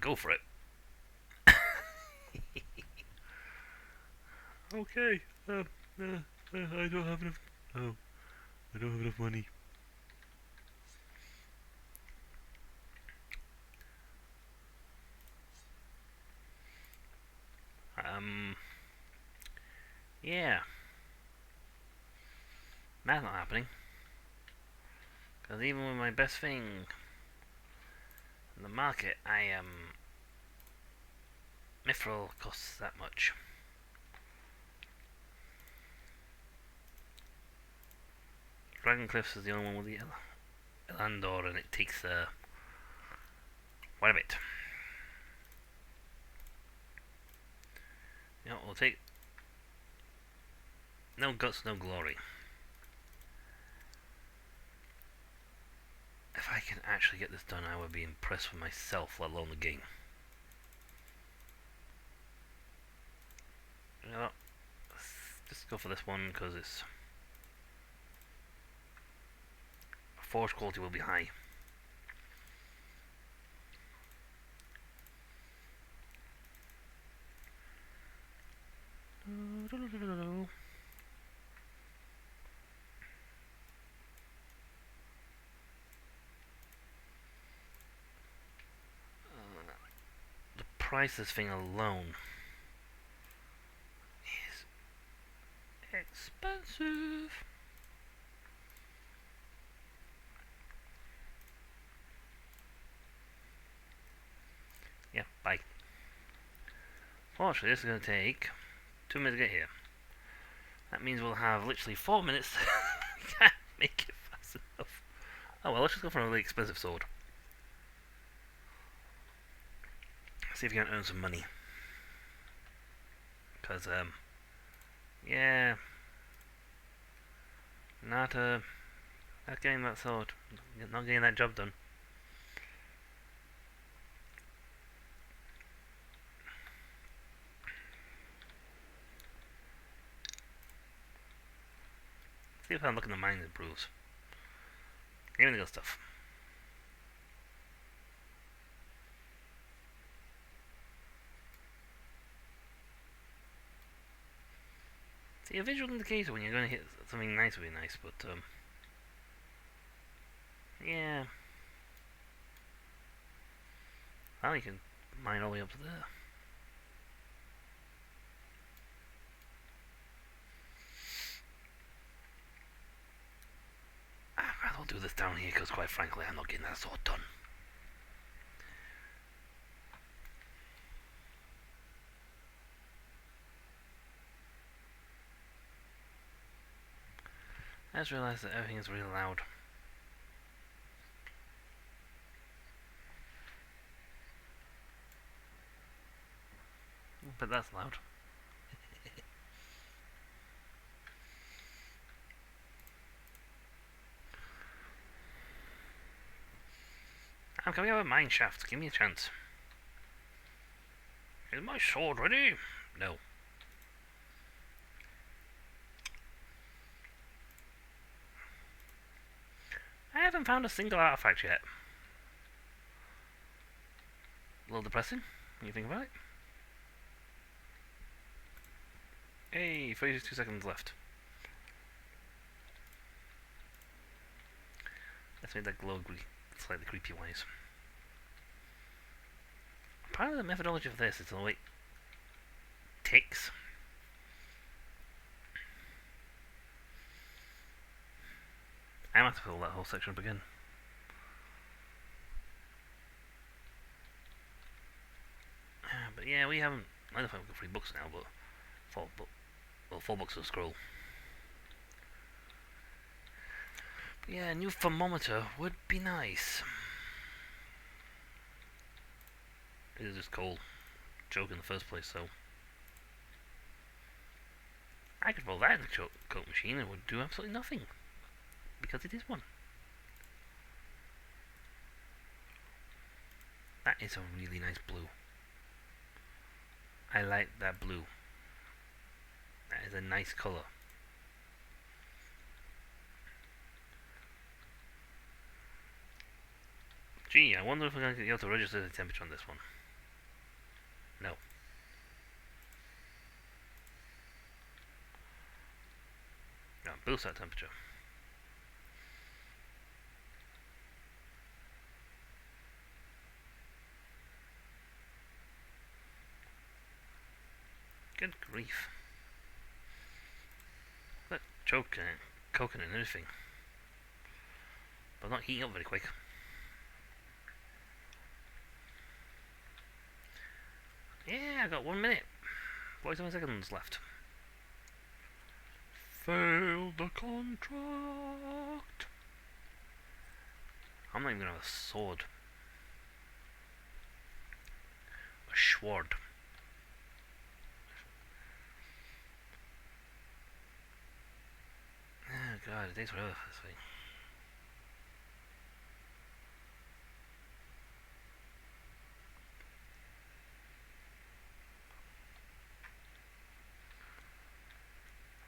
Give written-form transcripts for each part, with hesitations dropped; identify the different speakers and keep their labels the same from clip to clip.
Speaker 1: go for it. Okay. I don't have enough. Oh, I don't have enough money. Um. Yeah. That's not happening. Because even with my best thing in the market, Mithril costs that much. Dragon Cliffs is the only one with the Elandor, and it takes quite a bit. You know, we'll take no guts, no glory. If I can actually get this done, I would be impressed with myself, let alone the game. You know, let's just go for this one because its forge quality will be high. The price of this thing alone is expensive. Yeah, bye. Fortunately, this is going to take 2 minutes to get here. That means we'll have literally 4 minutes to make it fast enough. Oh well, let's just go for a really expensive sword. See if we can earn some money. Because, yeah, not getting that sword, not getting that job done. See if I'm looking at mines improves. Give me the good stuff. See, a visual indicator when you're going to hit something nice would be nice, but, yeah. Well, you can mine all the way up to there. I'd rather do this down here, because quite frankly, I'm not getting that sword done. I just realised that everything is really loud. But that's loud. I'm coming out of a mine shaft. Give me a chance. Is my sword ready? No. I haven't found a single artifact yet. A little depressing when you think about it. Hey, 32 seconds left. Let's make that glow slightly creepy wise. Part of the methodology of this is to wait ticks. I might have to fill that whole section up again. But yeah, we haven't. I don't know if I've got 3 books now, but 4 books of the scroll. But yeah, a new thermometer would be nice. It is just cold. Joke in the first place, so I could roll that in the coat machine and it would do absolutely nothing because it is one. That is a really nice blue. I like that blue. That is a nice colour. Gee, I wonder if we're going to be able to register the temperature on this one. No. No, boost that temperature. Good grief. That choking it, coking and everything. But not heating up very quick. Yeah, I got 1 minute. 47 seconds left. Failed the contract. I'm not even gonna have a sword. A sword. Oh god, it takes forever for this thing.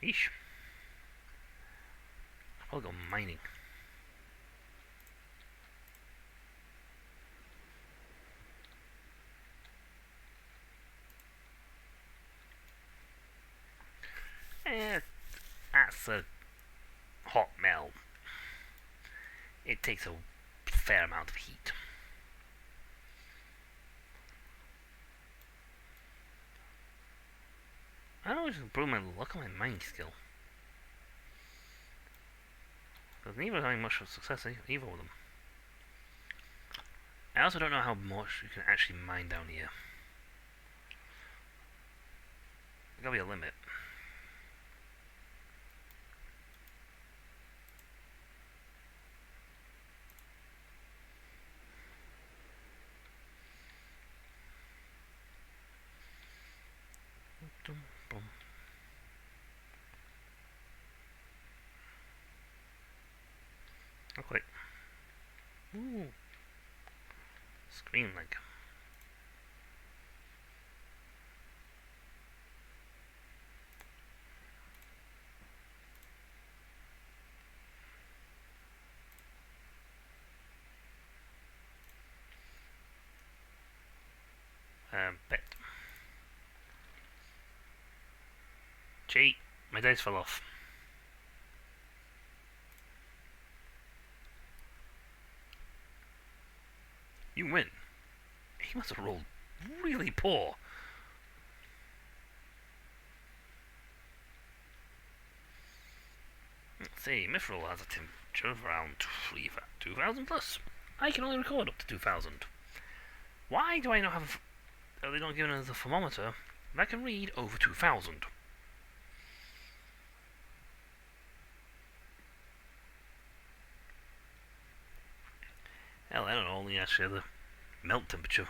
Speaker 1: Eesh. I'll go mining. Eh, that's a hot metal. It takes a fair amount of heat. I don't always improve my luck on my mining skill. Because neither having much of success either of them. I also don't know how much you can actually mine down here. There's gotta be a limit. Okay. Ooh. Screen like. Bet. Gee, my dice fell off. You win. He must have rolled really poor. Let's see, Mithril has a temperature of around 2,000 plus. I can only record up to 2,000. Why do I not have... Are they not giving us a thermometer that can read over 2,000? Hell, I don't know, only actually the melt temperature.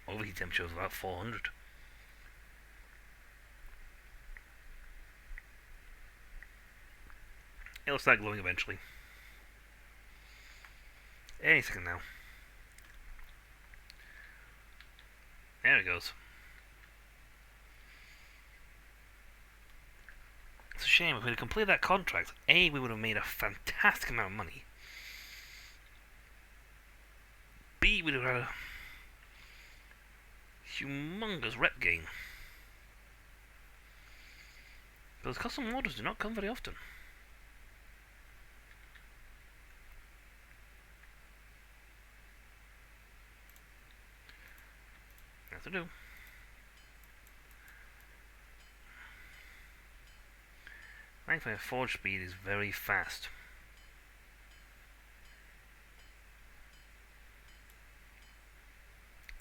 Speaker 1: Overheat temperature of about 400. It'll start glowing eventually. Any second now. There it goes. It's a shame. If we had completed that contract, A, we would have made a fantastic amount of money. B, we would have had a humongous rep gain. Those custom orders do not come very often. Have to do. Thankfully, forge speed is very fast.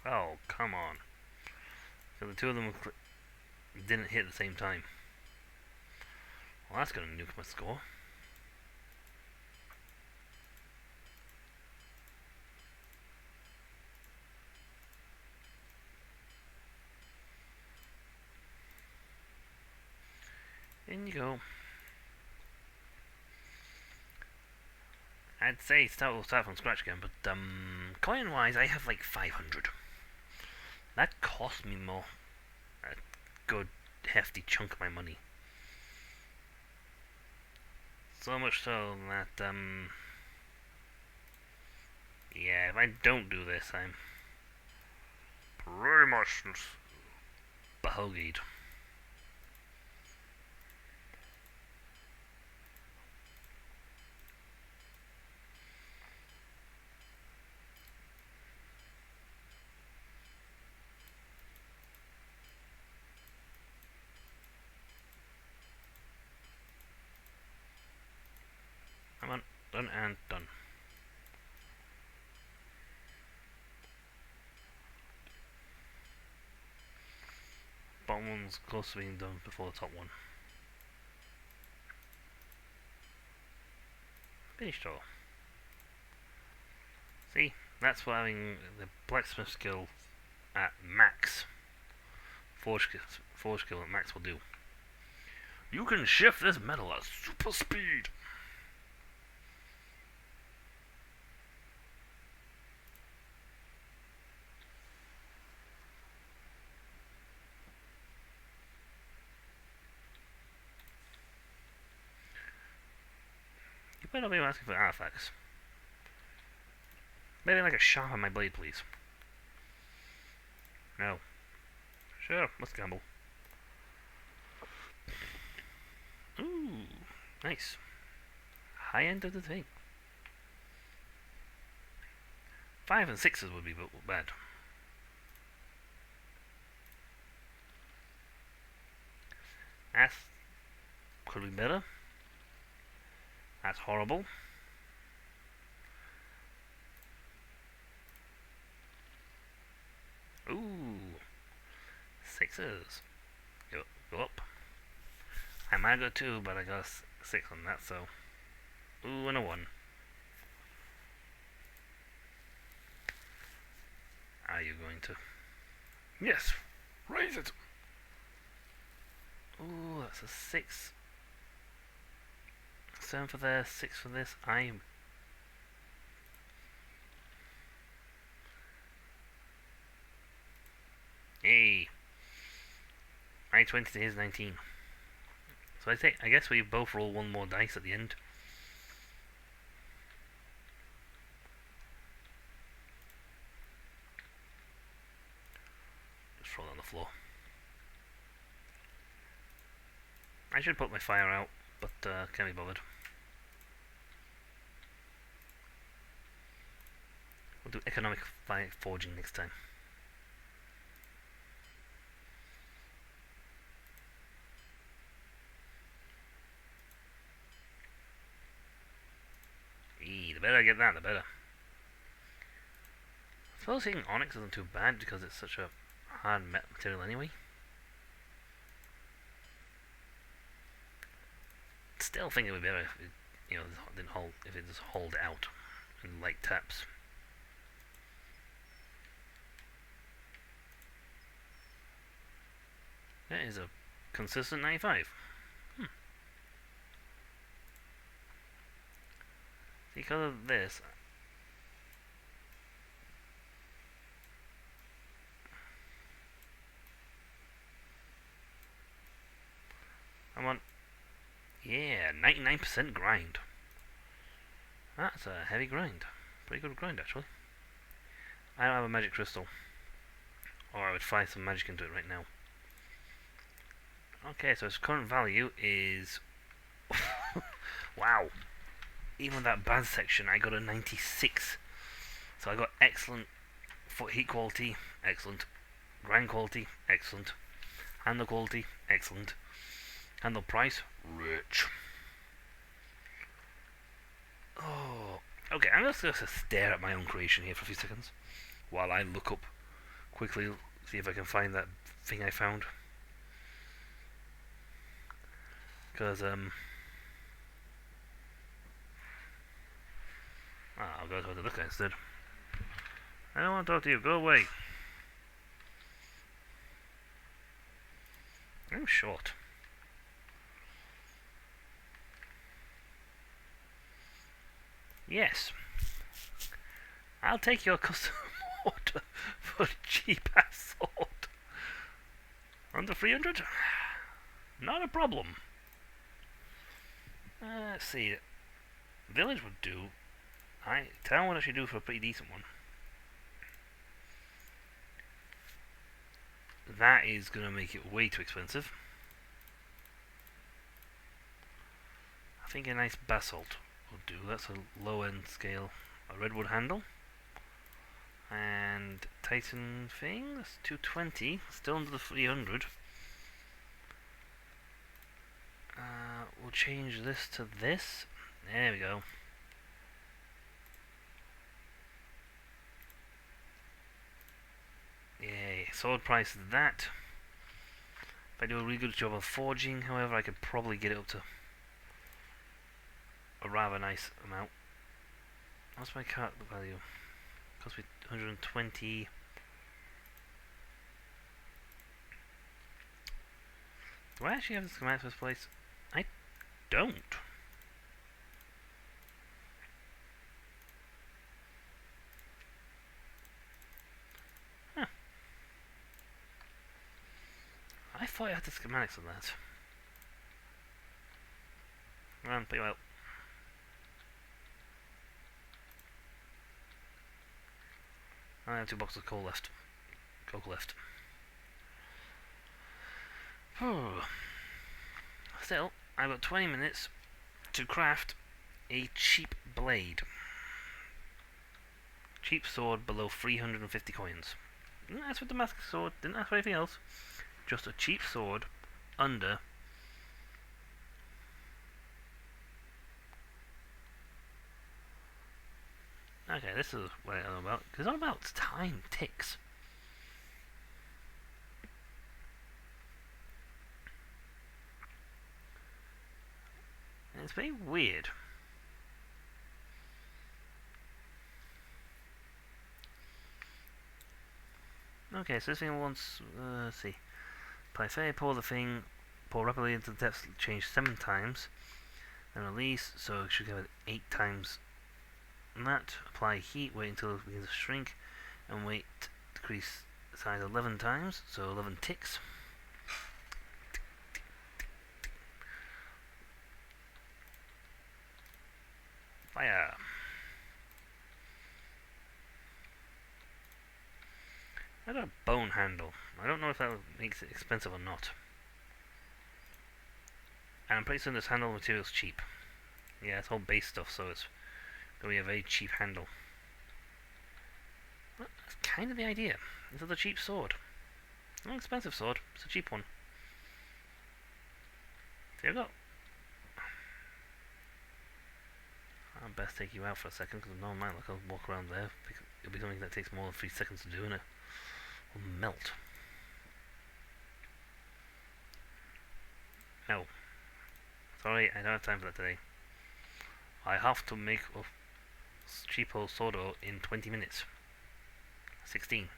Speaker 1: Oh, come on. So the two of them didn't hit at the same time. Well, that's gonna nuke my score. In you go. I'd say we'll start from scratch again, but coin-wise, I have like 500. That cost me more. A good, hefty chunk of my money. So much so that, yeah, if I don't do this, I'm pretty much harshness. Bahogid. Come on, done and done. Bottom one's close to being done before the top one. Finished all. See, that's what having the blacksmith skill at max, forge skill at max will do. You can shift this metal at super speed. You better not be asking for artifacts. Maybe like a sharp on my blade, please. No. Sure, let's gamble. Ooh, nice. High end of the thing. 5 and 6s would be bad. That could be better. That's horrible. Ooh, 6s. Go up. I might go 2, but I got 6 on that, so. Ooh, and a 1. Are you going to? Yes, raise it. Ooh, that's a 6. 7 for there, 6 for this. I'm. Hey. My 20 to his 19. So I guess we both roll one more dice at the end. Just throw it on the floor. I should put my fire out, but can't be bothered. We'll do economic forging next time. The better I get that, the better. I suppose hitting onyx isn't too bad because it's such a hard material anyway. Still think it would be better if it, didn't hold, if it just hold out in light taps. That is a consistent 95. Because of this, I'm on, yeah, 99% grind. That's a heavy grind. Pretty good grind, actually. I don't have a magic crystal, or I would fire some magic into it right now. Okay, so its current value is wow. Even that bad section, I got a 96. So I got excellent foot heat quality, excellent grind quality, excellent handle quality, excellent handle price, rich. Oh, okay. I'm just gonna stare at my own creation here for a few seconds while I look up quickly, see if I can find that thing I found. Because I'll go to the look instead. I don't want to talk to you. Go away. I'm short. Yes. I'll take your custom order for a cheap ass sword. Under 300? Not a problem. Let's see. Village would do. Town would actually do for a pretty decent one. That is going to make it way too expensive. I think a nice basalt will do. That's a low-end scale. A redwood handle. And Titan thing, that's 220. Still under the 300. We'll change this to this. There we go. Yay, sword price is that. If I do a really good job of forging, however, I could probably get it up to a rather nice amount. What's my cart value? Cost me 120. Do I actually have this command for this place? I don't. Huh. I thought I had the schematics on that. Run, put you out. I have 2 boxes of coal left. Coke left. Still, I've got 20 minutes to craft a cheap blade. Cheap sword below 350 coins. Didn't ask for Damascus sword, didn't ask for anything else. Just a cheap sword under. Okay, this is what I'm about. It's all about time ticks. And it's very weird. Okay, so this thing wants, let's see. Apply fire, pour the thing, pour rapidly into the depths, change 7 times. Then release, so it should give it 8 times that. Apply heat, wait until it begins to shrink, and wait, decrease size 11 times, so 11 ticks. Fire! I got a bone handle. I don't know if that makes it expensive or not. And I'm pretty certain this handle material is cheap. Yeah, it's all base stuff, so it's going to be a very cheap handle. Well, that's kind of the idea. This is a cheap sword. Not an expensive sword, it's a cheap one. There you go. I'll best take you out for a second, because no mind, look, I'll walk around there. It'll be something that takes more than 3 seconds to do, and it will melt. No. Sorry, I don't have time for that today. I have to make a cheap old sword in 20 minutes. 16.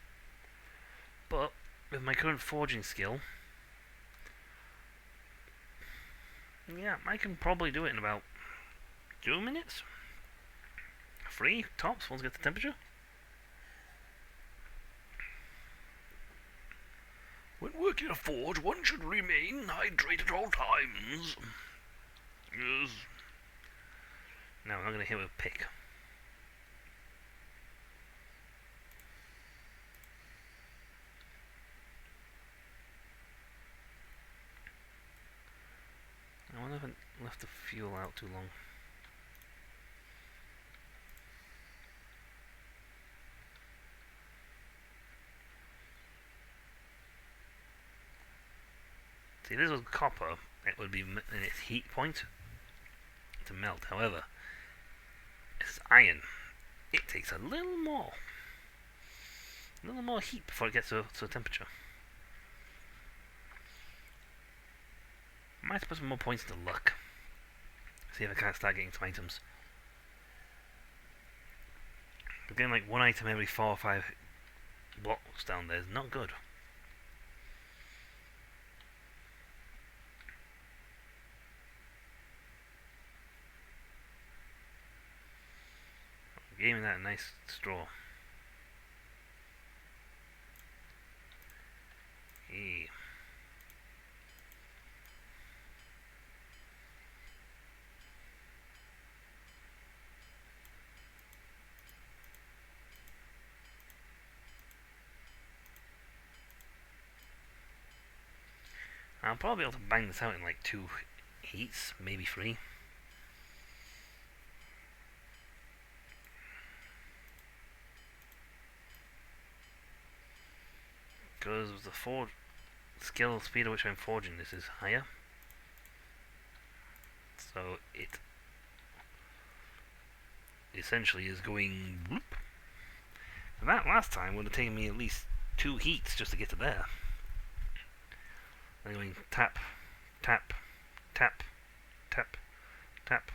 Speaker 1: But, with my current forging skill, yeah, I can probably do it in about 2 minutes. 3 tops once I get the temperature. When working a forge, one should remain hydrated at all times. Yes. No, I'm not going to hit with a pick. I wonder if I left the fuel out too long. See, this was copper, it would be in its heat point to melt. However, it's iron. It takes a little more heat before it gets to a temperature. I might put some more points into luck. See if I can't start getting some items. But getting like 1 item every 4 or 5 blocks down there is not good. Gave me that nice straw. Hey. I'll probably be able to bang this out in like 2 heats, maybe 3. Because the skill speed at which I'm forging this is higher. So it essentially is going whoop. And that last time would have taken me at least 2 heats just to get to there. I'm going tap, tap, tap, tap, tap.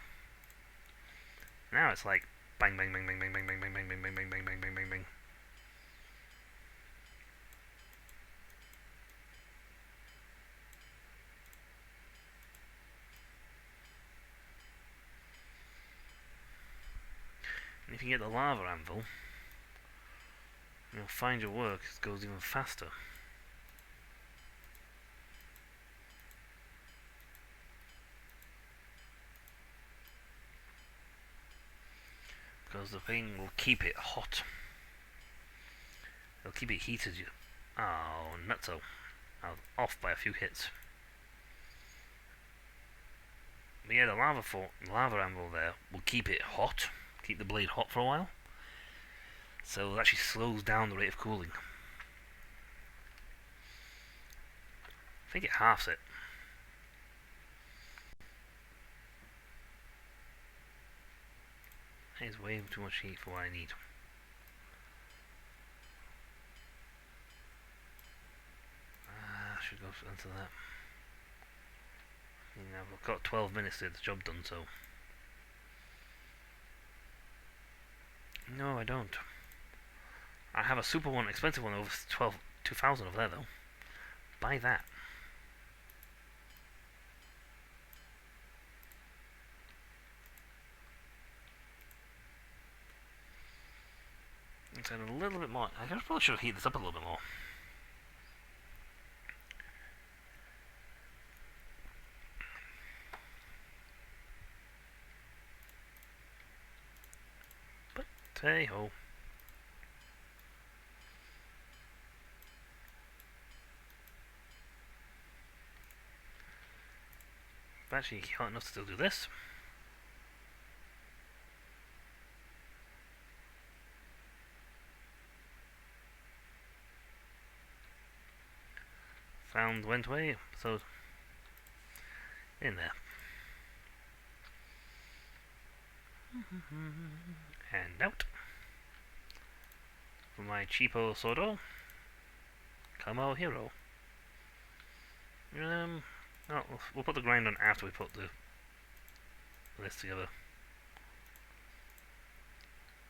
Speaker 1: Now it's like bang, bang, bang, bang, bang, bang, bang, bang, bang, bang, bang, bang, bang, bang, bang, bang, bang. And if you get the lava anvil, you'll find your work goes even faster. Because the thing will keep it hot. It'll keep it heated. Oh, nutso. I was off by a few hits. But yeah, the lava anvil there will keep it hot. Keep the blade hot for a while. So it actually slows down the rate of cooling. I think it halves it. That is way too much heat for what I need. I should go into that. You know, I've got 12 minutes to get the job done, so... No, I don't. I have a super one, expensive one over 2,000 over there, though. Buy that. Let's add a little bit more. I probably should have heated this up a little bit more. But hey ho. But actually hot enough to still do this. Sound went away, so in there. And out. For my cheapo Sordo. Come our hero. Oh, we'll put the grind on after we put the list together.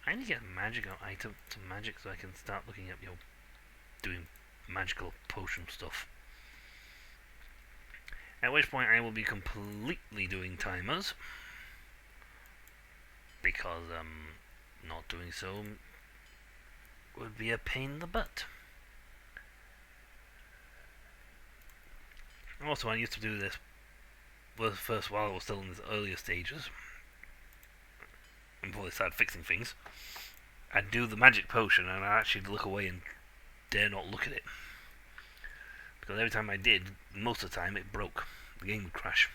Speaker 1: I need to get a magic item to magic so I can start looking at, doing magical potion stuff. At which point I will be completely doing timers. Because not doing so would be a pain in the butt. Also, I used to do this first while I was still in the earlier stages, before they started fixing things. I'd do the magic potion and I'd actually look away and dare not look at it. Because every time I did, most of the time it broke. The game would crash.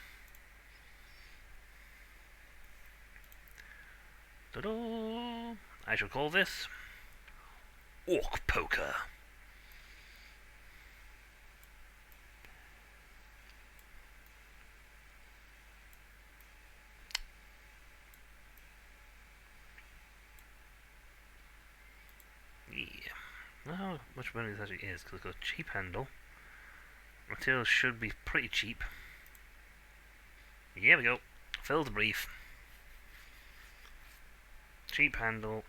Speaker 1: Ta-da! I shall call this Orc Poker. Yeah. Not how much money this actually is, because it's got a cheap handle. Materials should be pretty cheap. Here we go. Fill the brief. Cheap handle.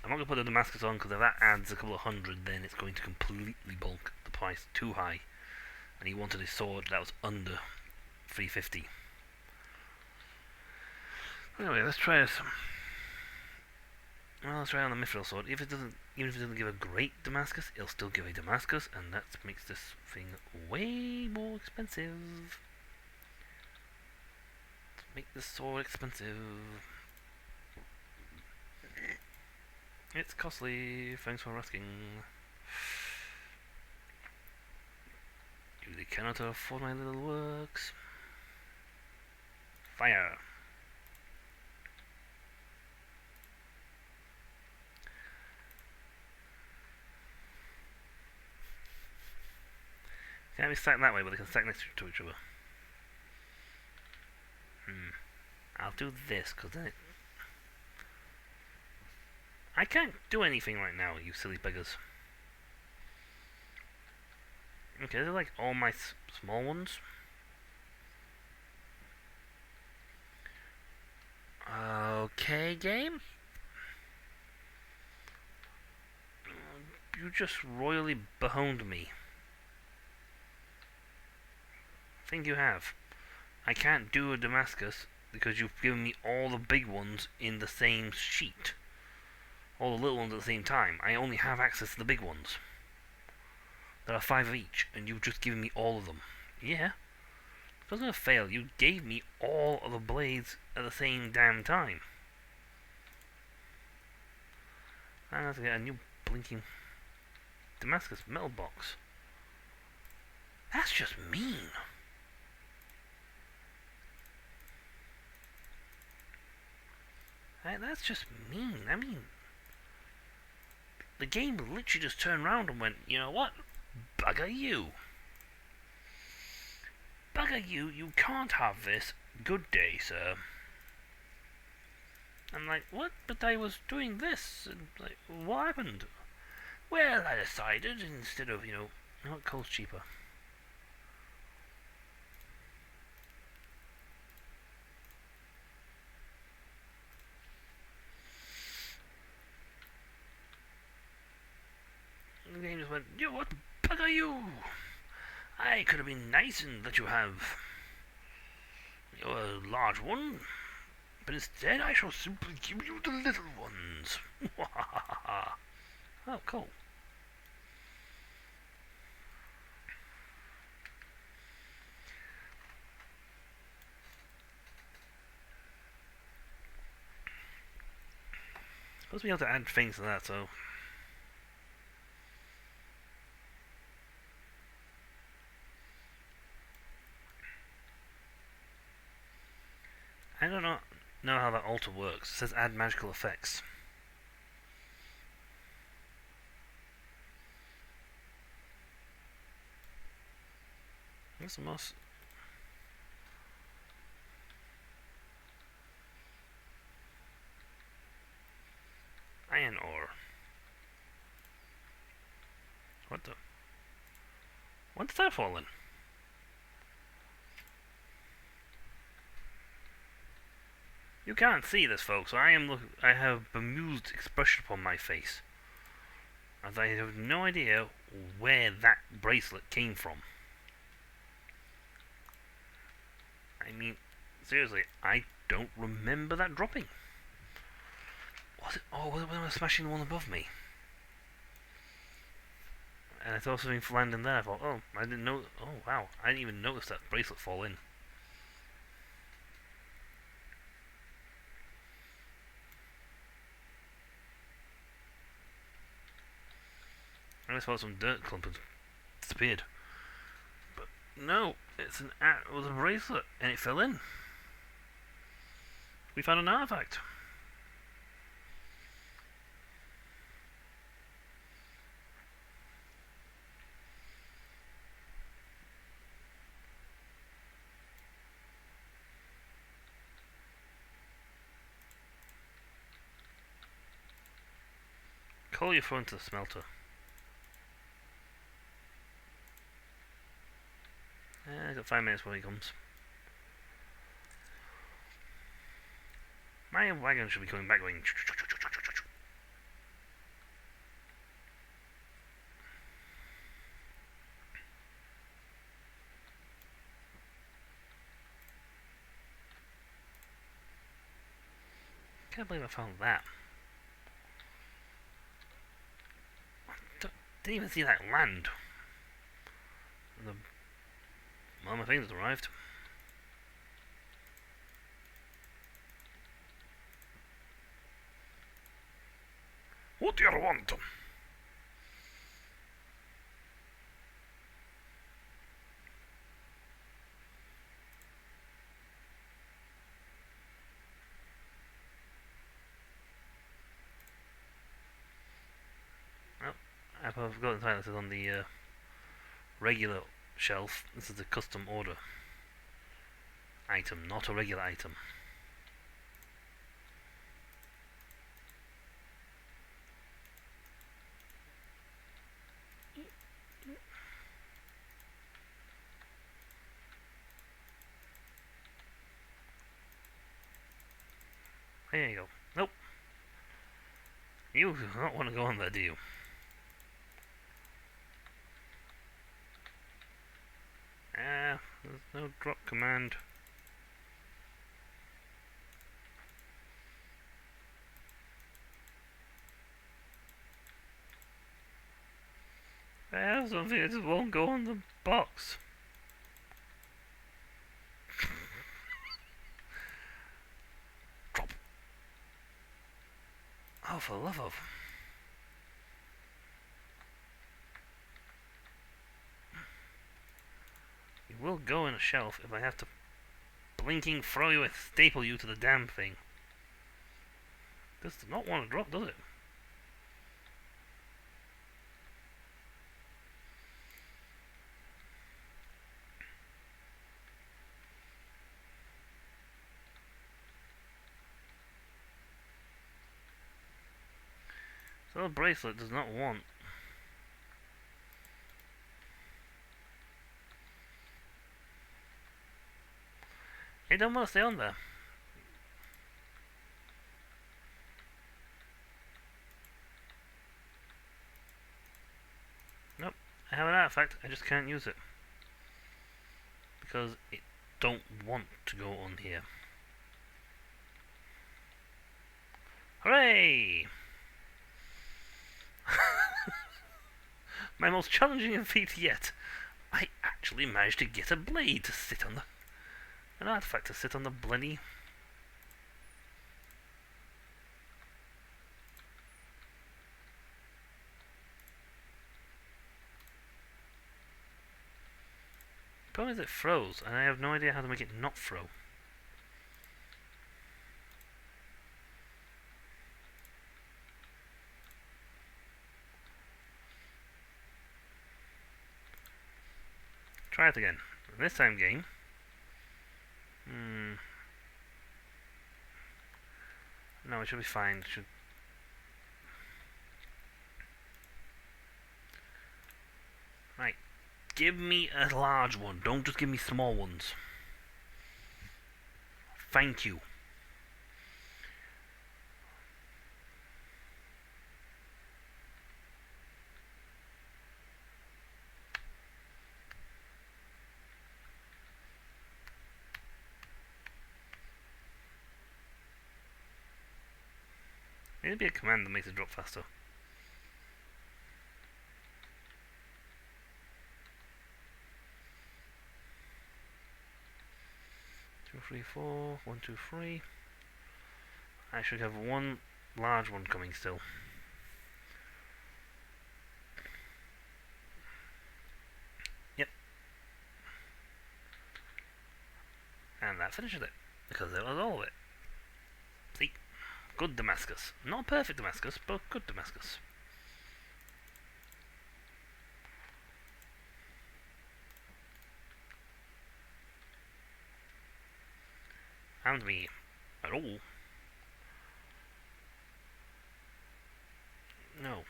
Speaker 1: I'm not going to put the Damascus on because if that adds a couple of hundred, then it's going to completely bulk the price too high. And he wanted a sword that was under 350. Anyway, let's try this. Well, let's try on the Mithril sword. Even if it doesn't give a great Damascus, it'll still give a Damascus, and that makes this thing way more expensive. Let's make this sword expensive. It's costly. Thanks for asking. Do the cannot afford my little works. Fire. Can't be stacked that way, but they can stack next to each other. I'll do this, because then I can't do anything right now, you silly beggars. Okay, they're like all my small ones. Okay, game. You just royally behoned me. I think you have. I can't do a Damascus because you've given me all the big ones in the same sheet. All the little ones at the same time. I only have access to the big ones. There are 5 of each, and you've just given me all of them. Yeah. If I was going to fail, you gave me all of the blades at the same damn time. I have to get a new blinking Damascus metal box. That's just mean. That's just mean. I mean, the game literally just turned around and went, you know what? Bugger you. Bugger you, you can't have this. Good day, sir. I'm like, what? But I was doing this. And like, what happened? Well, I decided instead of, you know what, coal's cheaper. The game just went, you know what? Bugger you. I could have been nice and let you have a large one, but instead I shall simply give you the little ones. Oh, cool. Supposed to be able to add things to that, so I don't know how that altar works. It says add magical effects. What's the most? Iron ore. What the? What's that fall in? You can't see this, folks. I have bemused expression upon my face, as I have no idea where that bracelet came from. I mean, seriously, I don't remember that dropping. Was it? Oh, was it when I was smashing the one above me? And I thought something landed there. I thought, oh, I didn't know. Oh, wow, I didn't even notice that bracelet fall in. I just thought some dirt clump had disappeared. But no, it was a bracelet, and it fell in. We found an artifact. Call your phone to the smelter. I got 5 minutes when he comes. My wagon should be coming back going. Can't believe I found that. Didn't even see that land. Well, my things arrived. What do you want? I've forgotten the title. This is on the regular shelf. This is the custom order item, not a regular item. There you go. Nope. You do not want to go on there, do you? There's no drop command. I have something that just won't go on the box. Drop. Oh, for the love of. It will go in a shelf if I have to blinking throw you and staple you to the damn thing. This does not want to drop, does it? So the bracelet does not want. It don't want to stay on there. Nope. I have an artifact, I just can't use it. Because it don't want to go on here. Hooray! My most challenging feat yet. I actually managed to get a blade to sit on the... an artifact to sit on the bloody... The problem is it froze, and I have no idea how to make it not froze. Try it again. This time, game. No, it should be fine. It should. Right. Give me a large one. Don't just give me small ones. Thank you. There'd be a command that makes it drop faster. Two, three, four. 1, 2, 3. I should have one large one coming still. Yep. And that finishes it. Because that was all of it. See? Good Damascus. Not perfect Damascus, but good Damascus. And me at all. No.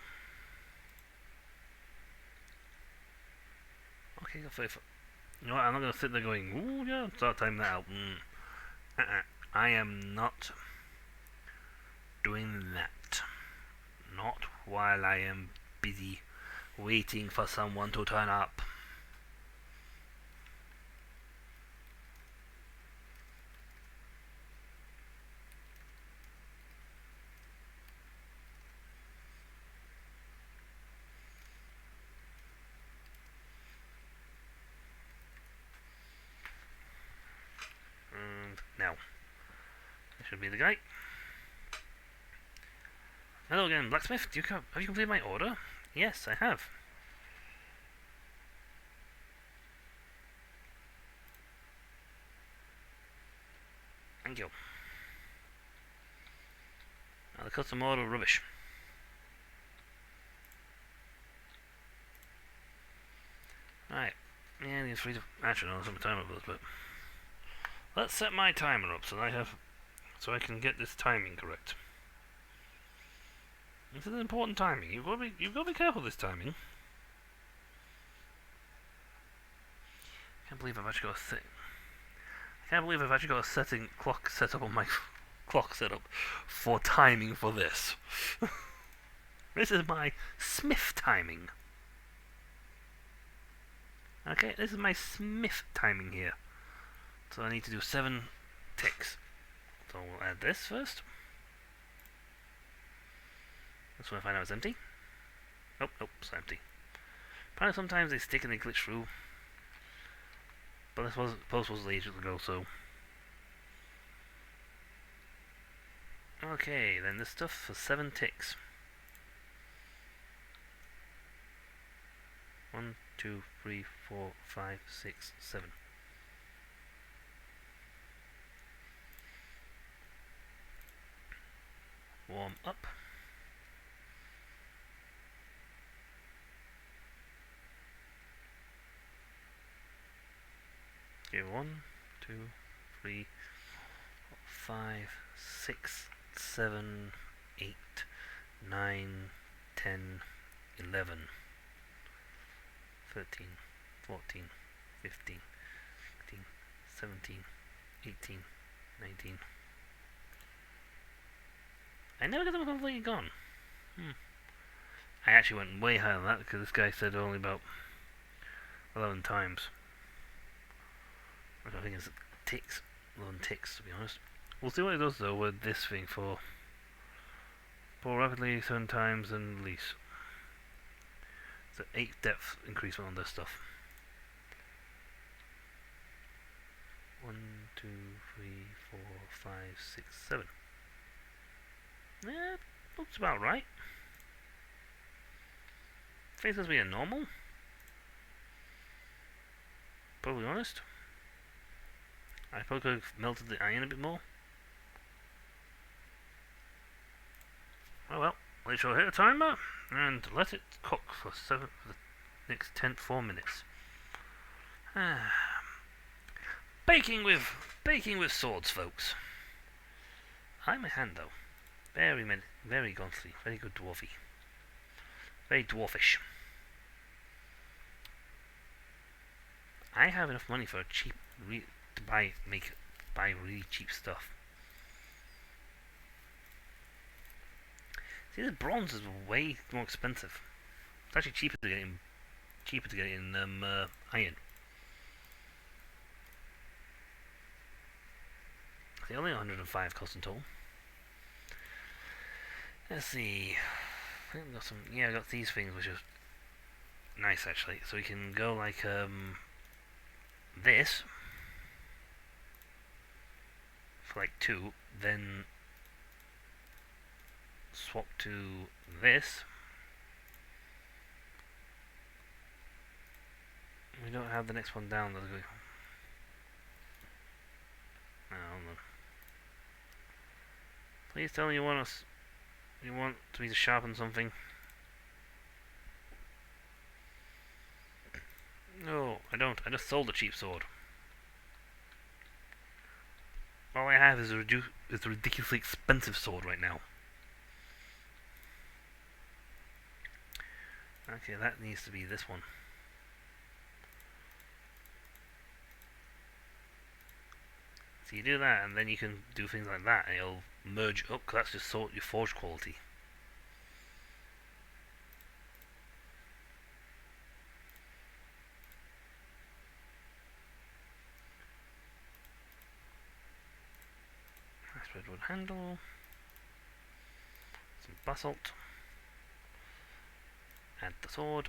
Speaker 1: Okay, I'll say you know what, I'm not going to sit there going, ooh, yeah, start timing that out. I am not doing that. Not while I am busy waiting for someone to turn up. And now, this should be the guy. Hello again, blacksmith. Have you completed my order? Yes, I have. Thank you. Now the custom order rubbish. Yeah, he's free to. Actually, no, that's what my timer was, but let's set my timer up so I can get this timing correct. This is important timing. You've got to be careful with this timing. I can't believe I've actually got a clock set up on my clock set up for timing for this. This is my Smith timing. Okay, this is my Smith timing here. So I need to do 7 ticks. So we'll add this first. That's when I find out it's empty. Nope, it's empty. Apparently sometimes they stick and they glitch through. But this was ages ago, so... Okay, then this stuff for 7 ticks. 1, 2, 3, 4, 5, 6, 7. Warm up. Okay, 1, 2, 3, 4, 5, 6, 7, 8, 9, 10, 11, 13, 14, 15, 16, 17, 18, 19. I never got them completely gone. I actually went way higher than that because this guy said only about 11 times. I think it's ticks. 11 ticks, to be honest. We'll see what it does though with this thing for rapidly 7 times and release. It's an 8 depth increasement on this stuff. 1, 2, 3, 4, 5, 6, 7. Yeah, looks about right. I think it's going to be a normal. Probably honest. I probably could have melted the iron a bit more. Oh well, we shall hit a timer and let it cook for the next 4 minutes. Baking with swords, folks. I like my hand though. Very ghostly, very good dwarfy. Very dwarfish. I have enough money for to buy really cheap stuff. See, the bronze is way more expensive. It's actually cheaper to get in iron. See, only 105 cost in total. Let's see. I think I got some. Yeah, I got these things, which are nice actually. So we can go like this for like 2, then swap to this. We don't have the next one down. Let's go. I don't know. Please tell me you want me to sharpen something. No, I don't. I just sold a cheap sword. All I have is a ridiculously expensive sword right now. Okay, that needs to be this one. So you do that, and then you can do things like that, and it'll merge up, because that's just your forge quality. Nice redwood handle. Some basalt. Add the sword.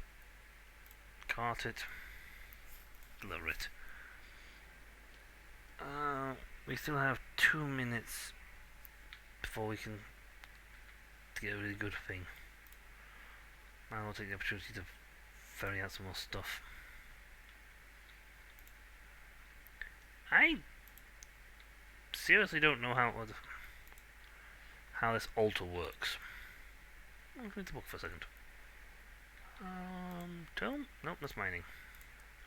Speaker 1: Cart it. Lower it. We still have 2 minutes before we can get a really good thing. Now I'll take the opportunity to ferry out some more stuff. I seriously don't know how this altar works. I'll read the book for a second. Tome? Nope, that's mining.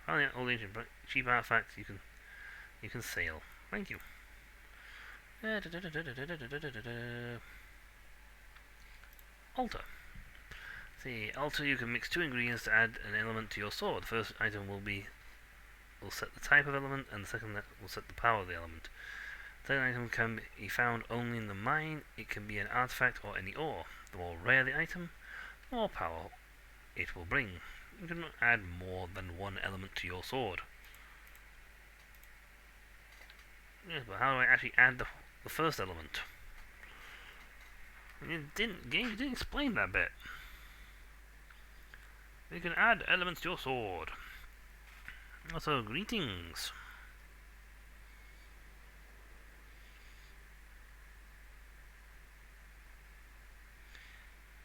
Speaker 1: All the ancient cheap artifacts you can sell. Thank you. Alter. See, alter, you can mix two ingredients to add an element to your sword. The first item will set the type of element, and the second will set the power of the element. The second item can be found only in the mine. It can be an artifact or any ore. The more rare the item, the more power it will bring. You can add more than one element to your sword. Yes, but how do I actually add the first element? You didn't explain that bit. You can add elements to your sword. Also, greetings.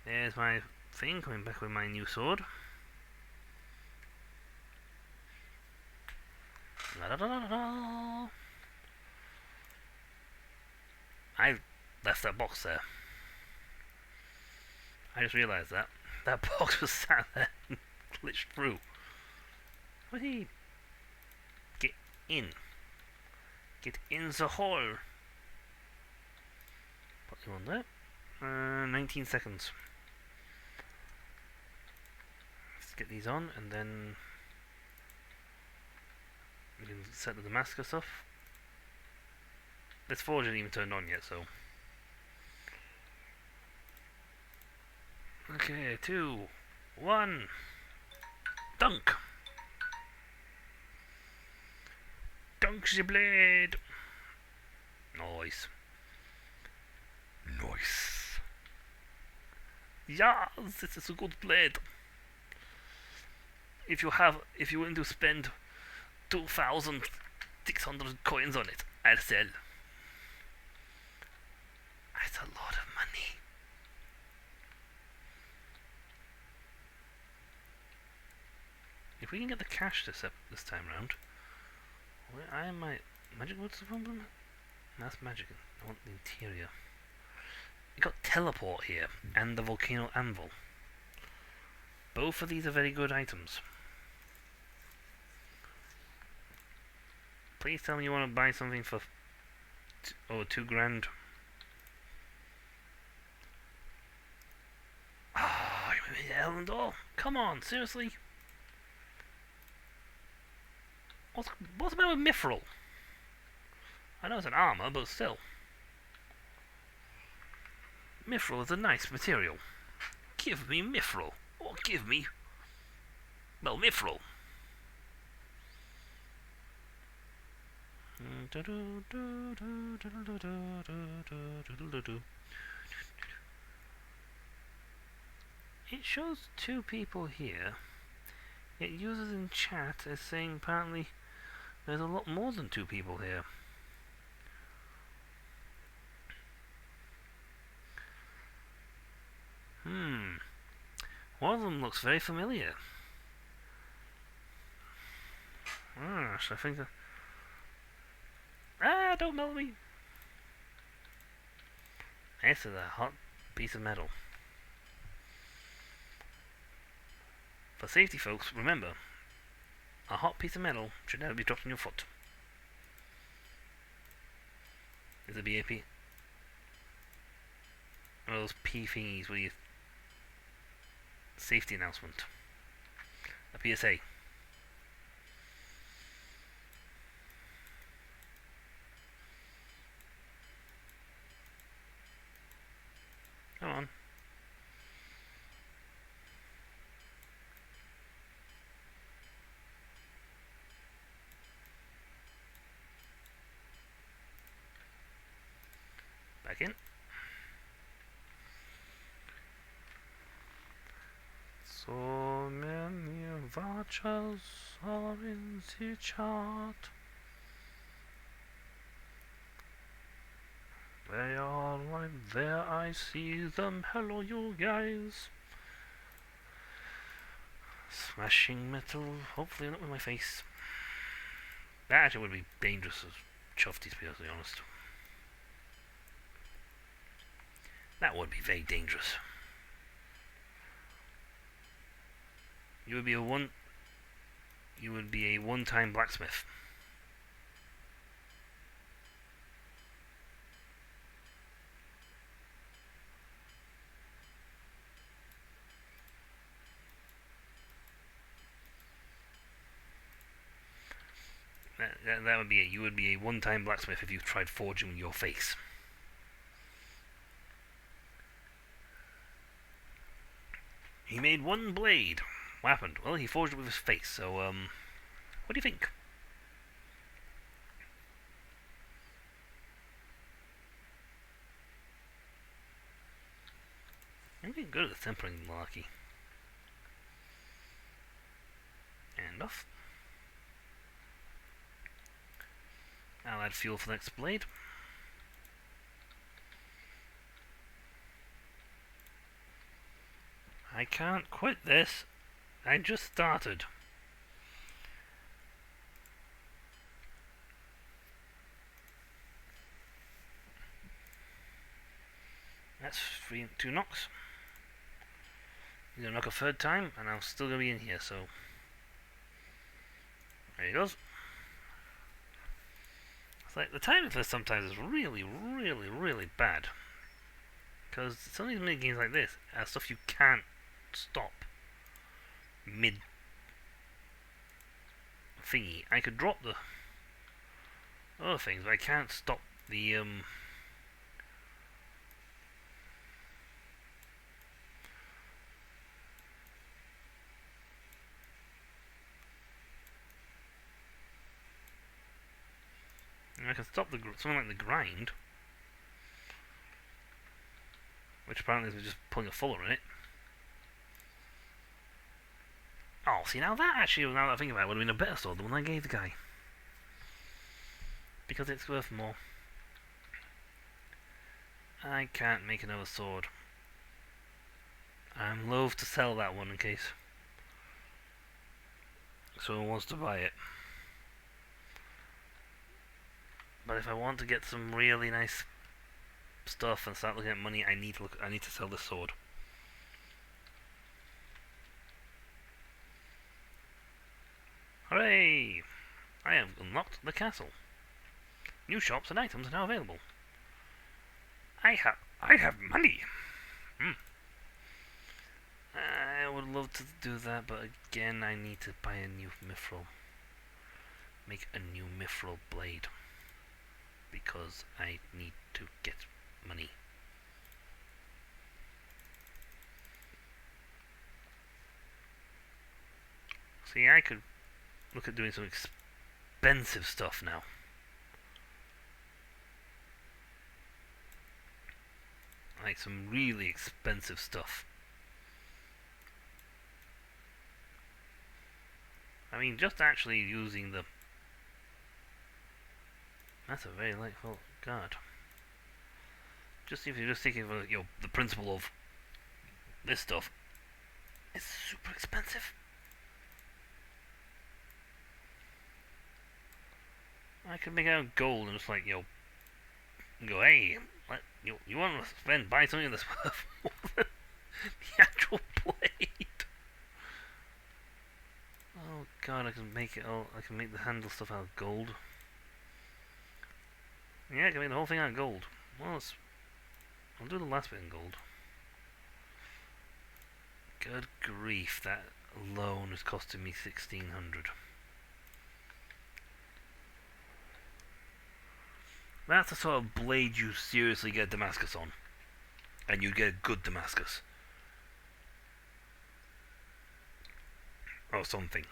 Speaker 1: There's my thing coming back with my new sword. La -da -da -da -da. I left that box there. I just realised that. That box was sat there and glitched through. Whee! Get in. Get in the hole. Put you on there. 19 seconds. Let's get these on and then we can set the Damascus off. This forge isn't even turned on yet, so. Okay, 2, 1. Dunk! Dunk the blade! Nice. Nice. Yes, this is a good blade. If you want to spend 2,600 coins on it, I'll sell. That's a lot of money. If we can get the cash this time round, I might magic. What's the problem? That's magic. I want the interior. You got teleport here and the volcano anvil. Both of these are very good items. Please tell me you want to buy something for $2 grand. Ah, you made it Elendor? Come on, seriously? What's the matter with Mithril? I know it's an armor, but still. Mithril is a nice material. Give me Mithril. Or give me... well, Mithril. It shows 2 people here. Yet users in chat are saying apparently there's a lot more than 2 people here. One of them looks very familiar. Gosh, I think that... ah, don't melt me! This is a hot piece of metal. For safety, folks, remember, a hot piece of metal should never be dropped on your foot. Is a BAP? One of those P thingies where you... safety announcement. A PSA. Come on. Back in. So many vouchers are in the chart. They are right there, I see them. Hello, you guys. Smashing metal, hopefully not with my face. That actually would be dangerous as Chuffy, to be perfectly honest. That would be very dangerous. You would be you would be a one-time blacksmith. That would be it. You would be a one-time blacksmith if you tried forging with your face. He made one blade. What happened? Well, he forged it with his face, so, what do you think? I'm getting good at the tempering malarkey. And off. I'll add fuel for the next blade. I can't quit this. I just started. That's 2 knocks. He's gonna knock a third time, and I'm still gonna be in here, so. There he goes. It's like the timing for this sometimes is really, really, really bad. Because some of these mini games like this are stuff you can't stop mid thingy. I could drop the other things, but I can't stop the I can stop something like the grind, which apparently is just pulling a fuller in it. Oh, see, now that actually, now that I think about it, would have been a better sword than the one I gave the guy. Because it's worth more. I can't make another sword. I'm loath to sell that one in case someone wants to buy it. But if I want to get some really nice stuff and start looking at money, I need to sell this sword. Hooray! I have unlocked the castle. New shops and items are now available. I have money. I would love to do that, but again, I need to buy a new mithril. Make a new mithril blade. Because I need to get money. See, I could look at doing some expensive stuff now. Like some really expensive stuff. I mean, just actually using the... That's a very lightful guard. Just if you're just thinking of the principle of this stuff, it's super expensive. I could make it out of gold and just like go, hey, you want to buy something that's worth more than the actual blade? Oh god, I can make the handle stuff out of gold. Yeah, I can make the whole thing out of gold. Well, I'll do the last bit in gold. Good grief, that alone is costing me 1,600. That's the sort of blade you seriously get Damascus on. And you get a good Damascus. Or something.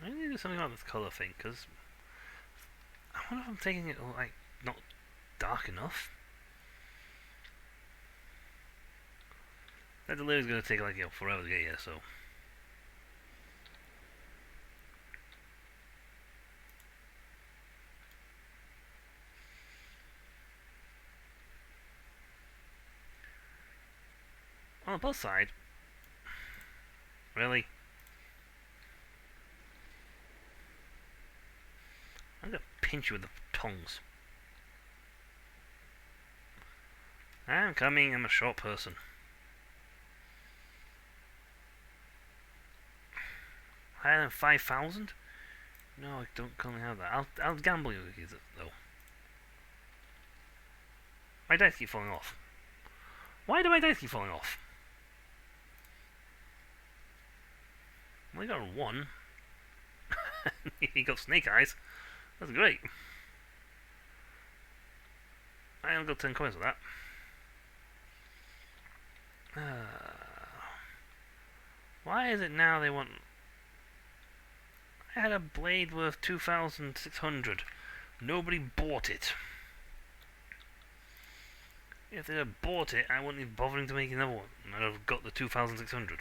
Speaker 1: I need to do something about this colour thing, because I wonder if I'm taking it like not dark enough. That delivery is going to take like forever to get here, so. On the plus side, really? I'm going to pinch you with the tongs. I'm coming, I'm a short person. Higher than 5,000? No, I don't currently have that. I'll gamble you with it, though. My dice keep falling off. Why do my dice keep falling off? I only got one. He got snake eyes. That's great. I only got 10 coins for that. Why is it now they want... I had a blade worth 2,600. Nobody bought it. If they had bought it, I wouldn't be bothering to make another one. I'd have got the 2,600.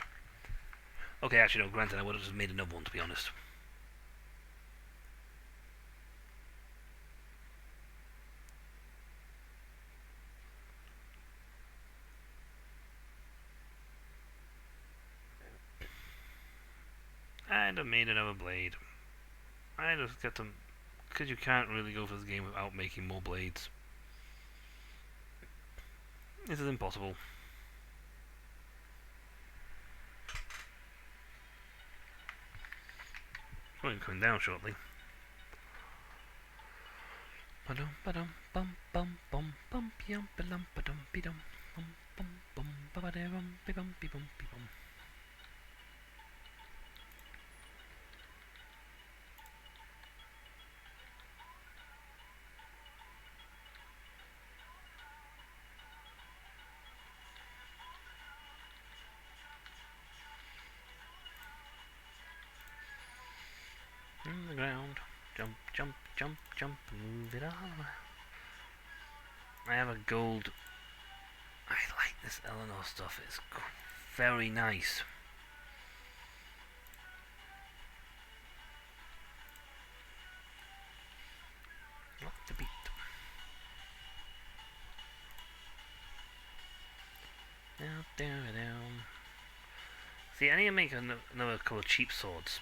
Speaker 1: Okay, actually, no, granted, I would have just made another one, to be honest. I'd have made another blade. I'd have got them... Because you can't really go for this game without making more blades. This is impossible. I'm coming down shortly. Ba-dum ba-dum bum bum bum bum yum ba-dum ba-dum be-dum bum bum bum ba-ba-da-bum be-bum be-bum be-bum. In the ground, jump, jump, jump, jump, move it all around. I have a gold. I like this Eleanor stuff. It's very nice. What the beat? Down, down, down. See, I need to make another couple of cheap swords.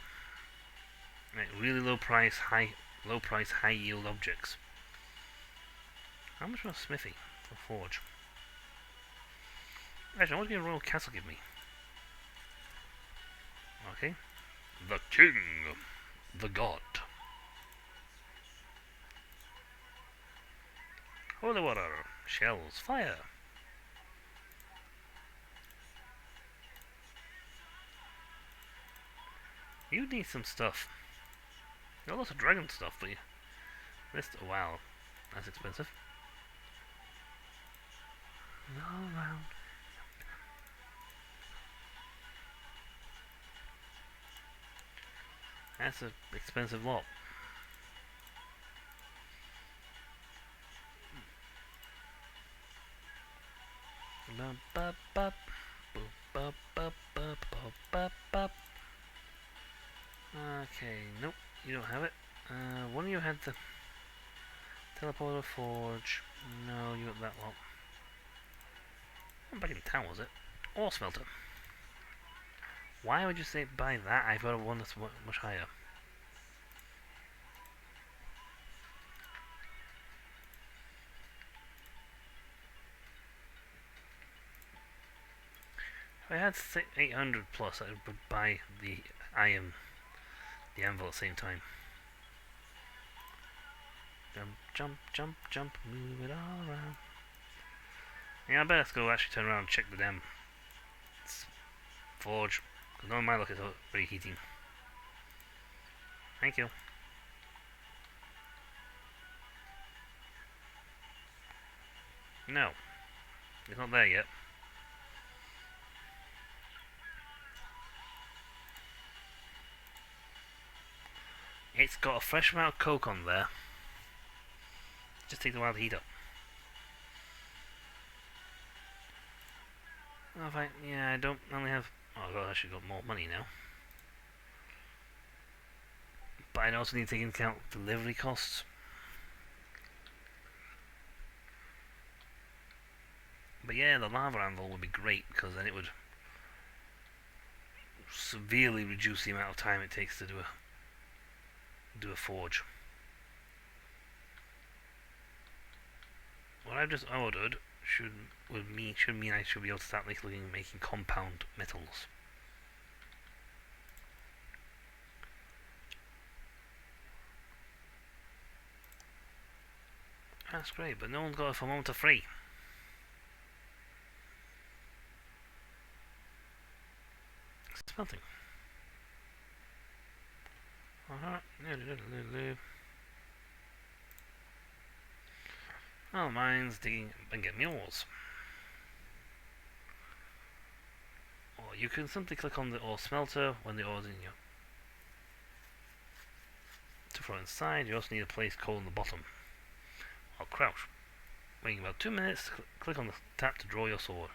Speaker 1: Like really low price, high yield objects. How much will a smithy for forge? Actually, what did a royal castle give me? Okay. The king, the god. Holy water, shells, fire. You need some stuff. You got lots of dragon stuff, but you... Oh, wow, that's expensive. All round. That's an expensive lot. Okay, nope, you don't have it. One of you had the teleporter forge. No, you got that lot. I'm back in town, was it? Ore smelter. Why would you say buy that? I've got one that's much higher. If I had 800 plus, I would buy the iron, the anvil at the same time. Jump, jump, jump, jump, move it all around. Yeah, I better go actually turn around and check the damn forge. Because none of my luck is reheating. Thank you. No. It's not there yet. It's got a fresh amount of coke on there. Just takes a while to heat up. Oh, fine. Yeah, I don't only have... Oh, I've actually got more money now. But I also need to take into account delivery costs. But yeah, the lava anvil would be great, because then it would severely reduce the amount of time it takes to do a forge. What I've just ordered should mean I should be able to start looking at making compound metals. That's great, but no one's got a thermometer free. Smelting. Oh, mine's digging and get me ores. Or you can simply click on the ore smelter when the ore's in you. To throw inside, you also need a place coal in the bottom. Or crouch. Waiting about 2 minutes, click on the tap to draw your sword.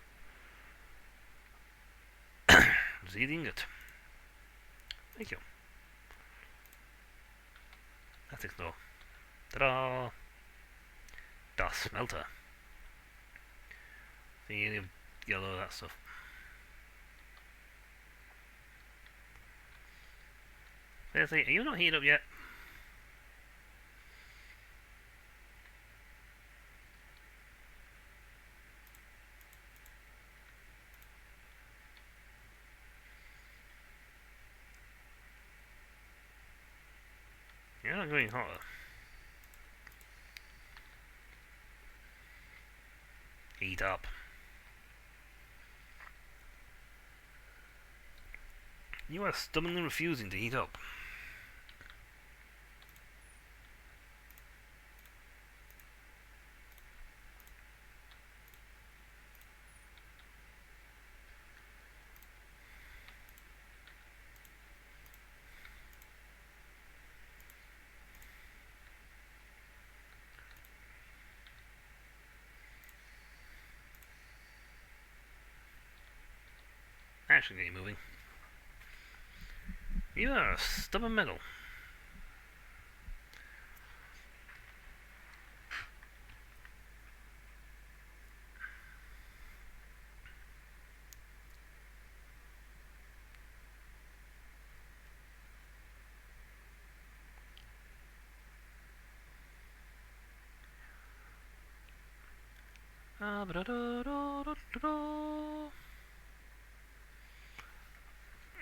Speaker 1: See the ingot. Thank you. Let's explore. Ta-da! The smelter. So you need to get all of that stuff. Seriously, are you not heated up yet? You're not getting hotter. Heat up. You are stubbornly refusing to heat up. Actually, get you moving. You are a stubborn metal.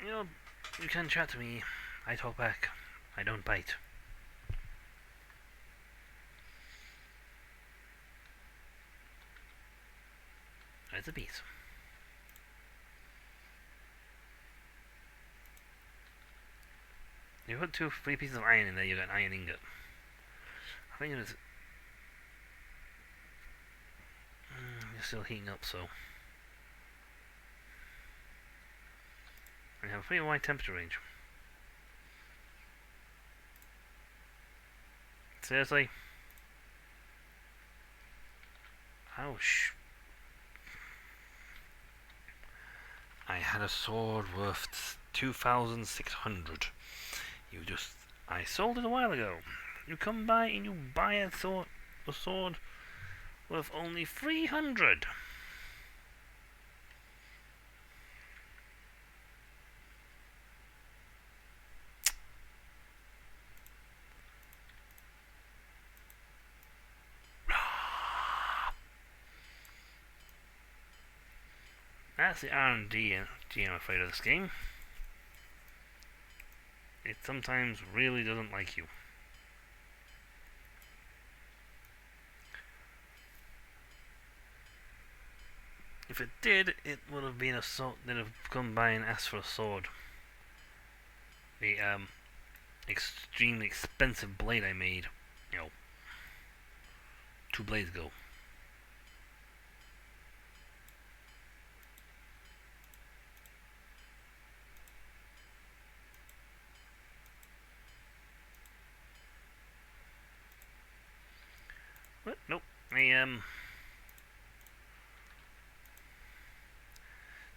Speaker 1: You know, you can chat to me. I talk back. I don't bite. It's a piece. You put 3 pieces of iron in there, you got an iron ingot. I think it's... you're still heating up, so... I have a pretty wide temperature range. Seriously? Ouch. I had a sword worth 2,600. I sold it a while ago. You come by and you buy a sword worth only 300. That's the R&D I'm afraid of this game. It sometimes really doesn't like you. If it did, it would have been they'd have come by and asked for a sword. The extremely expensive blade I made, 2 blades ago. What? Nope. I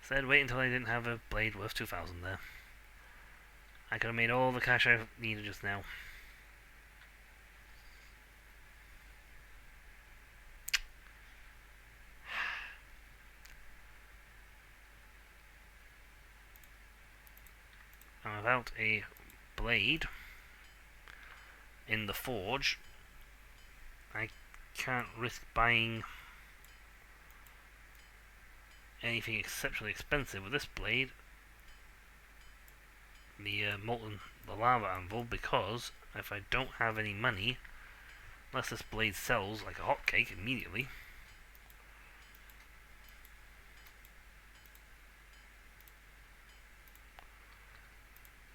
Speaker 1: said wait until I didn't have a blade worth 2,000 there. I could have made all the cash I needed just now. And without a blade in the forge, I can't risk buying anything exceptionally expensive with this blade, the the lava anvil, because if I don't have any money, unless this blade sells like a hotcake immediately.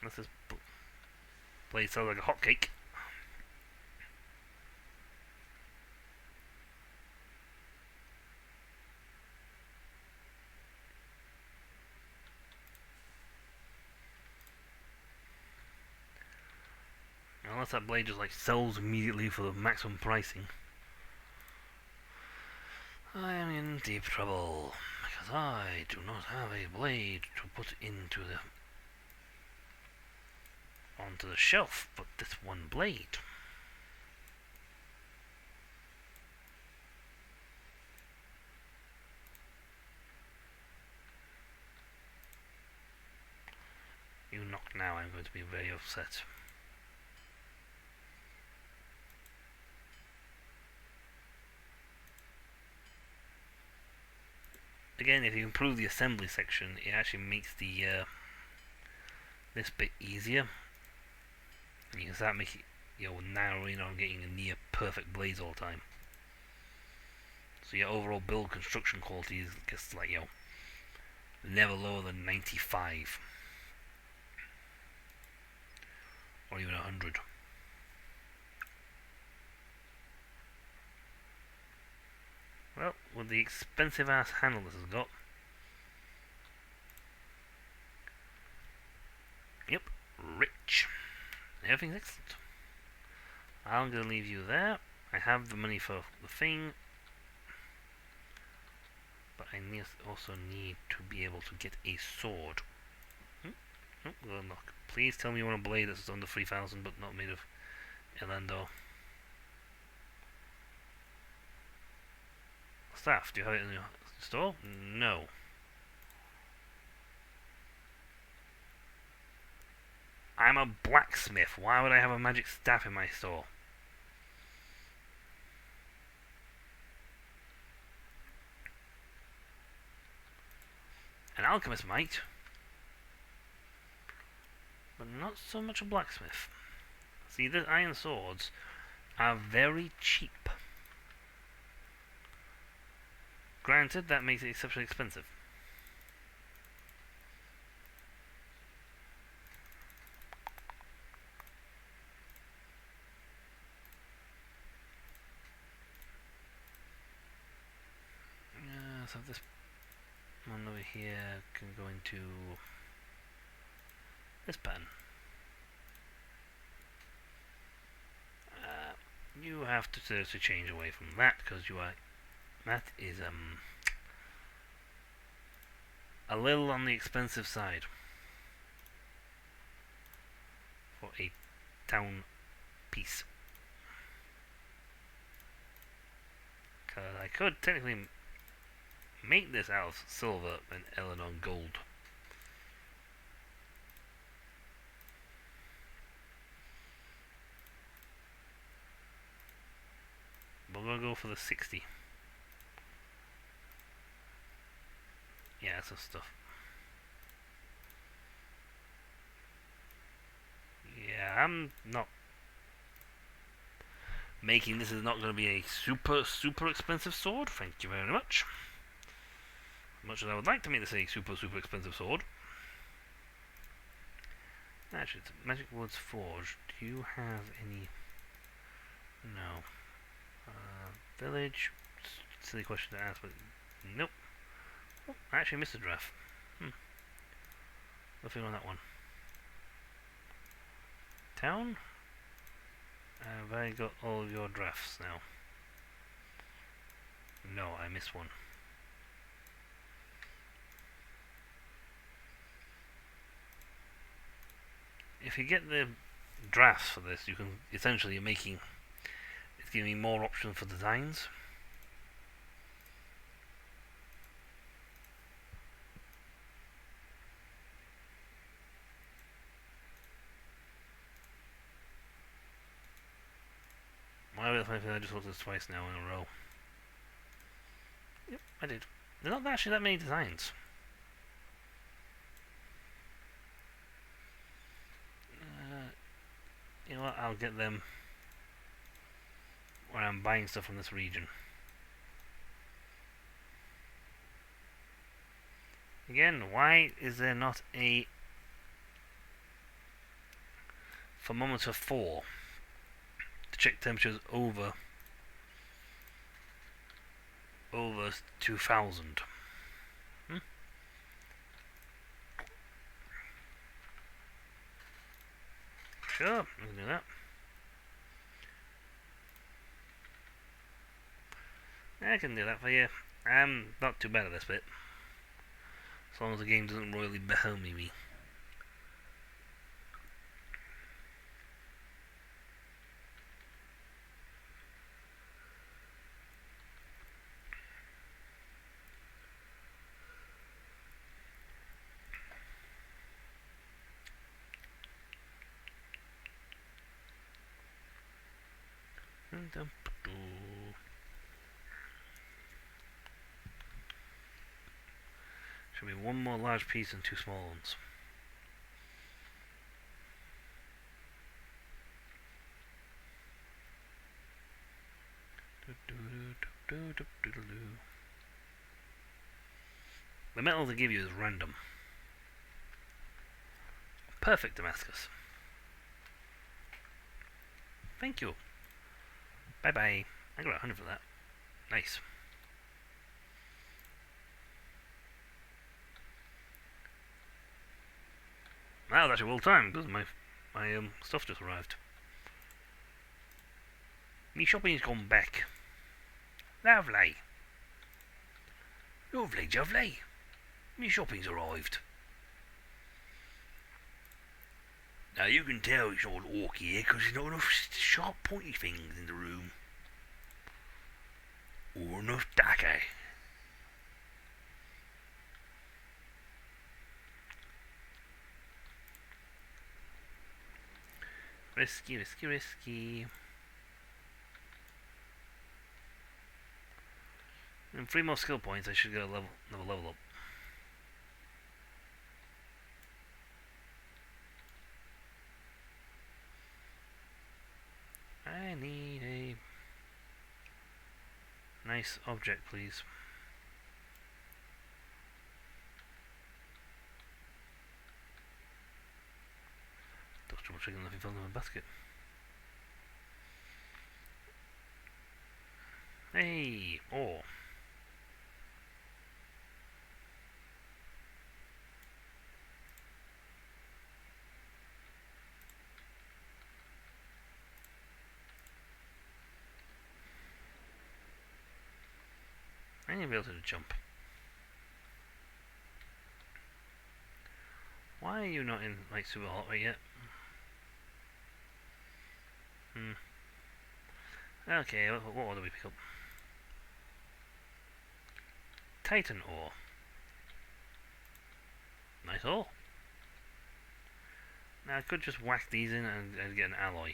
Speaker 1: Unless this blade sells like a hotcake. Unless that blade just like sells immediately for the maximum pricing. I am in deep trouble, because I do not have a blade to put onto the shelf, but this one blade. You knock now, I'm going to be very upset. Again, if you improve the assembly section, it actually makes the this bit easier. And you can start making, narrowing on getting a near perfect blades all the time. So your overall build construction quality gets like, never lower than 95. Or even 100. Well, with the expensive ass handle this has got. Yep, rich. Everything's excellent. I'm going to leave you there. I have the money for the thing. But I also need to be able to get a sword. Good luck. Please tell me you want a blade that's under 3,000 but not made of Elendor. Staff, do you have it in your store? No. I'm a blacksmith. Why would I have a magic staff in my store? An alchemist might. But not so much a blacksmith. See, the iron swords are very cheap. Granted, that makes it exceptionally expensive. So this one over here can go into this pattern. You have to change away from that because that is a little on the expensive side for a town piece. Because I could technically make this out of silver and Elenon gold. But we're going to go for the 60. Yeah, that's some stuff. Yeah, I'm not making this is not going to be a super expensive sword. Thank you very much. As much as I would like to make this a super expensive sword. Actually, it's Magic Woods Forge. Do you have any? No. Village. Silly question to ask, but nope. Oh, I actually missed a draft. Nothing on that one. Town? Have I got all of your drafts now? No, I missed one. If you get the drafts for this, you can essentially it's giving me more options for designs. Why would I just looked at this twice now in a row? Yep, I did. There's not actually that many designs. You know what? I'll get them when I'm buying stuff from this region. Again, why is there not a thermometer 4 to check temperatures over 2000? Sure, I can do that. I can do that for you. I'm not too bad at this bit. As long as the game doesn't royally behelm me. Should be one more large piece and two small ones. The metal they give you is random. Perfect, Damascus. Thank you. Bye bye. I got 100 for that. Nice. Wow, that's actually well timed because my stuff just arrived. Me shopping's gone back. Lovely. Lovely, lovely. Me shopping's arrived. Now you can tell it's all orky here because there's not enough sharp pointy things in the room. Or enough dagger. Risky, risky, risky. And 3 more skill points, I should get another level up. I need a nice object, please. Double trouble checking if he fell in my basket. Hey, ore. I need to be able to jump. Why are you not in like super hot right yet? Okay, what ore do we pick up? Titan ore. Nice ore. Now I could just whack these in and get an alloy.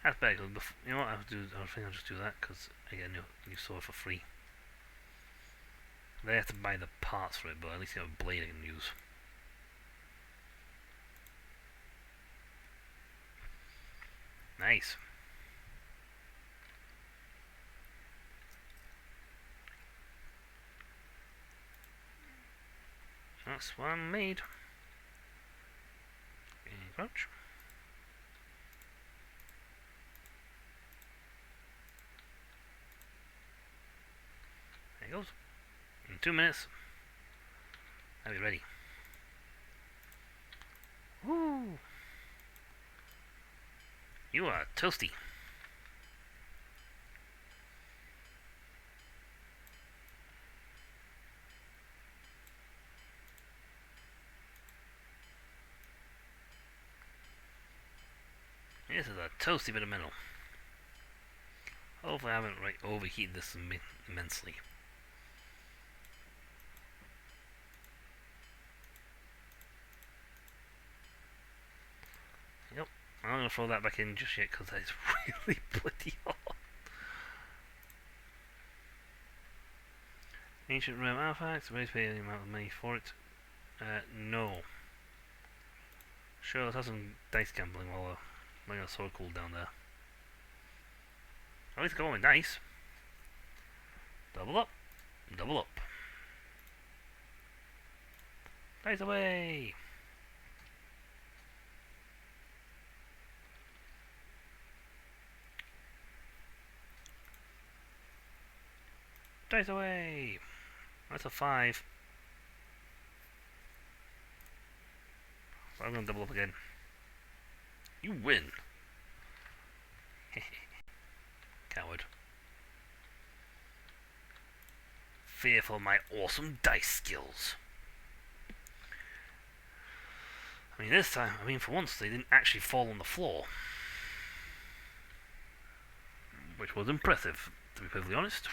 Speaker 1: That's better, because you know what, I think I'll just do that, because I get a new sword for free. They have to buy the parts for it, but at least I have a blade I can use. Nice. That's one made. Crouch. There he goes. In 2 minutes, I'll be ready. Woo! You are toasty. This is a toasty bit of metal. Hopefully I haven't overheated this immensely. Yep, I'm not going to throw that back in just yet because it's really bloody hot. Ancient realm artifacts. Raise pay any amount of money for it. No. Sure, let's have some dice gambling while we're letting our sword cool down there. At least go on with dice. Double up. Double up. Dice away! Dice away! That's a 5. So I'm gonna double up again. You win! Coward. Fearful of my awesome dice skills. I mean, this time, for once, they didn't actually fall on the floor. Which was impressive, to be perfectly honest.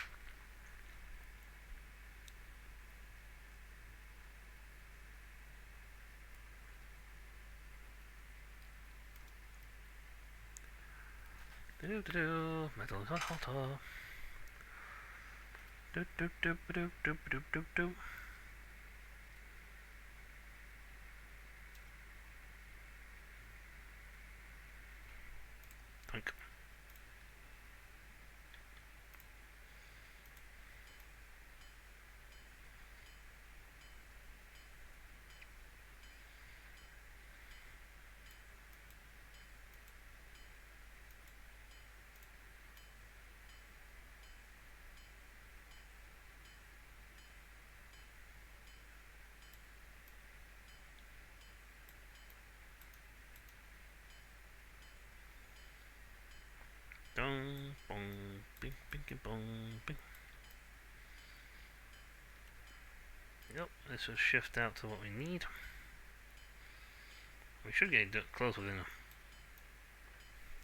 Speaker 1: Do-do-do-do, metal hot halter. Do-do-do-do-do-do-do-do. Dunk. Dong, bong, bing, bing, bong, bing. Yep, this will shift out to what we need. We should get close within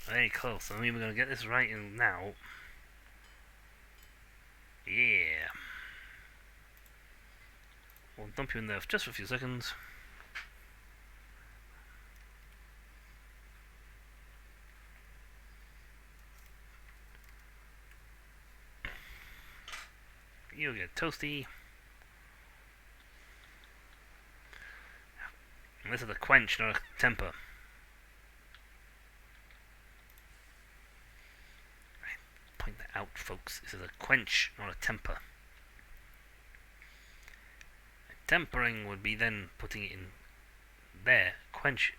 Speaker 1: very close. I mean, we're going to get this right in now. Yeah. We'll dump you in there just for a few seconds. You'll get toasty. And this is a quench, not a temper. Point that out, folks. This is a quench, not a temper. Tempering would be then putting it in there, quench.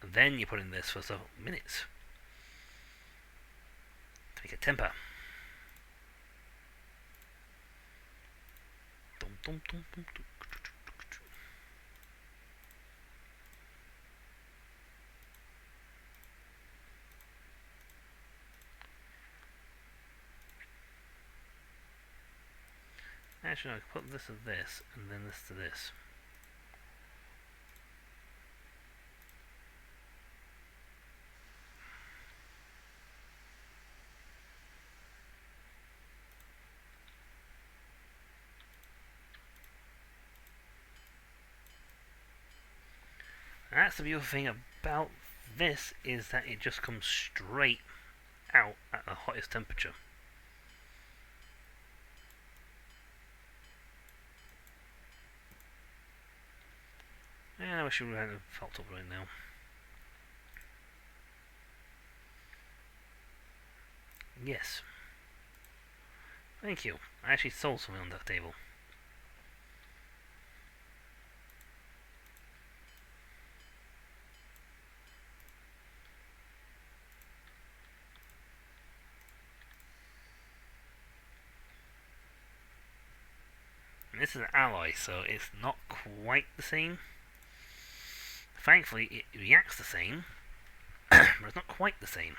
Speaker 1: Then you put in this for several minutes to make a temper. Dum, dum, dum, dum, dum. Actually, I could put this to this, and then this to this. That's the beautiful thing about this, is that it just comes straight out at the hottest temperature. And I wish we hadn't felt up right now. Yes. Thank you. I actually sold something on that table. And this is an alloy, so it's not quite the same. Thankfully, it reacts the same, but it's not quite the same.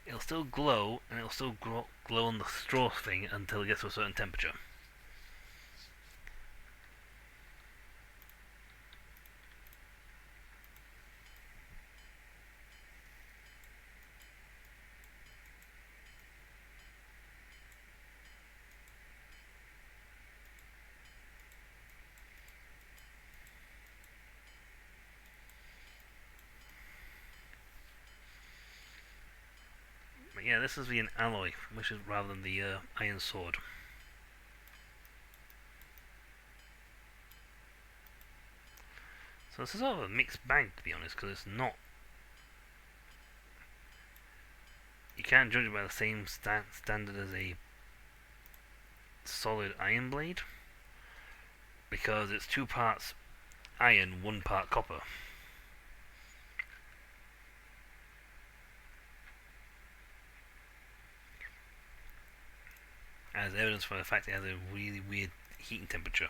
Speaker 1: It'll still glow, and it'll still glow on the straw thing until it gets to a certain temperature. yeah, this is an alloy, which is rather than the iron sword. So this is sort of a mixed bag, to be honest, because it's not. You can't judge it by the same standard as a solid iron blade, because it's 2 parts iron, 1 part copper. As evidence for the fact it has a really weird heating temperature.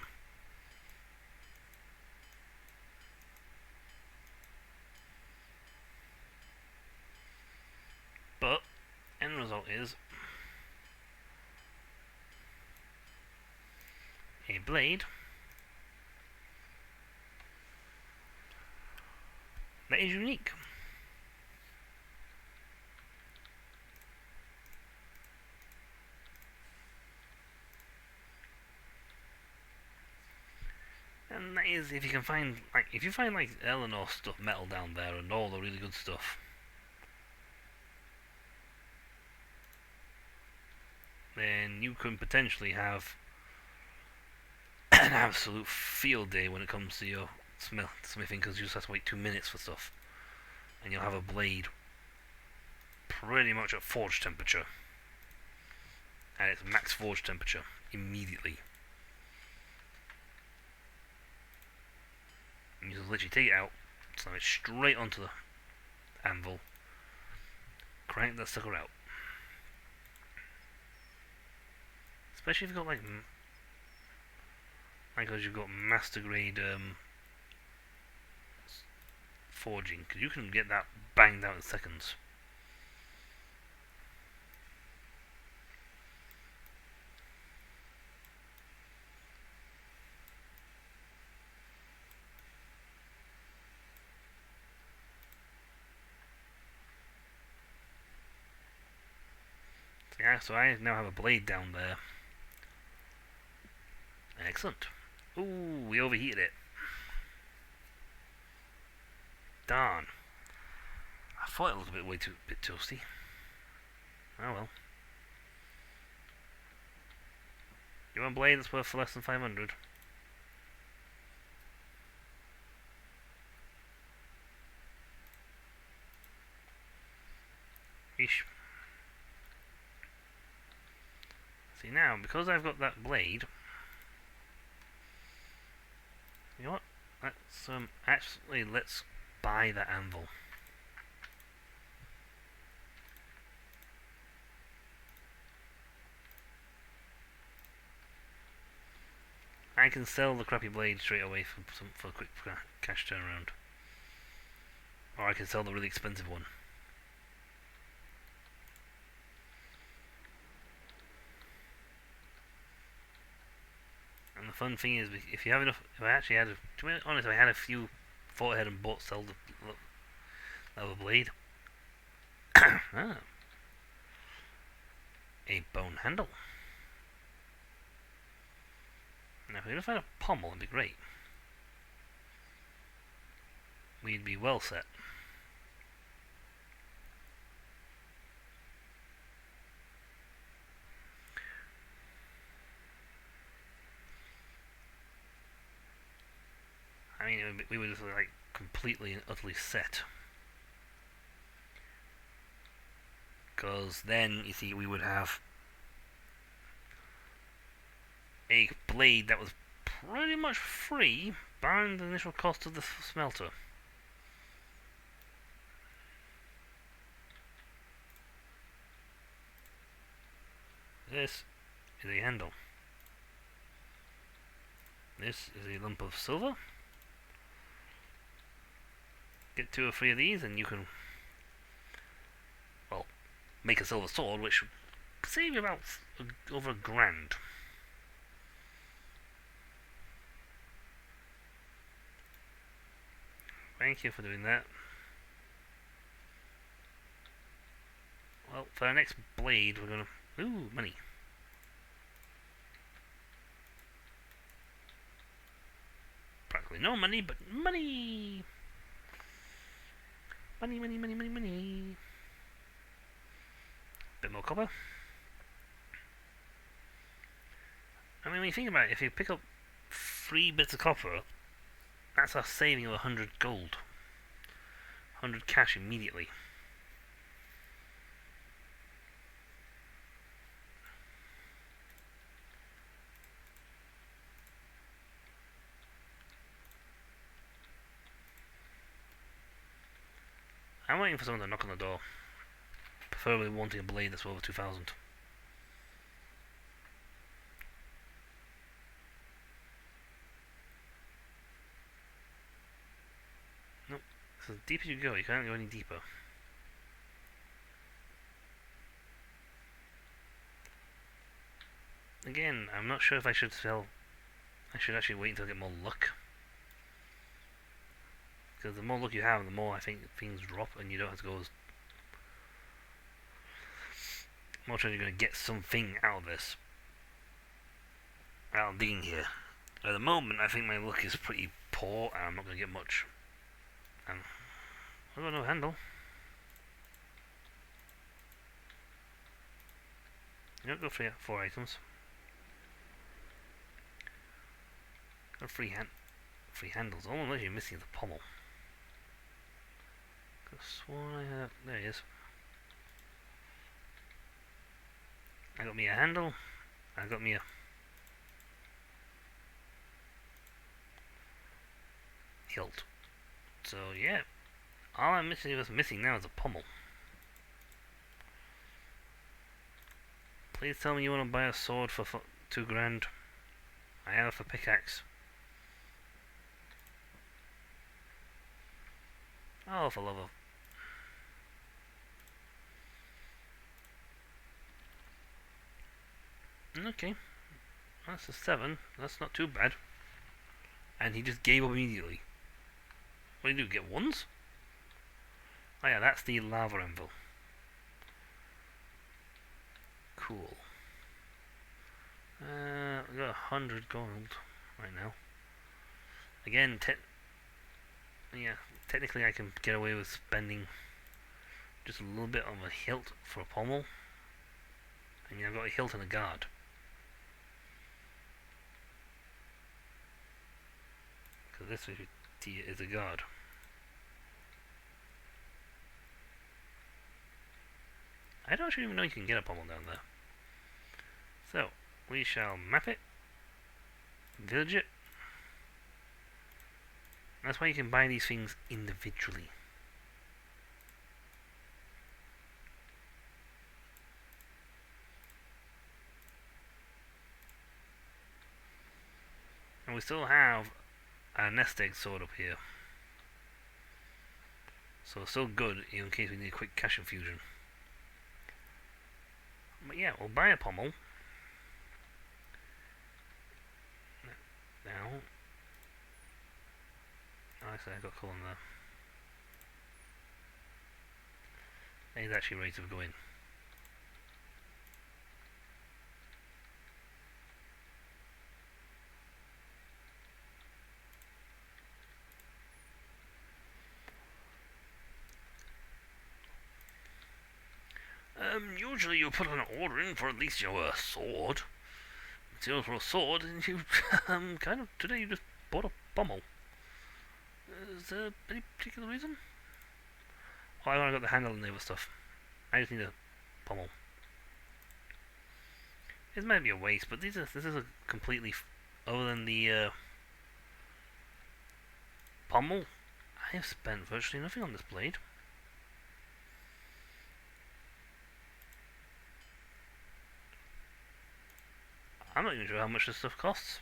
Speaker 1: But end result is a blade that is unique. And that is, if you find like Eleanor stuff metal down there and all the really good stuff, then you can potentially have an absolute field day when it comes to your smithing, because you just have to wait 2 minutes for stuff, and you'll have a blade pretty much at forge temperature, at its max forge temperature immediately. And you just literally take it out, slam it straight onto the anvil, crank that sucker out. Especially if you've got like because you've got master grade forging, because you can get that banged out in seconds. So yeah, so I now have a blade down there. Excellent. Ooh, we overheated it. Darn. I thought it was a bit toasty. Oh well. You want a blade that's worth less than 500? Eesh. See now, because I've got that blade, you know what? Let's buy that anvil. I can sell the crappy blade straight away for a quick cash turnaround, or I can sell the really expensive one. And the fun thing is, if you have enough, if I actually had, to be honest, if I had a few thought ahead and bought sell the leather blade. Ah, a bone handle. Now, if we could find a pommel, it'd be great. We'd be well set. I mean, we would just like completely and utterly set. Because then, you see, we would have a blade that was pretty much free, barring the initial cost of the smelter. This is a handle. This is a lump of silver. Get 2 or 3 of these and you can, well, make a silver sword, which would save you about over $1,000. Thank you for doing that. Well, for our next blade, we're gonna... Ooh, money. Practically no money, but money! Money, money, money, money, money. bit more copper. I mean, when you think about it, if you pick up 3 bits of copper, that's a saving of 100 gold. 100 cash immediately. I'm waiting for someone to knock on the door. Preferably wanting a blade that's over 2,000. Nope. So as deep as you go, you can't go any deeper. Again, I'm not sure if I should sell. I should actually wait until I get more luck. Because the more luck you have, the more I think things drop and you don't have to go as... More chance you're going to get something out of this. Out of digging here. At the moment, I think my luck is pretty poor and I'm not going to get much. And I've got no handle. You don't go for 4 items. Got free handles. All I'm actually missing is the pommel. Could have sworn I had. There he is. I got me a handle. I got me a hilt. So yeah, all I'm missing now is a pommel. Please tell me you want to buy a sword for 2 grand. I have a pickaxe. Oh, for love of... Okay. That's a 7. That's not too bad. And he just gave up immediately. What do you do, get 1s? Oh yeah, that's the lava anvil. Cool. We got 100 gold right now. Again, technically I can get away with spending just a little bit on a hilt for a pommel. And I've got a hilt and a guard. Because this is a guard. I don't actually even know you can get a pommel down there. So, we shall map it. Village it. That's why you can buy these things individually. And we still have a nest egg sword up here. So it's still good in case we need a quick cash infusion. But yeah, we'll buy a pommel. Now. Oh, actually, I got colour on there. He's actually ready to go in. Usually you put an order in for at least your sword. Materials for a sword, and you kind of today you just bought a pommel. Is there any particular reason? Oh, I got the handle and the other stuff. I just need a pommel. It might be a waste, but this is a completely other than the pommel. I have spent virtually nothing on this blade. I'm not even sure how much this stuff costs.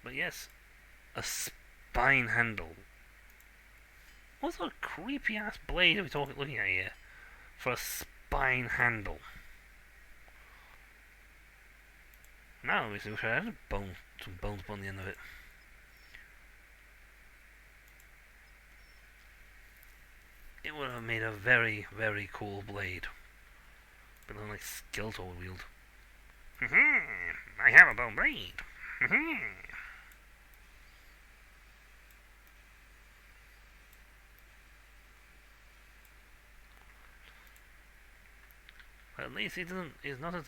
Speaker 1: But yes, a spine handle. What sort of creepy ass blade are we looking at here? For a spine handle. Now we wish I had some bones on the end of it. It would have made a very, very cool blade. But then like Skeletor wield. I have a bone blade. But at least it's not as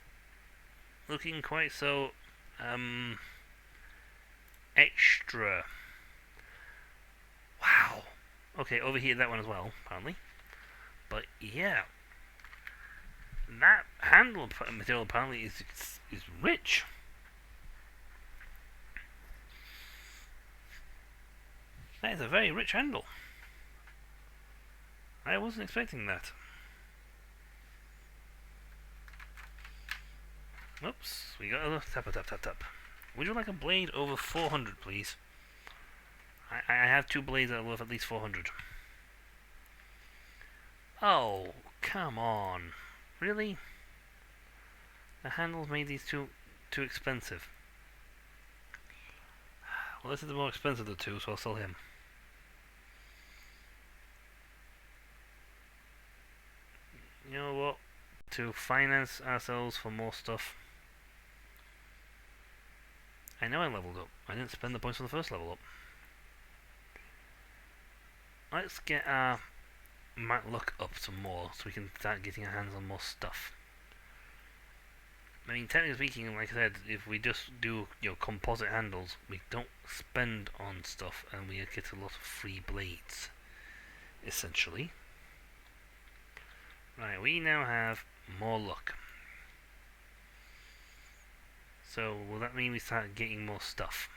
Speaker 1: looking quite so extra. Wow. Okay, overheated that one as well, apparently. But yeah, that handle material apparently is rich. That is a very rich handle. I wasn't expecting that. Oops, we got a tap tap tap tap. Would you like a blade over 400, please? I have two blades that are worth at least 400. Oh, come on. Really? The handles made these too expensive. Well, this is the more expensive of the two, so I'll sell him. You know what? To finance ourselves for more stuff. I know I leveled up. I didn't spend the points for the first level up. Let's get our luck up some more so we can start getting our hands on more stuff. I mean, technically speaking, like I said, if we just do composite handles, we don't spend on stuff and we get a lot of free blades, essentially. Right, we now have more luck. So, will that mean we start getting more stuff?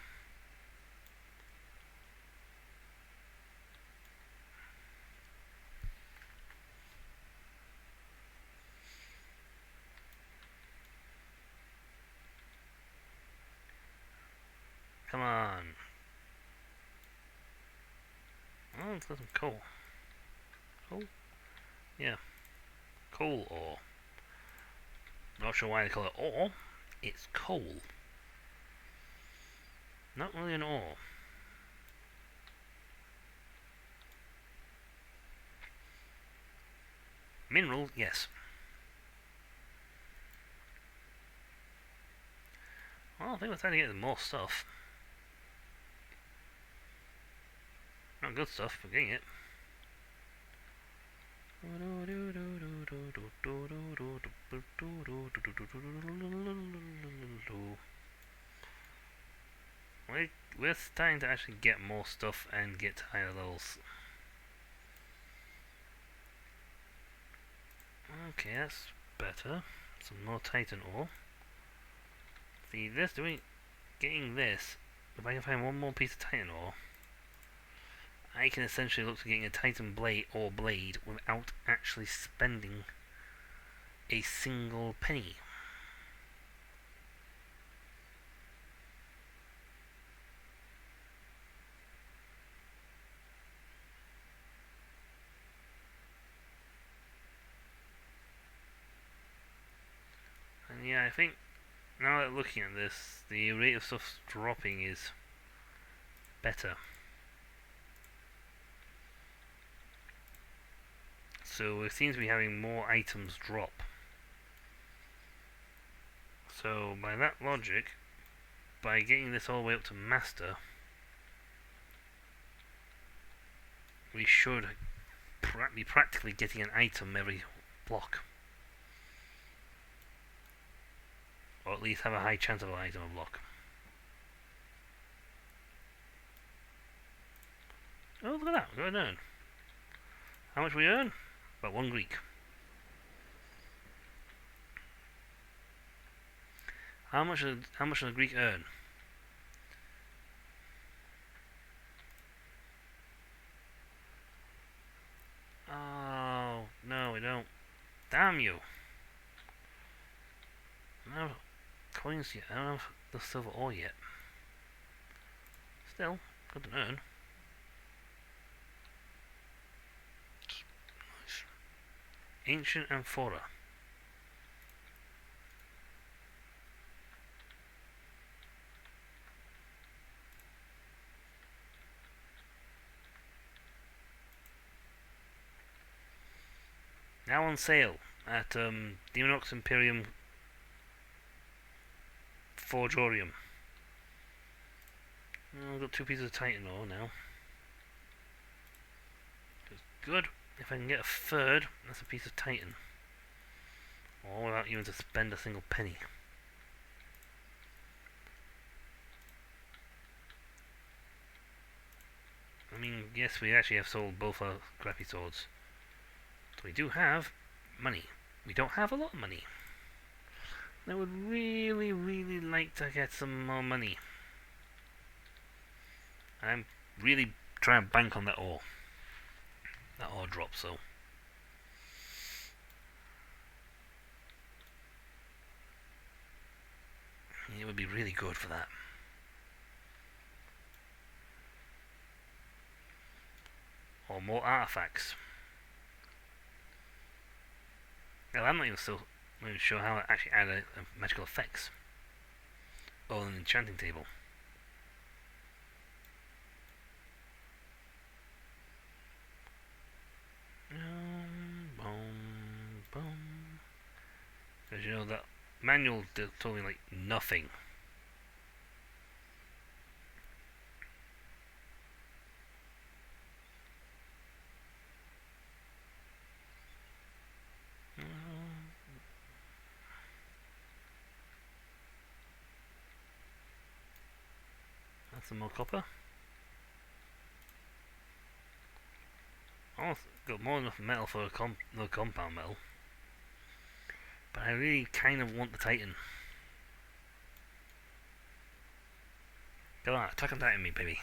Speaker 1: Come on. Oh, it's got some coal. Coal? Yeah. Coal ore. Not sure why they call it ore. It's coal. Not really an ore. Mineral, yes. Well, I think we're starting to get more stuff. Not good stuff, but getting it. We're starting to actually get more stuff and get higher levels. Okay, that's better. Some more Titan ore. See, getting this, if I can find one more piece of Titan ore, I can essentially look to getting a Titan blade without actually spending a single penny. And yeah, I think now that looking at this, the rate of stuff dropping is better. So it seems to be having more items drop. So by that logic, by getting this all the way up to master, we should be practically getting an item every block. Or at least have a high chance of an item a block. Oh, look at that, we're going to earn. How much we earn? About 1 Greek. How much does a Greek earn? Oh, no, we don't. Damn you. I don't have coins yet. I don't have the silver ore yet. Still, good to earn. Nice. Ancient Amphora. Now on sale at Demonox Imperium Forgeorium. Oh, I've got 2 pieces of Titan ore now. Good. If I can get a third, that's a piece of Titan. All without even to spend a single penny. I mean, yes, we actually have sold both our crappy swords. So we do have money. We don't have a lot of money. I would really, really like to get some more money. I'm really trying to bank on that ore. That ore drop, so. It would be really good for that. Or more artifacts. Well, I'm not even sure how to actually add a magical effects. Or an enchanting table. Because you know that manual told me like nothing. That's some more copper. Almost got more than enough metal for a compound metal. But I really kind of want the Titan. Come on, attack on Titan me, baby.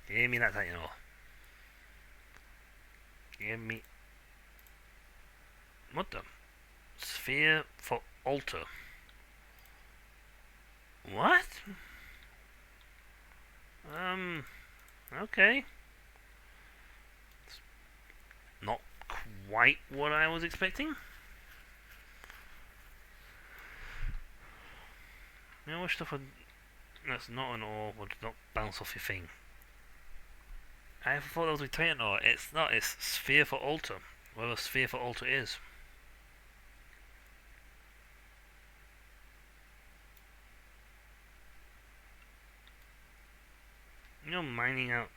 Speaker 1: Give me that Titan ore. Give me... What the? Sphere for altar. What? Okay. It's not quite what I was expecting. You know what stuff would... That's not an ore, would not bounce off your thing. I thought that was a Titan ore. It's not, it's Sphere for altar. Whatever Sphere for altar is. You know, mining out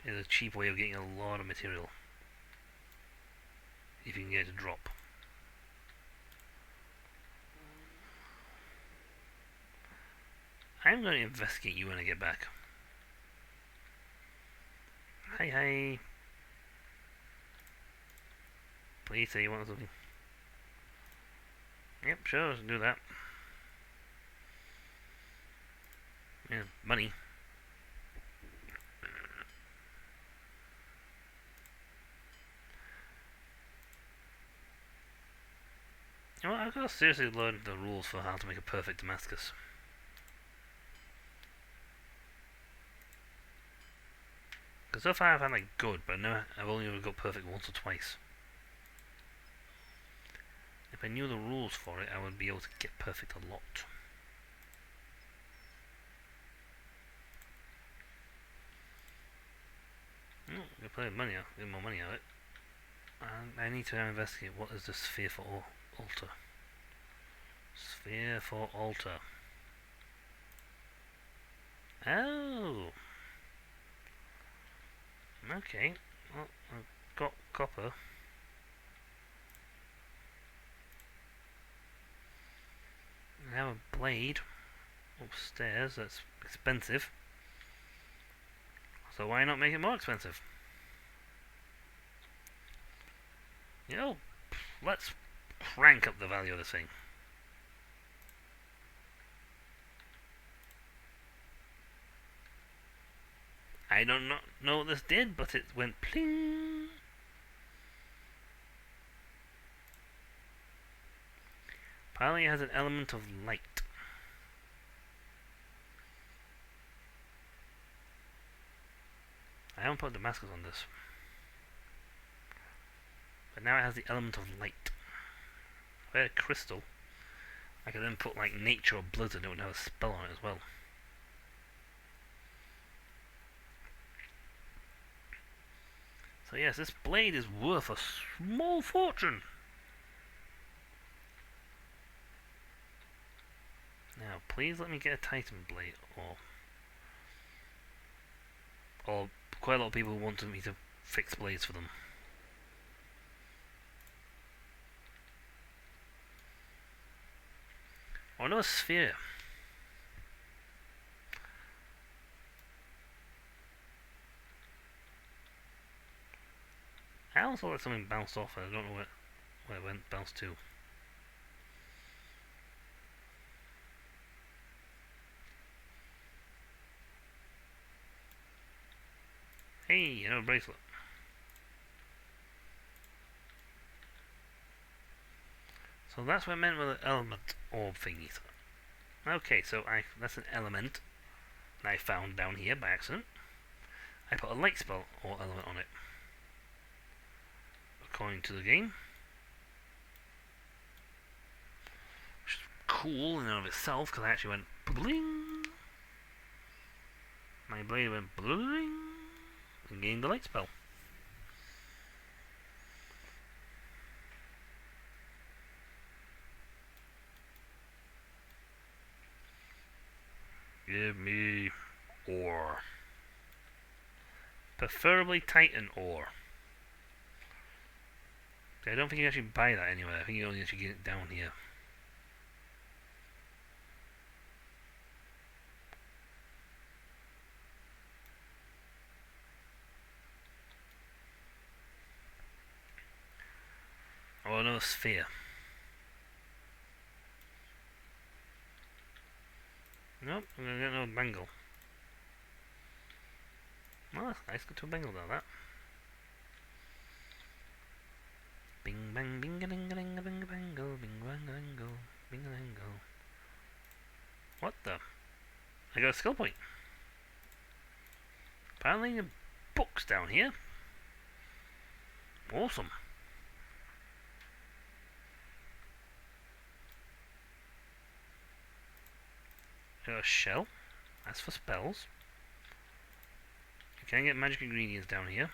Speaker 1: is a cheap way of getting a lot of material. If you can get it to drop. I'm going to investigate you when I get back. Hi, hi. Please say you want something. Yep, sure, let's do that. Yeah, money. You know what, I've got to seriously learn the rules for how to make a perfect Damascus. Because so far I've had like good, but no, I've only ever got perfect once or twice. If I knew the rules for it, I would be able to get perfect a lot. Oh, get plenty of money out, get more money out of it. And I need to now investigate what is the sphere for altar. Sphere for altar. Oh. Okay. Well, I've got copper. I have a blade upstairs that's expensive. So why not make it more expensive? You know, let's crank up the value of this thing. I don't know what this did, but it went pling. Apparently it has an element of light. I haven't put Damascus on this. But now it has the element of light. If I had a crystal, I could then put like nature or blizzard and it would have a spell on it as well. So yes, this blade is worth a small fortune. Now, please let me get a Titan blade, or quite a lot of people wanted me to fix blades for them. Or another sphere. I also thought something bounced off and I don't know where it went, bounced to. Hey, another bracelet. So that's what I meant with the element orb thingies. Okay, so that's an element that I found down here by accident. I put a light spell or element on it. According to the game. Which is cool in and of itself, because I actually went bling. My blade went bling and gained the light spell. Give me ore. Preferably Titan ore. I don't think you actually buy that anywhere. I think you only actually get it down here. Oh, another sphere. Nope, I'm gonna get another bangle. Oh, that's nice. Got to a bangle down that. Bing bang bing a ding a ding a bing a bangle, bing bang a dangle, bing a dangle. What the? I got a skill point. Apparently the book's down here. Awesome. I got a shell. That's for spells. You can get magic ingredients down here.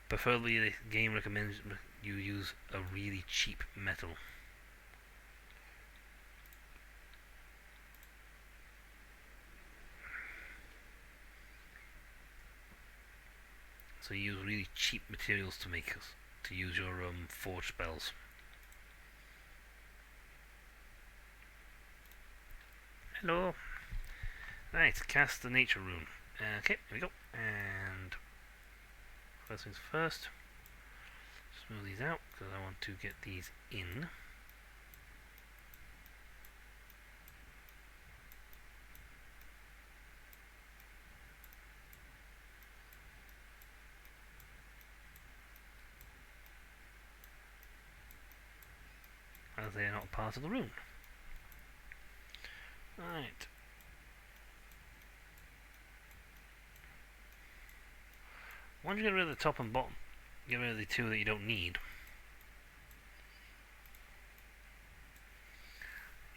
Speaker 1: Preferably the game recommends you use a really cheap metal. So you use really cheap materials to use your forge spells. Hello. Right, cast the nature rune. Okay, here we go. And first things first. Smooth these out because I want to get these in. As they are not part of the rune. Right. Once you get rid of the top and bottom, get rid of the two that you don't need.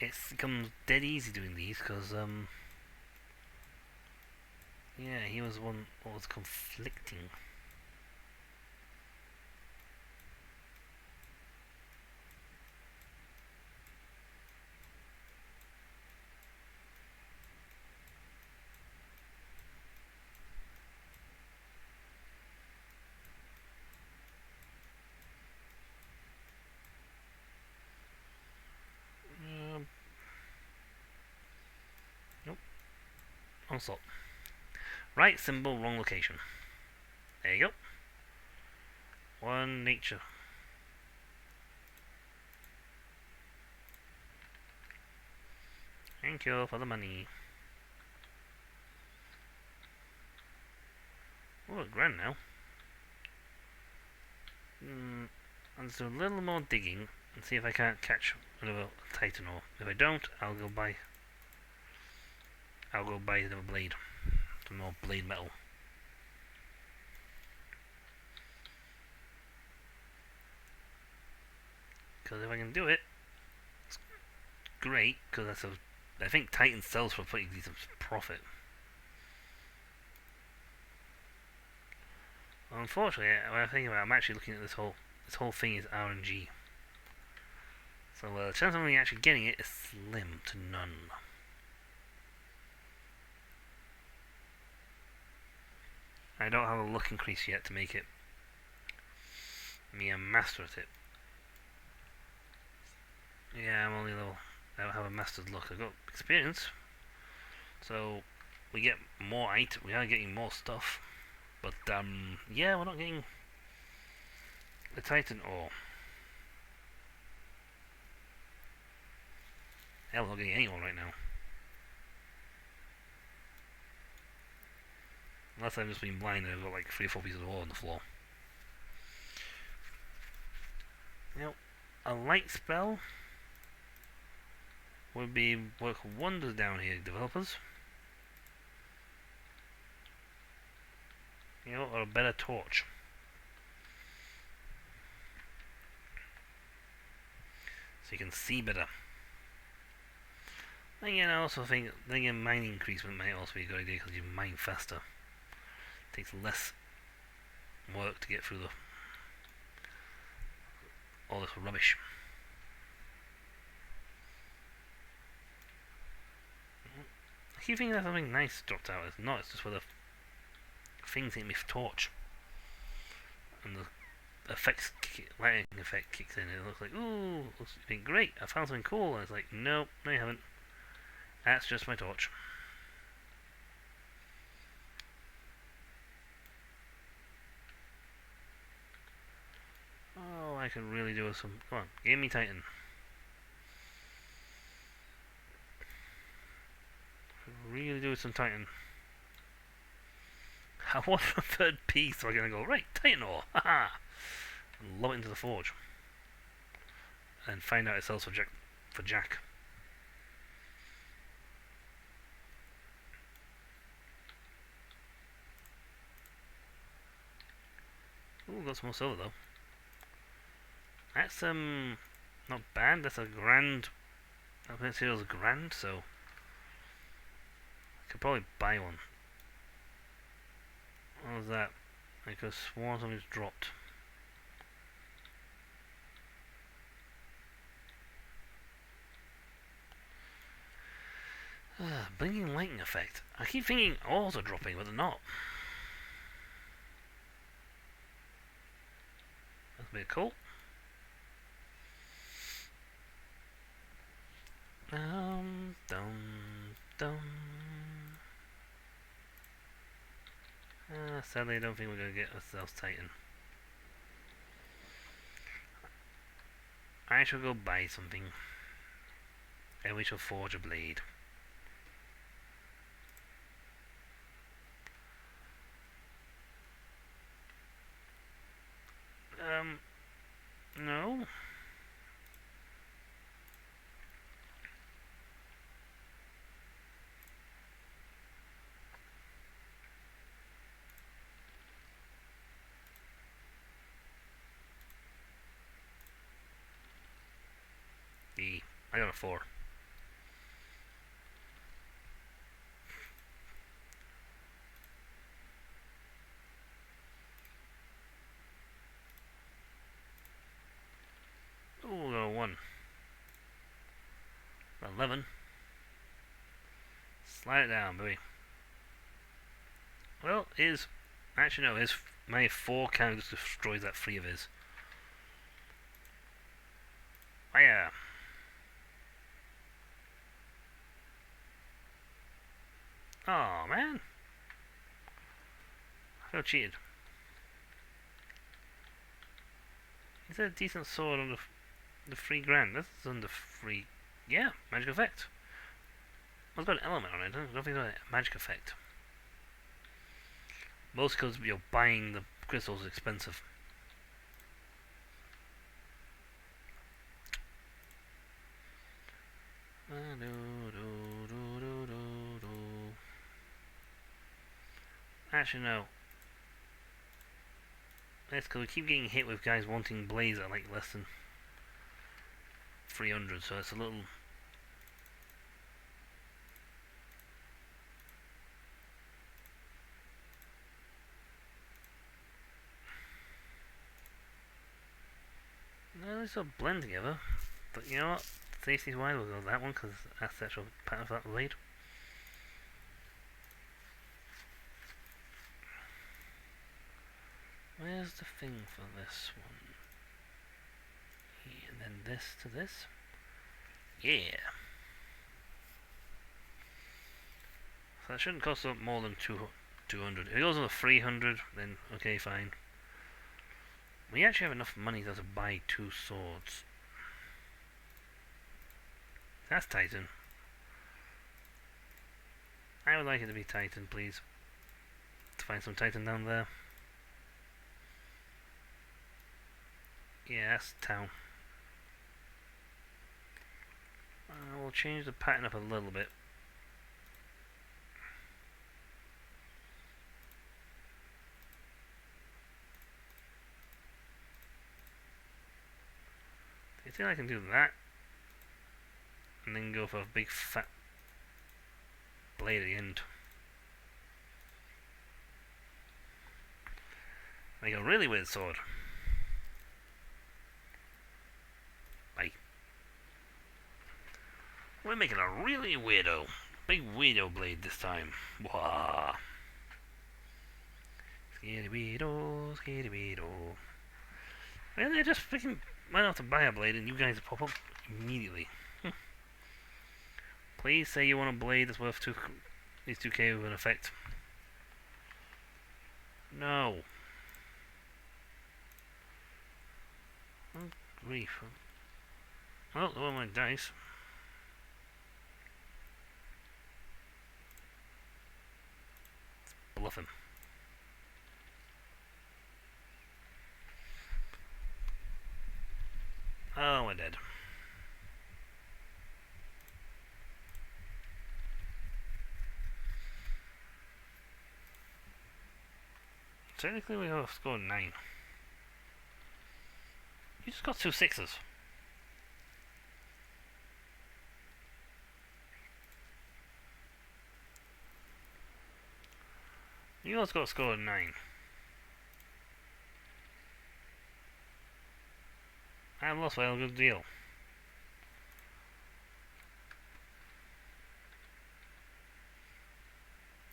Speaker 1: It becomes dead easy doing these because, yeah, he was one that was conflicting. Nope. Onslaught. Right symbol, wrong location. There you go. One nature. Thank you for the money. Oh, $1,000 now. Let's do a little more digging and see if I can't catch another Titan ore. If I don't, I'll go buy another blade. Some more blade metal. Because if I can do it, it's great. Because I think Titan sells for pretty decent profit. Well, unfortunately, when I think about it, I'm actually looking at this whole thing is RNG. So the chance of me actually getting it is slim to none. I don't have a luck increase yet to make it me a master at it. Yeah, I'm only level. I don't have a master's luck. I've got experience, so we get more items. We are getting more stuff, but yeah, we're not getting the Titan ore. Hell, we're not getting anyone right now. Unless I've just been blind and I've got like 3 or 4 pieces of ore on the floor. Now, a light spell would work wonders down here, developers. You know, or a better torch. So you can see better. Then again, I also think mining increasement might also be a good idea because you mine faster. It takes less work to get through all this rubbish. I keep thinking that something nice dropped out. It's not. It's just where the things hit me torch, and the lighting effect kicks in. It looks like, ooh, it's been great. I found something cool, and it's like, nope, no, you haven't. That's just my torch. Oh, I could really do with some. Come on, give me Titan. Really do with some Titan. I want the third piece, so I'm gonna go right Titan ore, haha, and lob it into the forge, and find out it sells for Jack. Ooh, got some more silver though. That's not bad. That's a grand. I think it was a grand, so I could probably buy one. What was that? I could have sworn something's dropped. Blinking lightning effect. I keep thinking ores are dropping, but they're not. That's a bit cool. Dum dum. Sadly, I don't think we're gonna get ourselves Titan. I shall go buy something, and we shall forge a blade. No. I got a 4. Ooh, we got a 1. 11. Slide it down, baby. Well, actually no, my 4 kind of just destroys that 3 of his. Fire! Oh man, I feel cheated. He's a decent sword on the 3 grand. That's on the free. Yeah, magic effect. Well, it's got an element on it. I don't think it's got a magic effect. Most because you're buying the crystals is expensive. Actually, no. That's because we keep getting hit with guys wanting blades at like less than 300, so it's a little. No, they sort of blend together. But you know what? Safety's wise, we'll go with that one because that's the actual pattern for that blade. Where's the thing for this one? And then this to this. Yeah. that shouldn't cost up more than 200. If it goes on 300, then okay, fine. We actually have enough money to buy 2 swords. That's Titan. I would like it to be Titan, please. Let's find some Titan down there. Yeah, that's town. We'll change the pattern up a little bit. I think I can do that. And then go for a big fat blade at the end. Make a really weird sword. Bye. We're making a really weirdo. Big weirdo blade this time. Wah. Scary weirdo, scary weirdo. And they just freaking went off to buy a blade and you guys pop up immediately. Please say you want a blade that's worth at least 2k with an effect. No. Oh, grief. Oh, there were my dice. Bluff him. Oh, we're dead. Technically we have scored 9. You just got 2 6s. You also got scored 9. I lost by a good deal.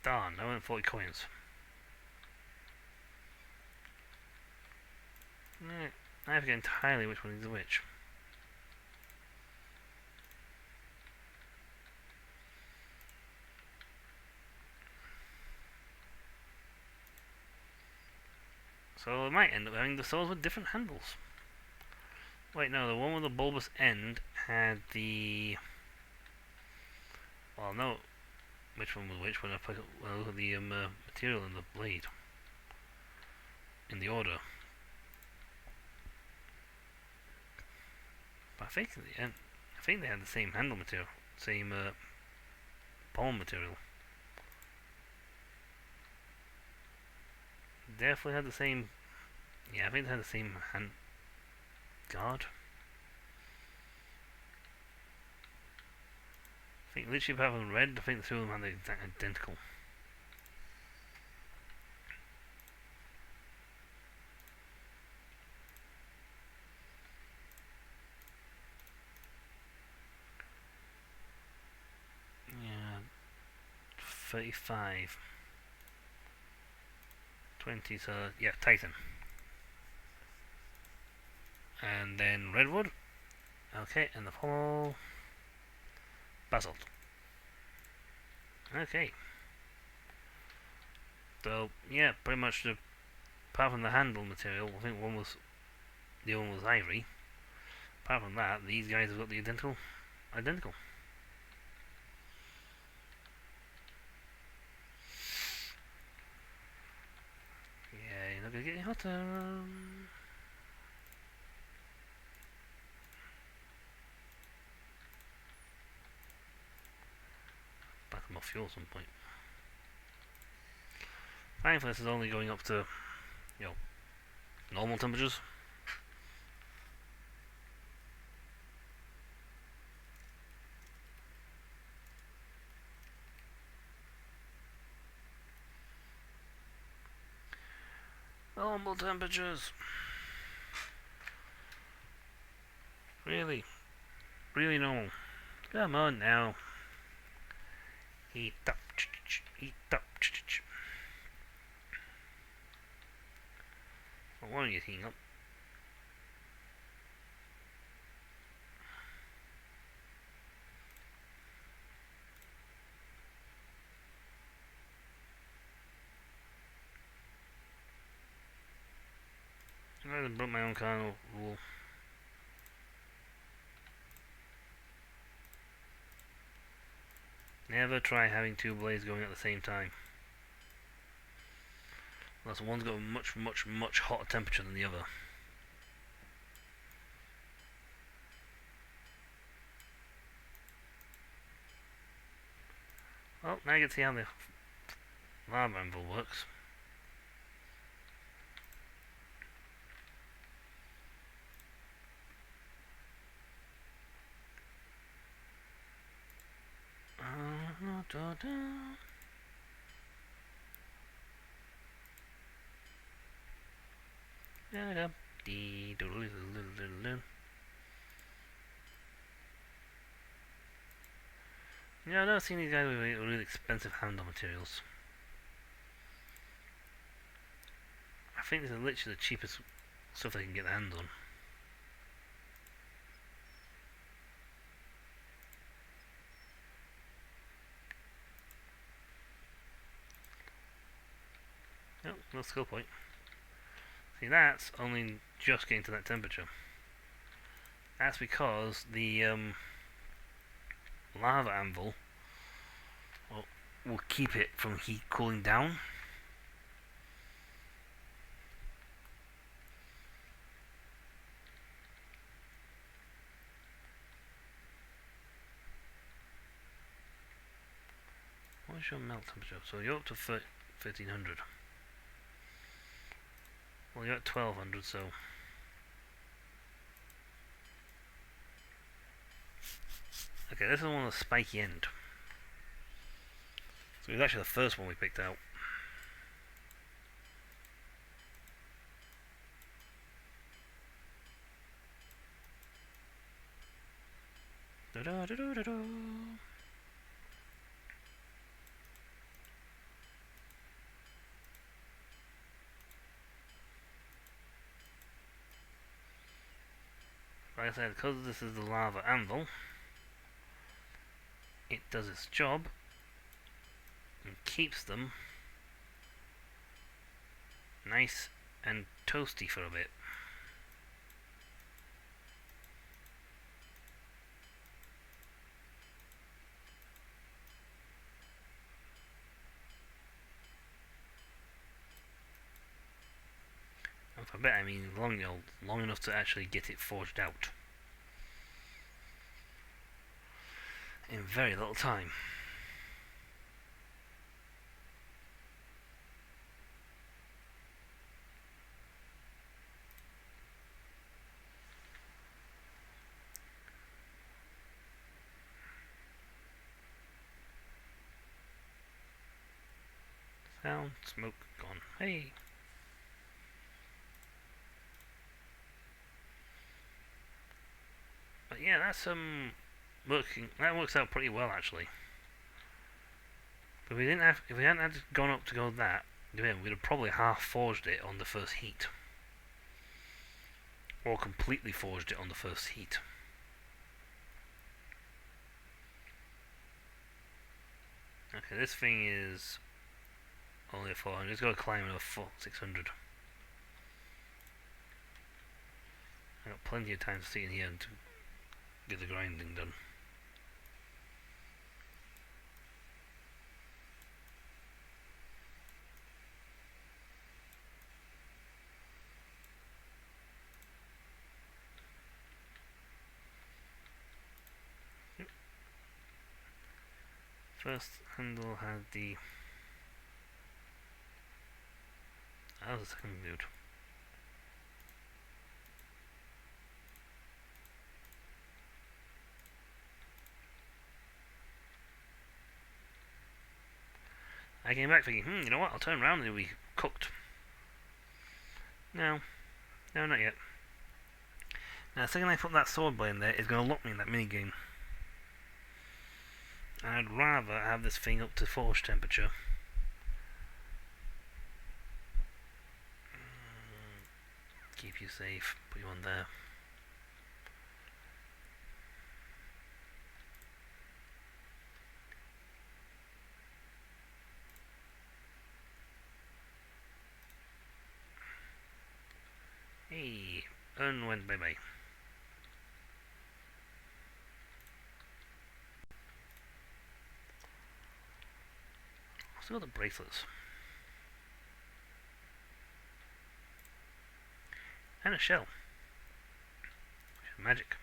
Speaker 1: Darn, I went 40 coins. I forget entirely which one is which. So I might end up having the swords with different handles. Wait, no, the one with the bulbous end had the... Well, no, which one was which when I put the material in the blade. In the order. But I think they had the same handle material, same palm material. Definitely had the same. Yeah, I think they had the same hand guard. I think literally apart from red, I think the two of them had the exact identical. Yeah, 35. 20, so yeah, Titan. And then Redwood. Okay, and the follow Basalt. Okay. So yeah, pretty much apart from the handle material, I think the other one was ivory. Apart from that, these guys have got the identical. Yeah, you're not gonna get any hotter. Back on my fuel at some point. Thankfully, this is only going up to, normal temperatures. Normal temperatures. Really normal. Come on now. Heat up. Heat up. Why are you heating up? I broke my own cardinal rule. Never try having two blades going at the same time. Unless one's got a much hotter temperature than the other. Well, now you can see how the lava anvil works. Yeah, I've never seen these guys with really expensive handle materials. I think this is literally the cheapest stuff they can get their hands on. Yep, no skill point. See, that's only just getting to that temperature. That's because the lava anvil will keep it from heat cooling down. What's your melt temperature? So you're up to 1300. Well, you're at 1200, so... Okay, this is one with a spiky end. So it's actually the first one we picked out. Da da da da da da. Like I said, because this is the lava anvil, it does its job and keeps them nice and toasty for a bit. And for a bit I mean long enough to actually get it forged out. In very little time. Sound, smoke, gone. Hey! But yeah, that's working. That works out pretty well actually. But if we hadn't had gone up to go that, we'd have probably half forged it on the first heat, or completely forged it on the first heat. Okay, this thing is only a 400. It's got to climb another 600. I've got plenty of time to sit in here and to get the grinding done. First handle had the... That was the second dude. I came back thinking, you know what, I'll turn around and it'll be cooked. No, not yet. Now, the second I put that sword blade in there, it's going to lock me in that minigame. I'd rather have this thing up to forge temperature. Keep you safe, put you on there. Hey, went bye-bye. Still got the bracelets. And a shell. Magic.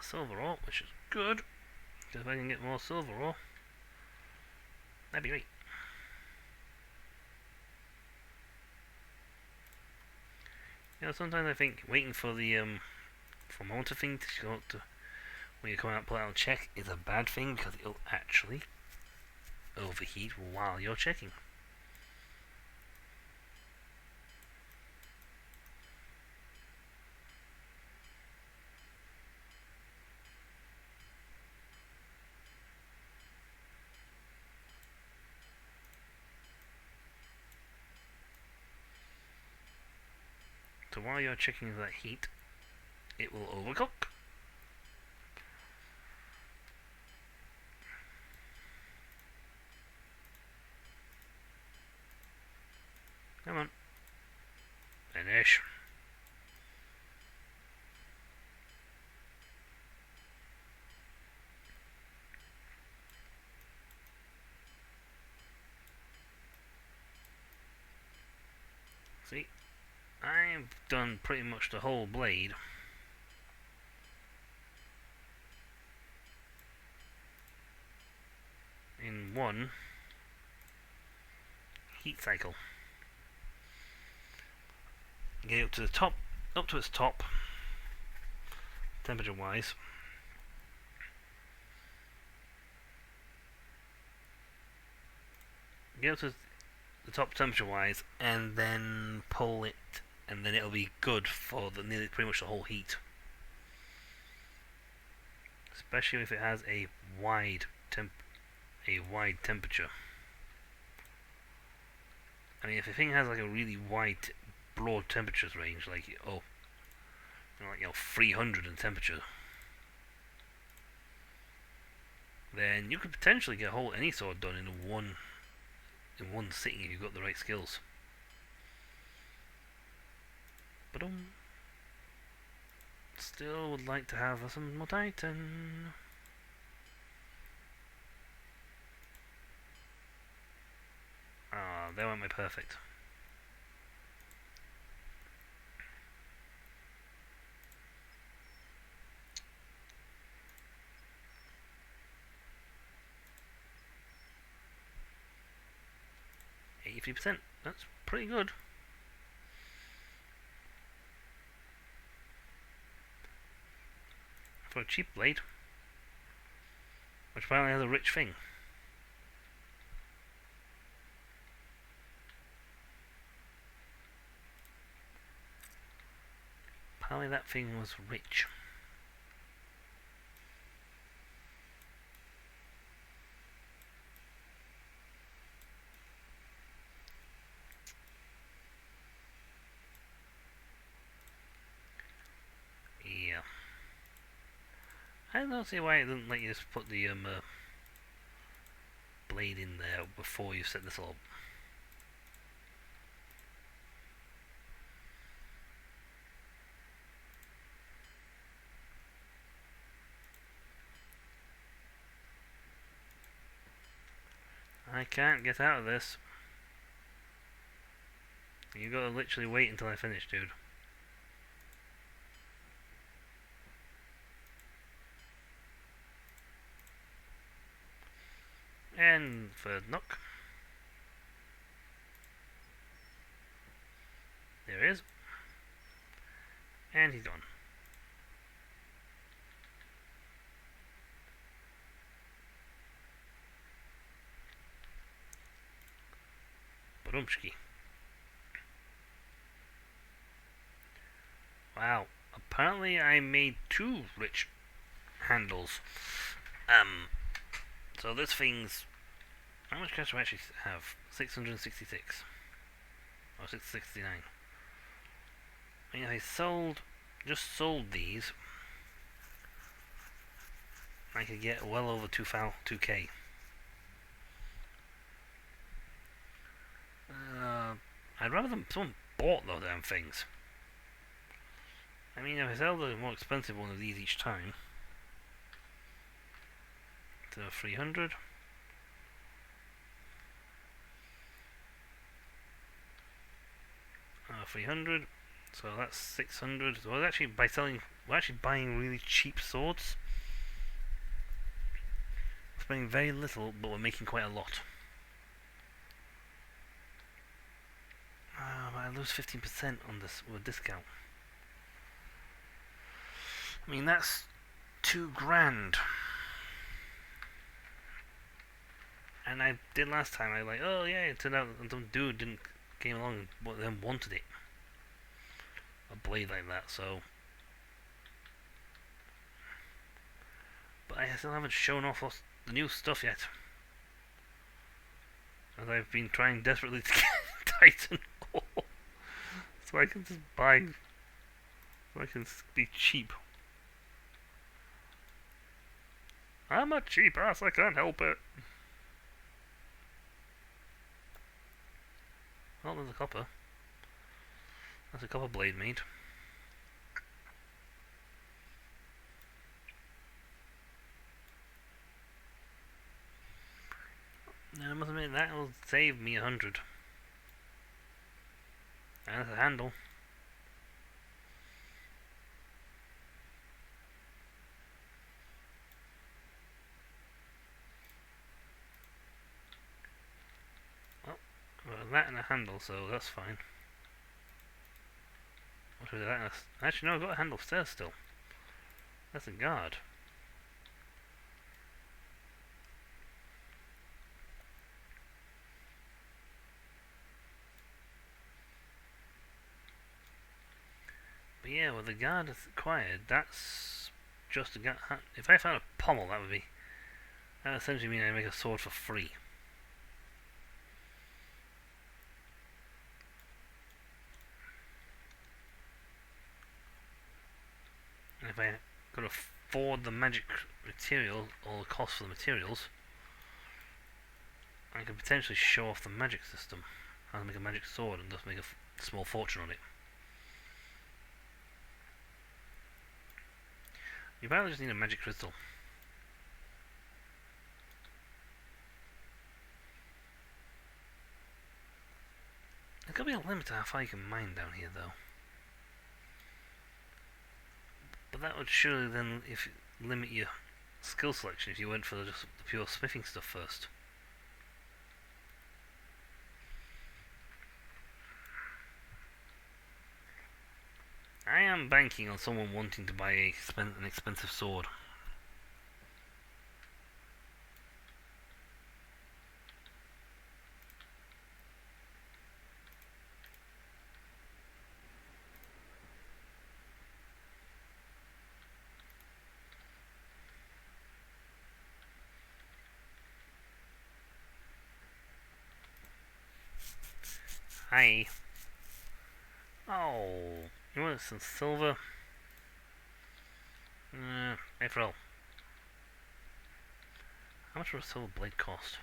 Speaker 1: Silver ore, which is good, because if I can get more silver ore, that'd be great. You know, sometimes I think waiting for the thermometer thing to go to when you come out and pull out and check is a bad thing because it'll actually overheat while you're checking. So while you're checking that heat, it will overcook. Come on. Finish. See, I've done pretty much the whole blade. In one heat cycle. Get it up to the top, up to its top, temperature wise. Get up to the top temperature wise, and then pull it, and then it'll be good for the nearly pretty much the whole heat. Especially if it has a wide temperature. I mean, if the thing has like a really wide, broad temperatures range, like 300 in temperature, then you could potentially get a whole any sword done in one sitting if you've got the right skills. But still would like to have some more Titan. Ah, there went my perfect. %. That's pretty good. For a cheap blade, which apparently has a rich thing. Apparently that thing was rich. Yeah. I don't see why it doesn't let you just put the blade in there before you set this all up. I can't get out of this. You gotta literally wait until I finish, dude. And third knock. There he is. And he's gone. Badumshki. Wow. Apparently I made 2 rich handles. So this thing's... How much cash do I actually have? 666. Or 669. I mean, if I just sold these, I could get well over 2K. I'd rather them someone bought those damn things. I mean, if I sell the more expensive one of these each time, to 300. 300. So that's 600. So we're actually buying really cheap swords. We're spending very little, but we're making quite a lot. I lose 15% on this with a discount. I mean, that's $2,000. And I did last time. I like, oh yeah, it turned out some dude came along and then wanted it. A blade like that, so. But I still haven't shown off the new stuff yet. As I've been trying desperately to get Titan ore. So I can just buy. So I can be cheap. I'm a cheap ass, I can't help it. Oh, there's a copper. That's a copper blade made. And I must admit, that will save me 100. And that's a handle. Well, that and a handle, so that's fine. Actually, no, I've got a handle stairs still. That's a guard. But yeah, with the guard acquired, that's just a guard. If I found a pommel, that would essentially mean I make a sword for free. And if I could afford the magic material, or the cost for the materials, I could potentially show off the magic system. How to make a magic sword and just make a small fortune on it. You probably just need a magic crystal. There's gotta be a limit to how far you can mine down here, though. But that would surely then limit your skill selection if you went for just the pure smithing stuff first. I am banking on someone wanting to buy an expensive sword. Hi. Oh, you want some silver? April. How much would a silver blade cost?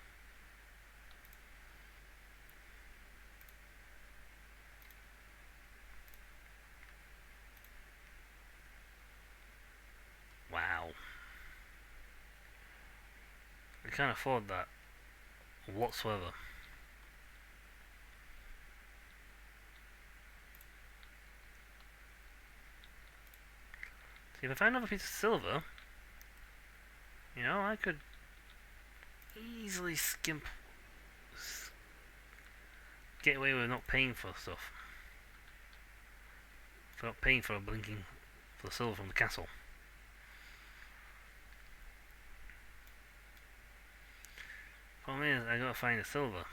Speaker 1: Wow. I can't afford that whatsoever. See, if I found another piece of silver, you know, I could easily get away with not paying for stuff. For not paying for for the silver from the castle. Problem is, I gotta find the silver.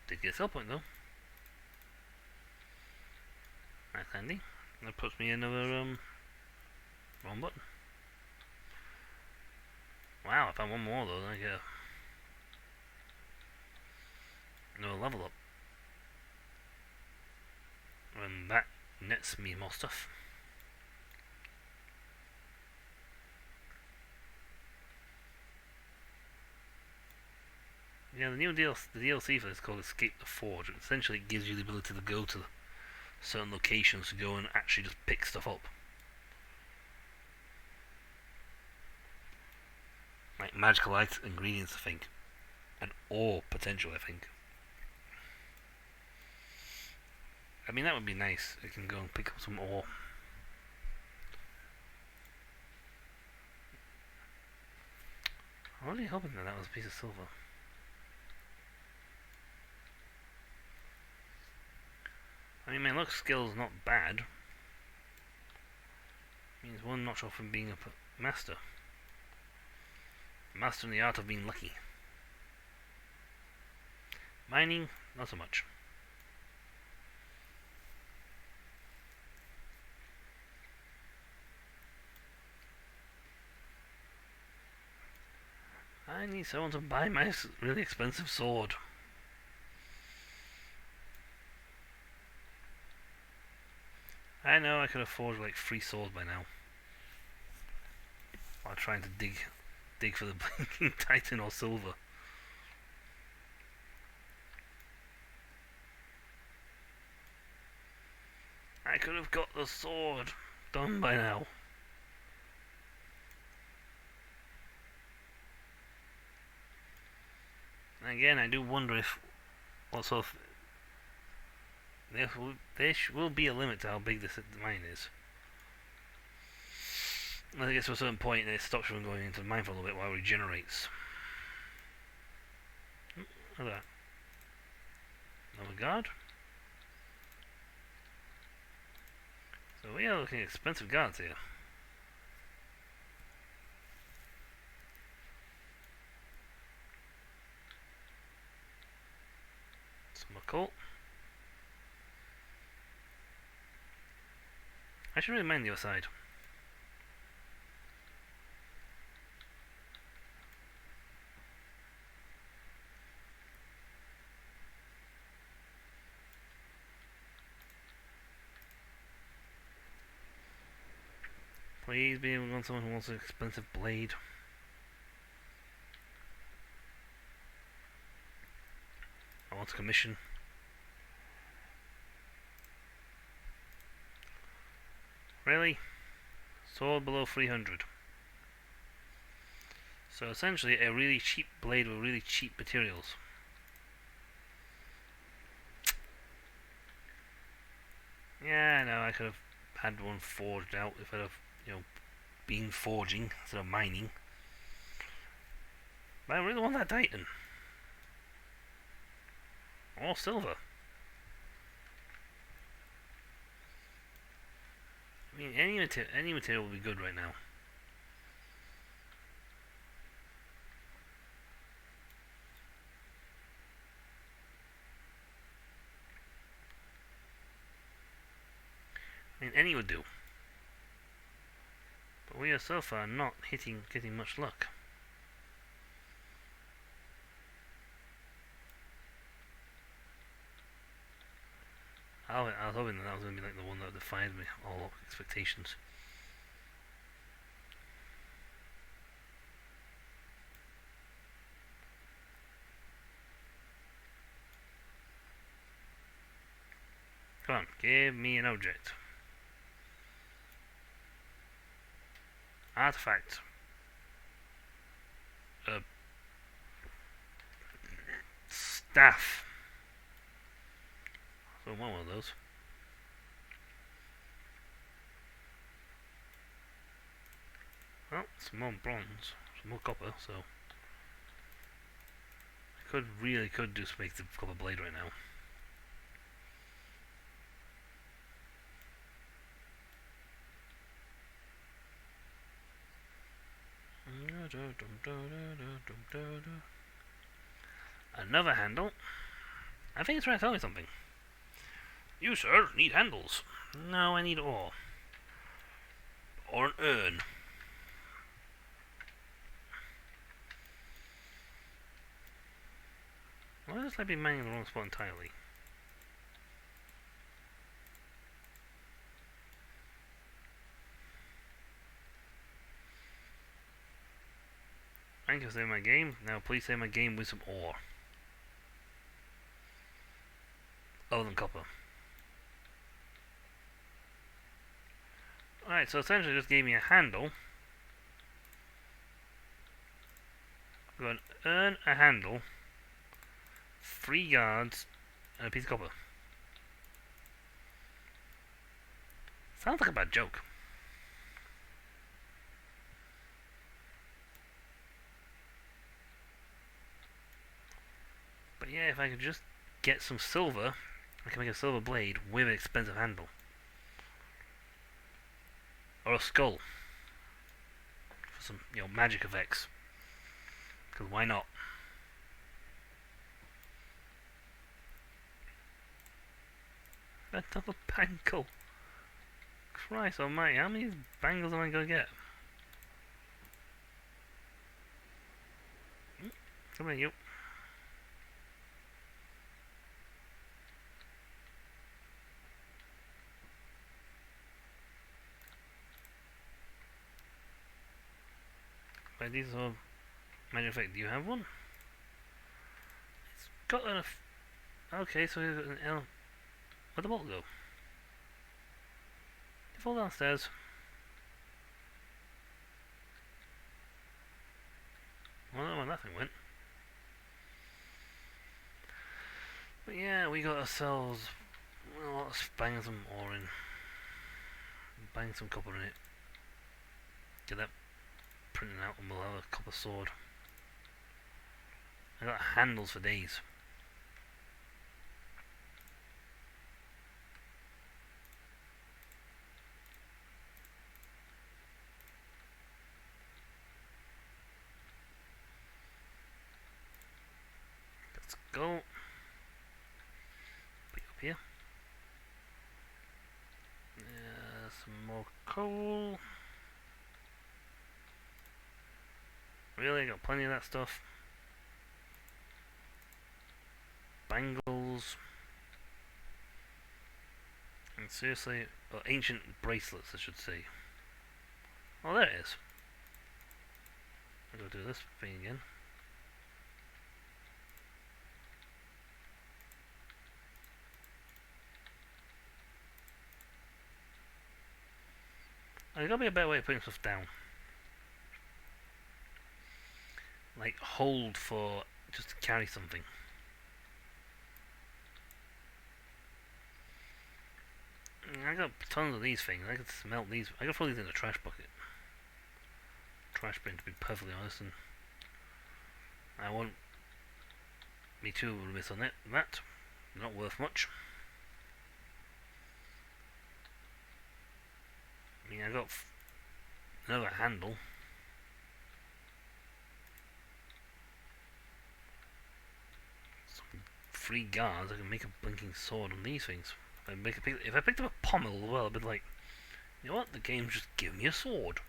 Speaker 1: Did get a sell point though. That's handy. That puts me another wrong button. Wow, I found one more though, then I get another level up. And that nets me more stuff. Yeah, the new DLC for this is called Escape the Forge. It essentially gives you the ability to go to certain locations to go and actually just pick stuff up. Like magical ingredients, I think. And ore potential, I think. I mean, that would be nice. I can go and pick up some ore. I'm really hoping that was a piece of silver. I mean, my luck skill is not bad. It means one notch off from being a master. Master in the art of being lucky. Mining, not so much. I need someone to buy my really expensive sword. I know I could afford like 3 swords by now. While trying to dig for the blinking titan or silver. I could have got the sword done by now. And again, I do wonder if also there will be a limit to how big this mine is. I think it gets to a certain point and it stops from going into the mine for a little bit while it regenerates. Look at that. Another guard. So we are looking at expensive guards here. Some occult. I should really mind the other side. Please be able to want someone who wants an expensive blade. I want a commission. Really? Sword below 300. So essentially a really cheap blade with really cheap materials. Yeah, I know, I could have had one forged out if I'd have, been forging instead of mining. But I really want that titan. Or silver. I mean, any material will be good right now. I mean, any would do. But we are so far not getting much luck. I was hoping that was going to be like the one that defied me all expectations. Come on, give me an object. Artifact. Staff. So one of those. Well, some more bronze, some more copper, so I really could just make the copper blade right now. Another handle. I think it's trying to tell me something. You, sir, need handles. No, I need ore. Or an urn. Why does I be mining the wrong spot entirely? Thank you for saving my game. Now please save my game with some ore. other than copper. Alright, so essentially it just gave me a handle. I'm going to earn a handle, 3 yards, and a piece of copper. Sounds like a bad joke. But yeah, if I could just get some silver, I can make a silver blade with an expensive handle. Or a skull. For some, magic effects. Because why not? Another bangle. Christ almighty, how many bangles am I going to get? Come here, you. Wait, these are magic effect. Do you have one? It's got an. Okay, so we've got an L. Where'd the bolt go? You fall downstairs. I don't know where that thing went. But yeah, we got ourselves. Well, let's bang some ore in. Bang some copper in it. Get that printing out and we'll have a copper sword. I got handles for days. Let's go. Put you up here. Some more coal. Really, got plenty of that stuff. Bangles. And seriously, well, ancient bracelets, I should say. Oh, there it is. I'll go do this thing again. There's gotta be a better way of putting stuff down. Like hold for just to carry something. I got tons of these things. I could smelt these. I could throw these in the trash bucket. Trash bin, to be perfectly honest, and I won't be too remiss on it. That not worth much. I mean, I got another handle. Some 3 guards. I can make a blinking sword on these things. If I picked up a pommel as well, I'd be like, you know what? The game just give me a sword.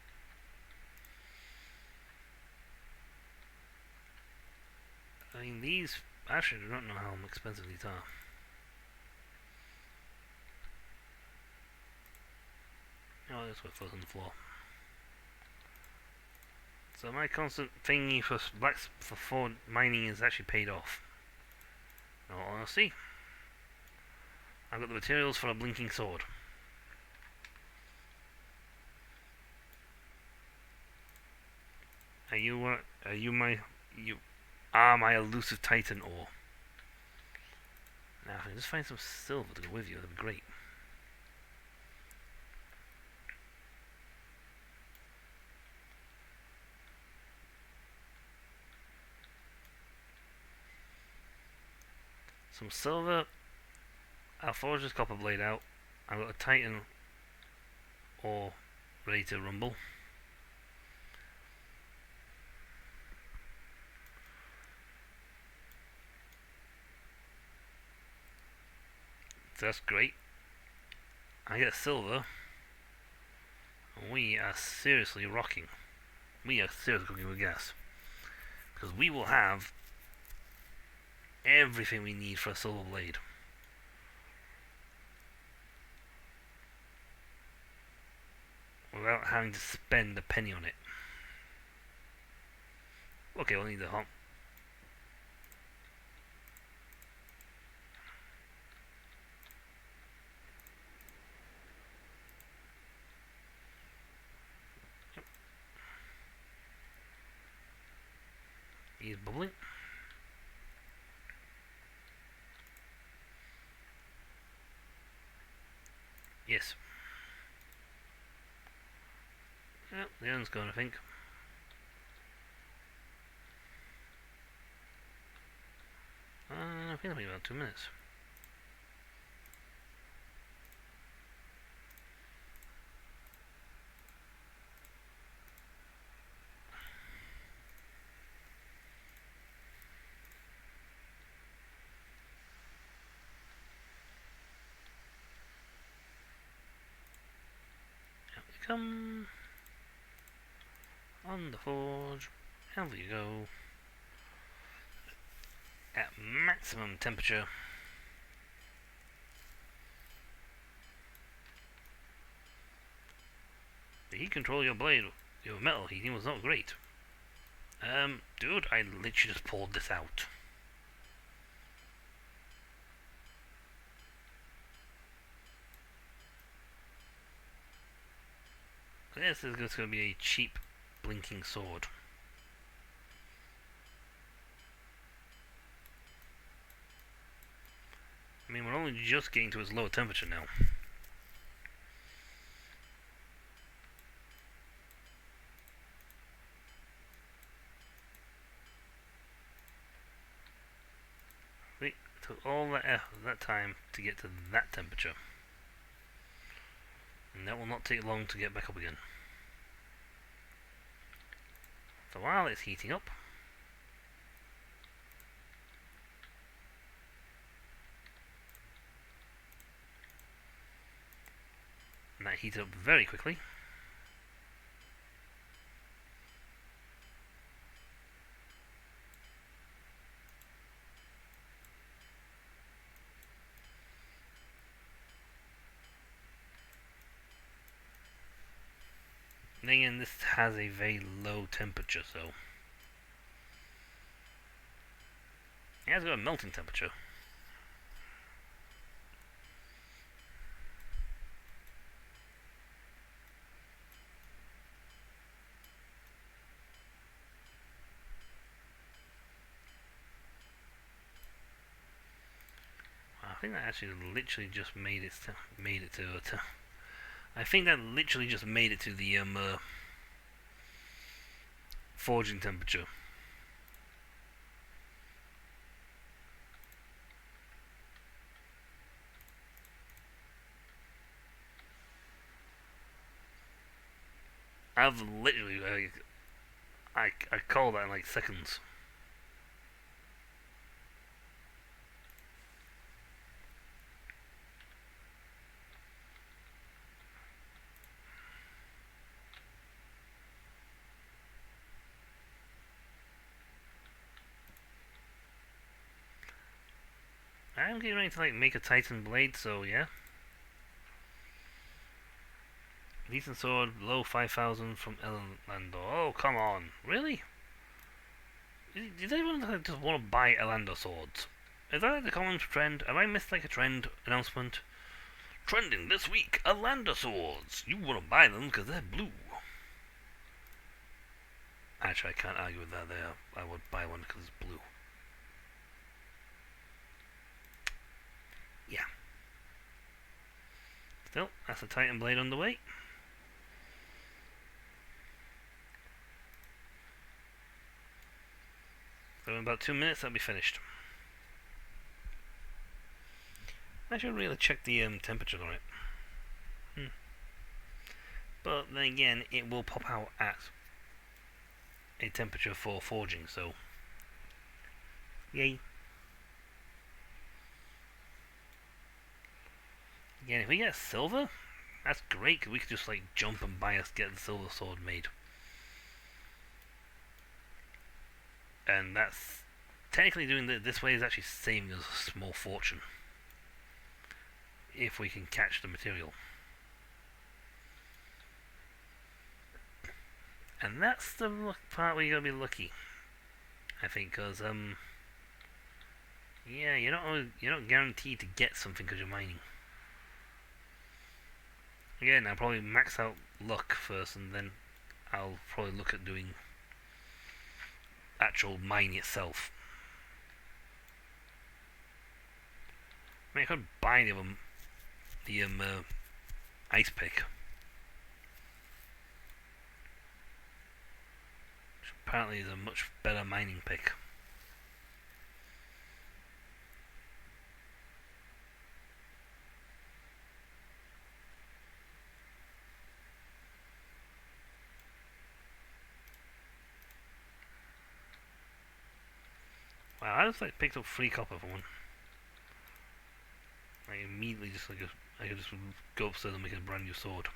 Speaker 1: I mean, these actually, I do not know how expensive these are. Oh, that's what falls on the floor. So my constant thingy for mining is actually paid off. In all honesty, I've got the materials for a blinking sword. You are my elusive titan ore. Now, if I can just find some silver to go with you, that'd be great. Some silver. I'll forge this copper blade out. I've got a titan ore ready to rumble. So that's great. I get silver. We are seriously rocking. We are seriously cooking with gas. Because we will have everything we need for a silver blade. Without having to spend a penny on it. Okay, we'll need the hump. he's bubbling. Yes. Yep, the end's gone, I think. I think it'll be about 2 minutes. Out we come. On the forge. Out we go. At maximum temperature. The heat control of your blade, your metal heating was not great. Dude, I literally just pulled this out. This is just going to be a cheap, blinking sword. I mean, we're only just getting to its lower temperature now. It took all that time to get to that temperature. And that will not take long to get back up again. So while it's heating up, and that heats up very quickly. And again, this has a very low temperature, so it has got a melting temperature. I think that actually literally just made it to I think that literally just made it to the forging temperature. I've literally I call that in like seconds. I'm getting ready to like make a Titan blade, so yeah. Decent sword, below 5,000 from Elando. Oh, come on. Really? Did anyone just want to buy Elando swords? Is that like the common trend? Have I missed like a trend announcement? Trending this week, Elando swords. You want to buy them because they're blue. Actually, I can't argue with that there. I would buy one because it's blue. Yeah. Still, that's a Titan blade on the way. So in about 2 minutes, that'll be finished. I should really check the temperature on it. But then again, it will pop out at a temperature for forging, so yay. Again, if we get silver, that's great, because we could just like jump and get the silver sword made. And that's technically doing this way is actually saving us a small fortune if we can catch the material. And that's the part where you gotta be lucky, I think, because yeah, you're not guaranteed to get something because you're mining. Again, I'll probably max out luck first, and then I'll probably look at doing actual mine itself. I mean, I could buy the ice pick, which apparently is a much better mining pick. Wow, I just like picked up 3 copper for one. I immediately just like I could just go upstairs and make a brand new sword.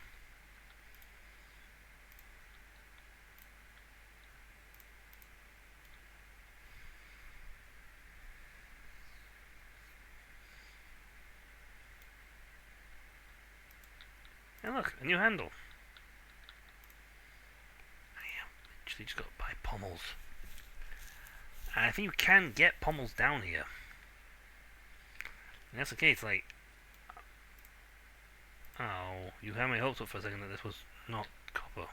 Speaker 1: And look, a new handle. I actually just got to buy pommels. And I think you can get pommels down here. And that's the case, like... Oh, you had my hopes up for a second that this was not copper.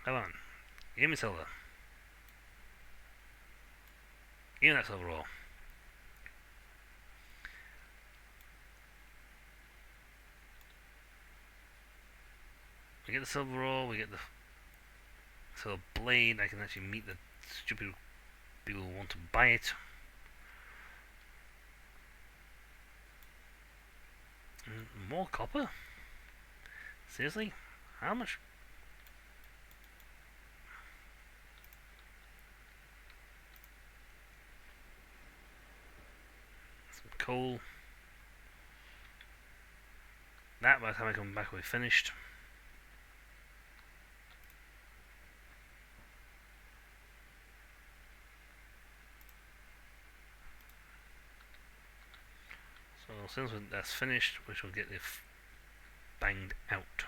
Speaker 1: Come on. Give me silver. Give me that silver ore. We get the silver ore, we get the silver blade. I can actually meet the stupid people who want to buy it. And more copper? Seriously? How much? Some coal. That by the time I come back will be finished. So since that's finished, we shall get it banged out.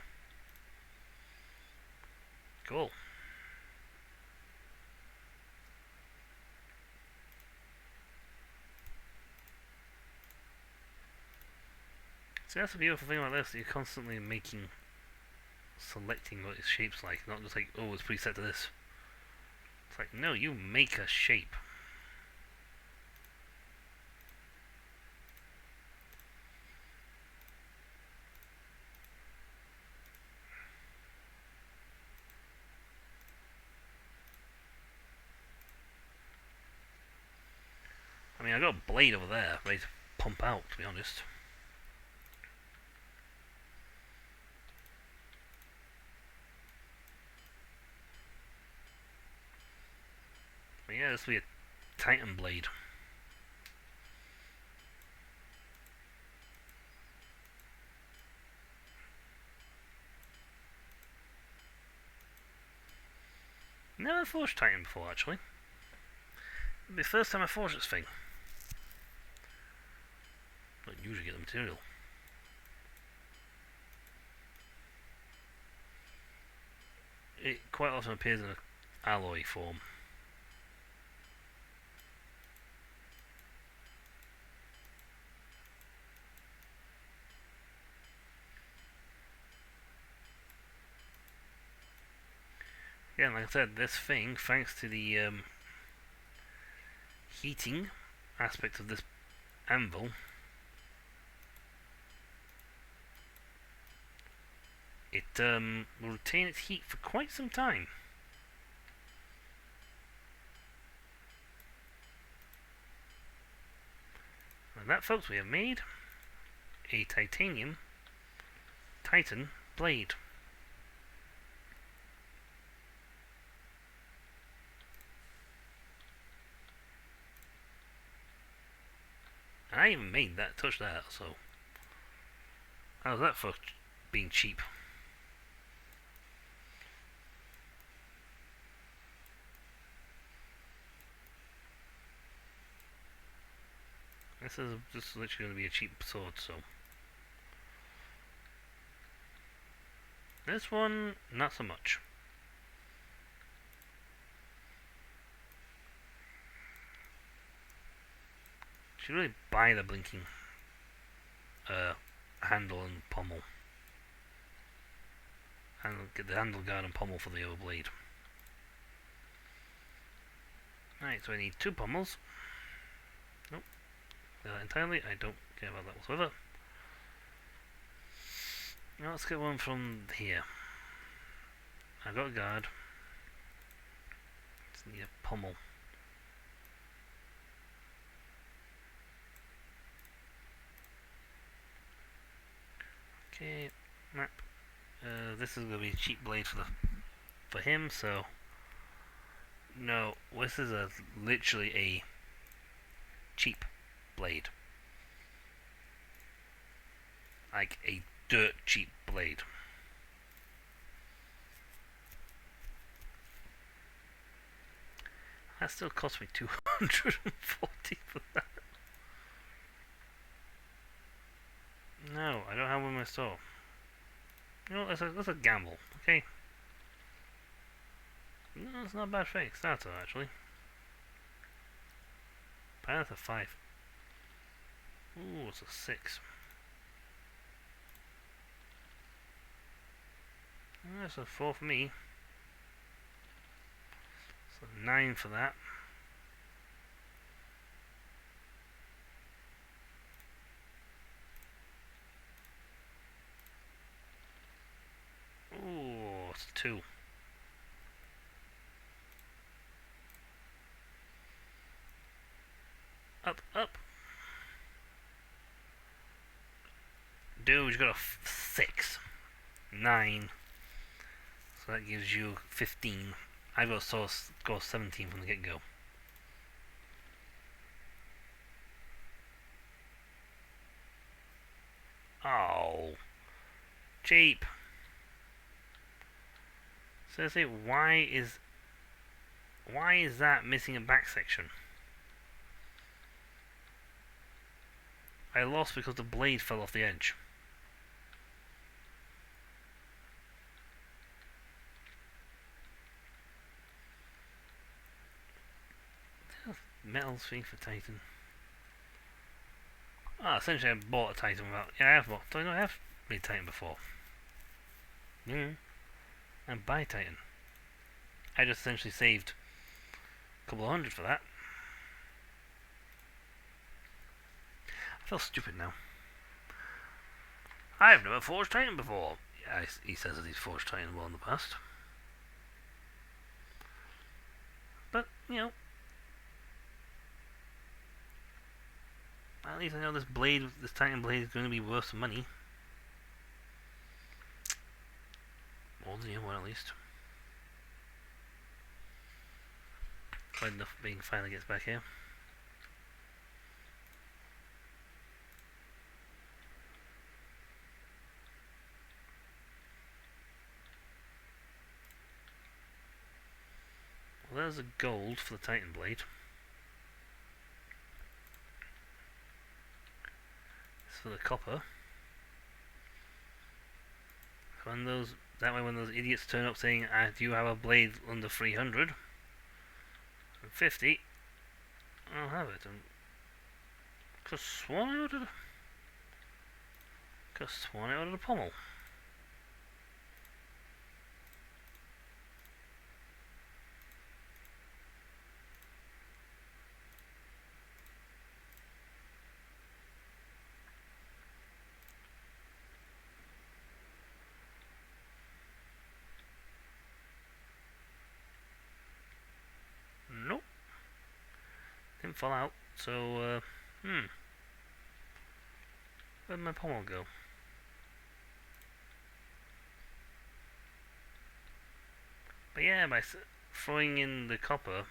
Speaker 1: Cool. See, that's the beautiful thing about this, that you're constantly selecting what its shape's like, not just like, oh, it's preset to this. It's like, no, you make a shape. I mean, I got a blade over there, ready to pump out, to be honest. But yeah, this will be a Titan blade. Never forged Titan before, actually. It'll be the first time I forged this thing. Don't usually get the material. It quite often appears in an alloy form. Yeah, like I said, this thing, thanks to the heating aspect of this anvil, it will retain its heat for quite some time. And that, folks, we have made a titanium Titan blade. And I even made that, touch that, so how's that for being cheap? This is just literally going to be a cheap sword, so. This one, not so much. Should really buy the blinking handle and pommel. and get the handle guard and pommel for the other blade. Right, so I need 2 pommels. Nope, entirely. I don't care about that whatsoever. Now let's get one from here. I've got a guard. Just need a pommel. Okay, map. This is gonna be a cheap blade for him, so no, this is literally a cheap blade, like a dirt cheap blade. That still cost me 240 for that. No, I don't have one in my store. You know, that's a gamble, okay? No, it's not a bad fake starter, actually. That's a 5. Ooh, it's a 6. That's a 4 for me. So 9 for that. Ooh, it's a 2. Up, up. Dude, you got a 6. 9. So that gives you 15. I've got to score 17 from the get-go. Oh. Cheap. Seriously, why is that missing a back section? I lost because the blade fell off the edge. Metal thing for Titan. Essentially I bought a Titan without... Yeah, I have bought... Do I not have made Titan before? Yeah. And buy Titan. I just essentially saved a couple of hundred for that. I feel stupid now. I've never forged Titan before. Yeah, he says that he's forged Titan well in the past. But, you know, at least I know this Titan blade is going to be worth some money. More than the other one, at least. Glad enough being finally gets back here. Well, there's a gold for the Titan blade. This is for the copper. When when those idiots turn up saying, "Do you have a blade under 300 and 50?" I'll have it. And could sworn I ordered a pommel. Nope. Didn't fall out, so, where'd my pommel go? But yeah, by throwing in the copper,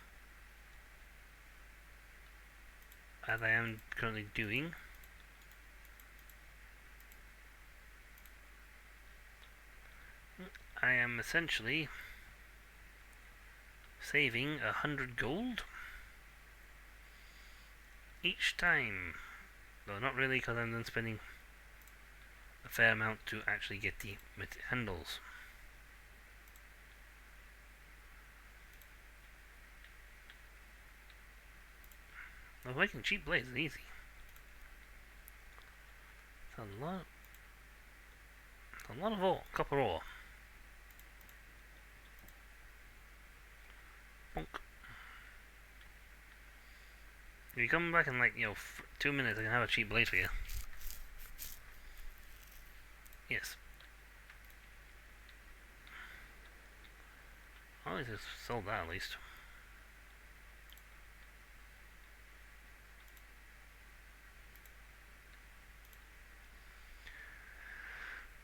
Speaker 1: as I am currently doing, I am essentially saving 100 gold each time. Though not really, because I'm then spending a fair amount to actually get the handles. Well, making cheap blades is easy. It's a lot of ore, copper ore. Bonk. If you come back in like, 2 minutes, I can have a cheap blade for you. Yes. I'll just sold that at least.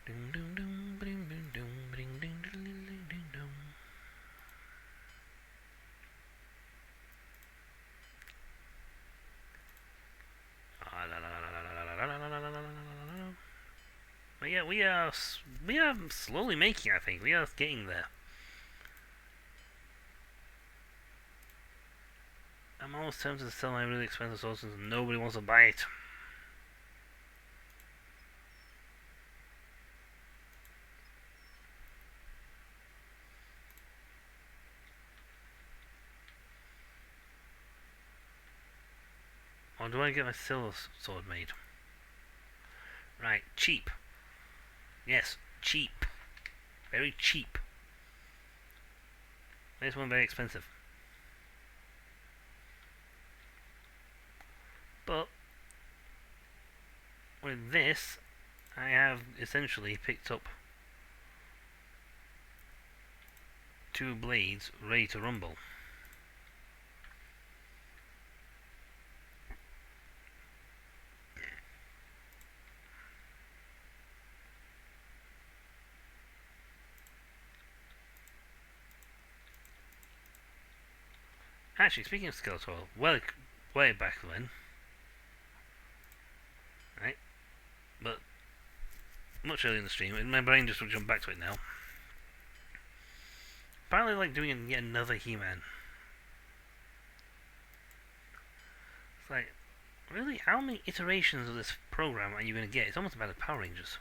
Speaker 1: Ding ding ding ding ding ding ding ding ding ding ding ding. But yeah, we are slowly making. I think we are getting there. I'm almost tempted to sell my really expensive sources and nobody wants to buy it. Or do I get my silver sword made? Right, cheap. Yes, cheap. Very cheap. This one very expensive. But with this, I have essentially picked up 2 blades ready to rumble. Actually, speaking of Skeletor, well, way back when, right? But much earlier in the stream, my brain just will jump back to it now. Apparently, like doing yet another He-Man. It's like, really, how many iterations of this program are you going to get? It's almost about the Power Rangers.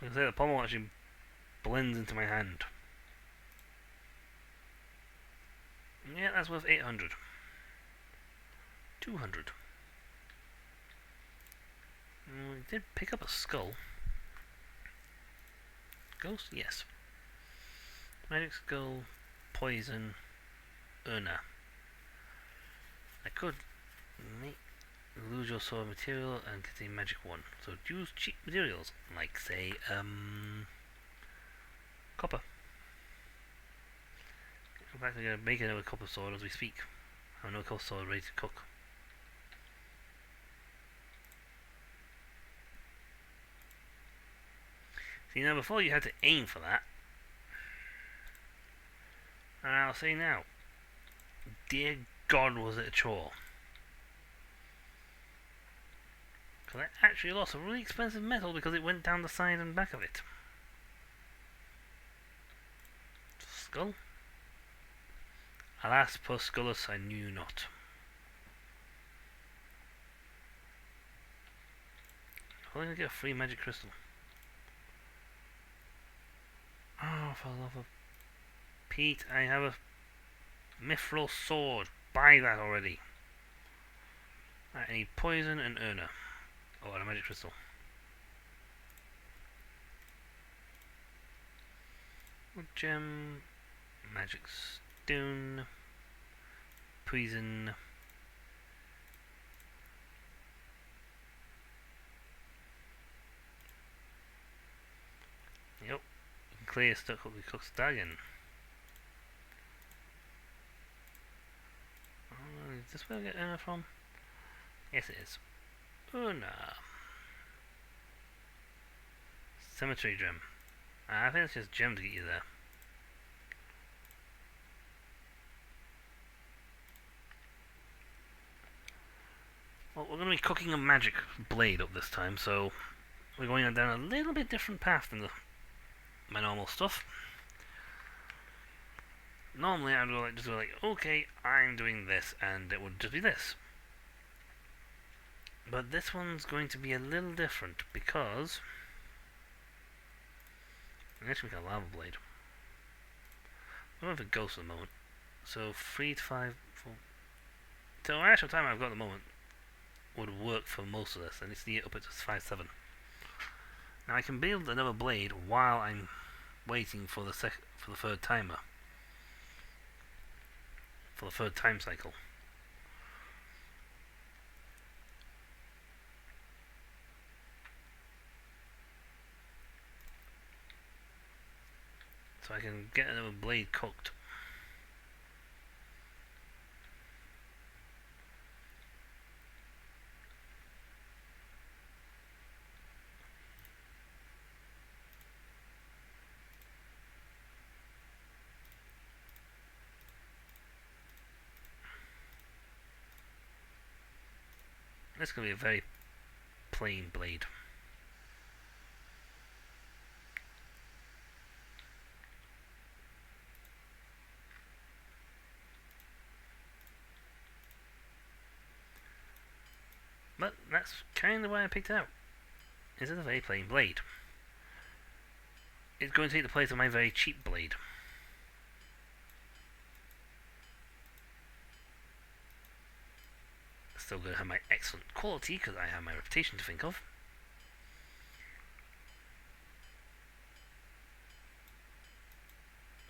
Speaker 1: Like I say, the pommel actually blends into my hand. Yeah, that's worth 800. 200. We did pick up a skull. Ghost? Yes. Magic skull, poison, Urna. I could make lose your sword material and get a magic one. So use cheap materials, like say, copper. In fact, I'm going to make another copper sword as we speak. I have another copper sword ready to cook. See, now before you had to aim for that. And I'll say now, dear God, was it a chore. Because I actually lost a really expensive metal because it went down the side and back of it. Skull? Alas, poor Skullus, I knew not. I'm going to get a free magic crystal. Oh, for the love of Pete, I have a mithril sword. Buy that already. Right, I need poison and Urna. Oh, and a magic crystal. Wood gem, magic stone, poison. Yep, clear stuck up with cooked stallion. Is this where I get Urna from? Yes, it is. Urna. Cemetery gem. I think it's just gem to get you there. Well, we're going to be cooking a magic blade up this time, so we're going down a little bit different path than my normal stuff. Normally I'd just go like, okay, I'm doing this, and it would just be this. But this one's going to be a little different, because I'm actually make a lava blade. I'm going for ghost at the moment. So 3 to 5, 4. So the actual time I've got at the moment would work for most of this. I need to get up at 5-7. Now I can build another blade while I'm waiting for the third timer. For the third time cycle. So I can get another blade cooked. This is going to be a very plain blade. But that's kind of why I picked it out. Is it a very plain blade? It's going to take the place of my very cheap blade. Still going to have my excellent quality because I have my reputation to think of.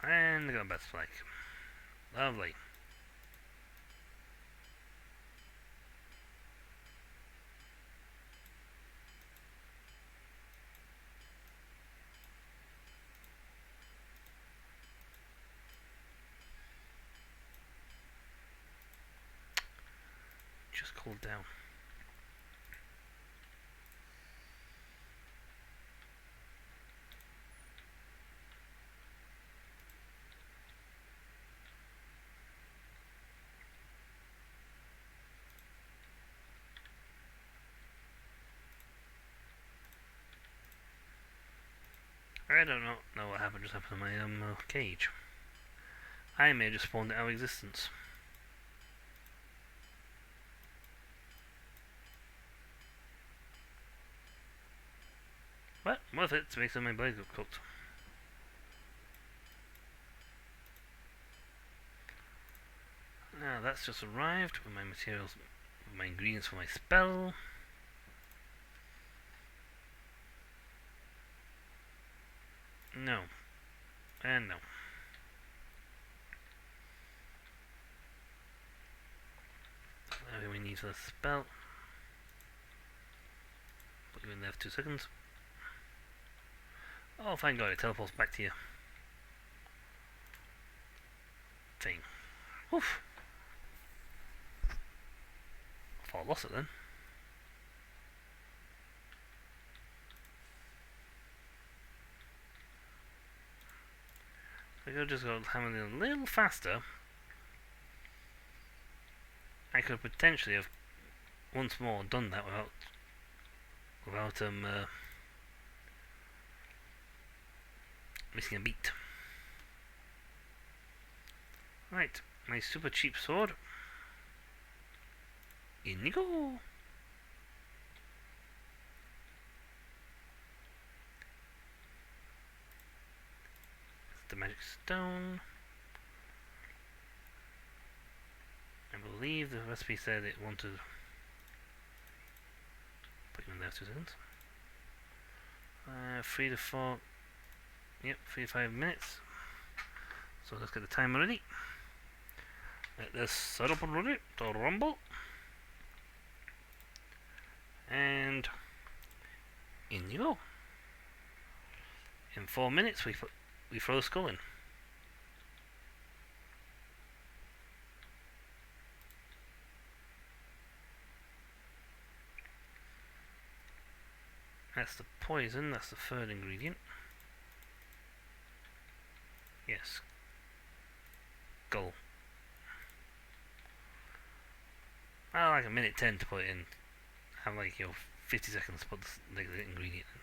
Speaker 1: And I got a best flag. Lovely. Just cooled down. I don't know what happened just happened to my cage. I may have just spawned it out of existence. But worth it to make some of my blades get cooked. Now that's just arrived with my materials, with my ingredients for my spell. No. And no. Everything we need for the spell. Put you in there for 2 seconds. Oh, thank God, it teleports back to you. Thing. Oof. I thought I lost it then. I could just go hammer it a little faster. I could potentially have once more done that without missing a beat. Right, my super cheap sword. In you go. The magic stone. I believe the recipe said it wanted. Put you in there 2 seconds. 3 to 4. Yep, 3 to 5 minutes. So let's get the timer ready. Let this set up and ready to rumble. And in you go. In 4 minutes we throw the skull in. That's the poison, that's the third ingredient. Yes. Skull. I like a minute 10 to put it in. Have like 50 seconds to put the ingredient in.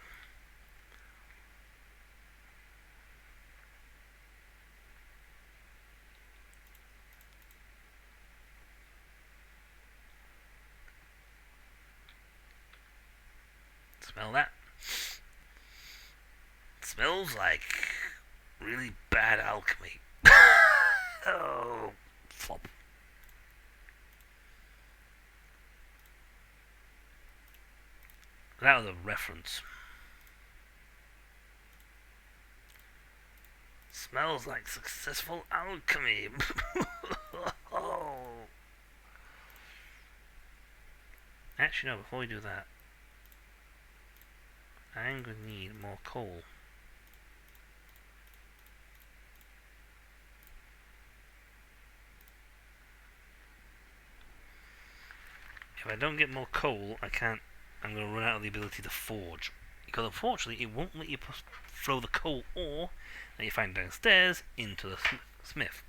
Speaker 1: Smell that? It smells like really bad alchemy. Oh, flop. That was a reference. Smells like successful alchemy. Oh. Actually, no, before we do that, I'm going to need more coal. If I don't get more coal, I'm going to run out of the ability to forge. Because unfortunately, it won't let you throw the coal ore that you find downstairs into the smith.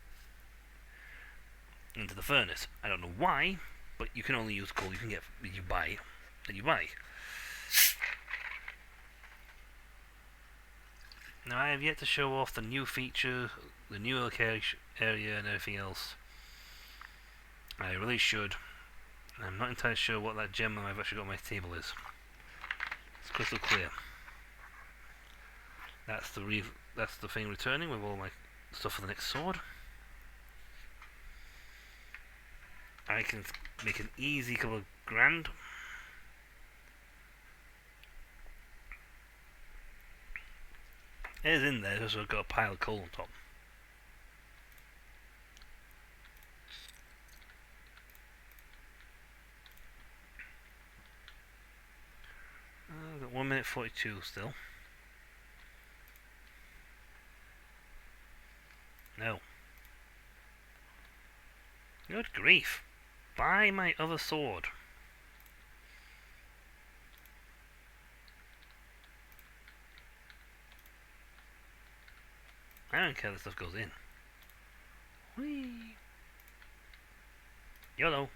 Speaker 1: Into the furnace. I don't know why, but you can only use coal you can get that you buy. Now I have yet to show off the new feature, the new location area and everything else. I really should. I'm not entirely sure what that gem I've actually got on my table is. It's crystal clear. That's the thing returning with all my stuff for the next sword. I can make an easy couple of grand. It is in there, so I've got a pile of coal on top. I've got 1 minute 42 still. No. Good grief. Buy my other sword. I don't care if this stuff goes in. Whee! YOLO!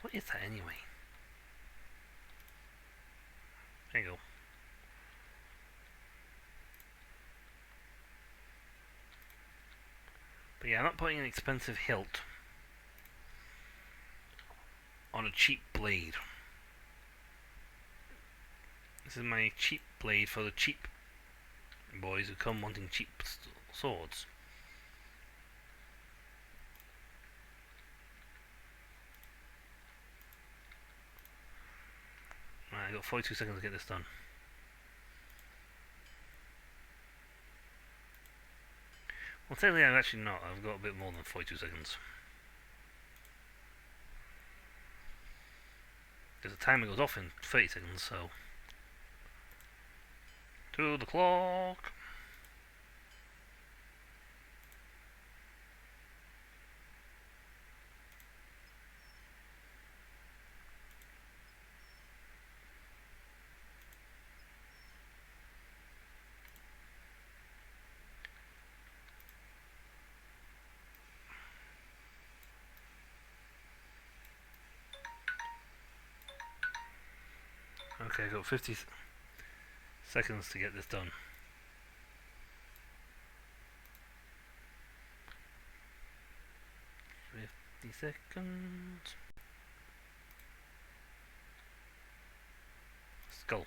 Speaker 1: What is that anyway? There you go. But yeah, I'm not putting an expensive hilt on a cheap blade. This is my cheap blade for the cheap boys who come wanting cheap swords. Right, I got 42 seconds to get this done. Well, technically I've actually not. I've got a bit more than 42 seconds. Because the timer goes off in 30 seconds, so... To the clock! Okay, I've got 50 seconds to get this done. 50 seconds. Skull.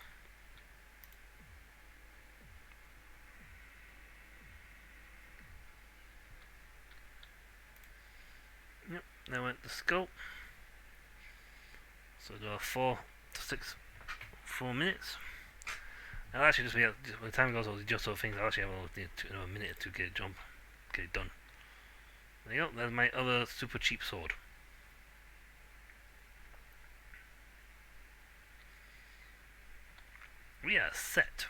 Speaker 1: Yep, now went the skull. So do a 4 minutes. I'll actually just be by the time it goes all the just sort of things, I'll actually have a minute to get it done. There you go, there's my other super cheap sword. We are set.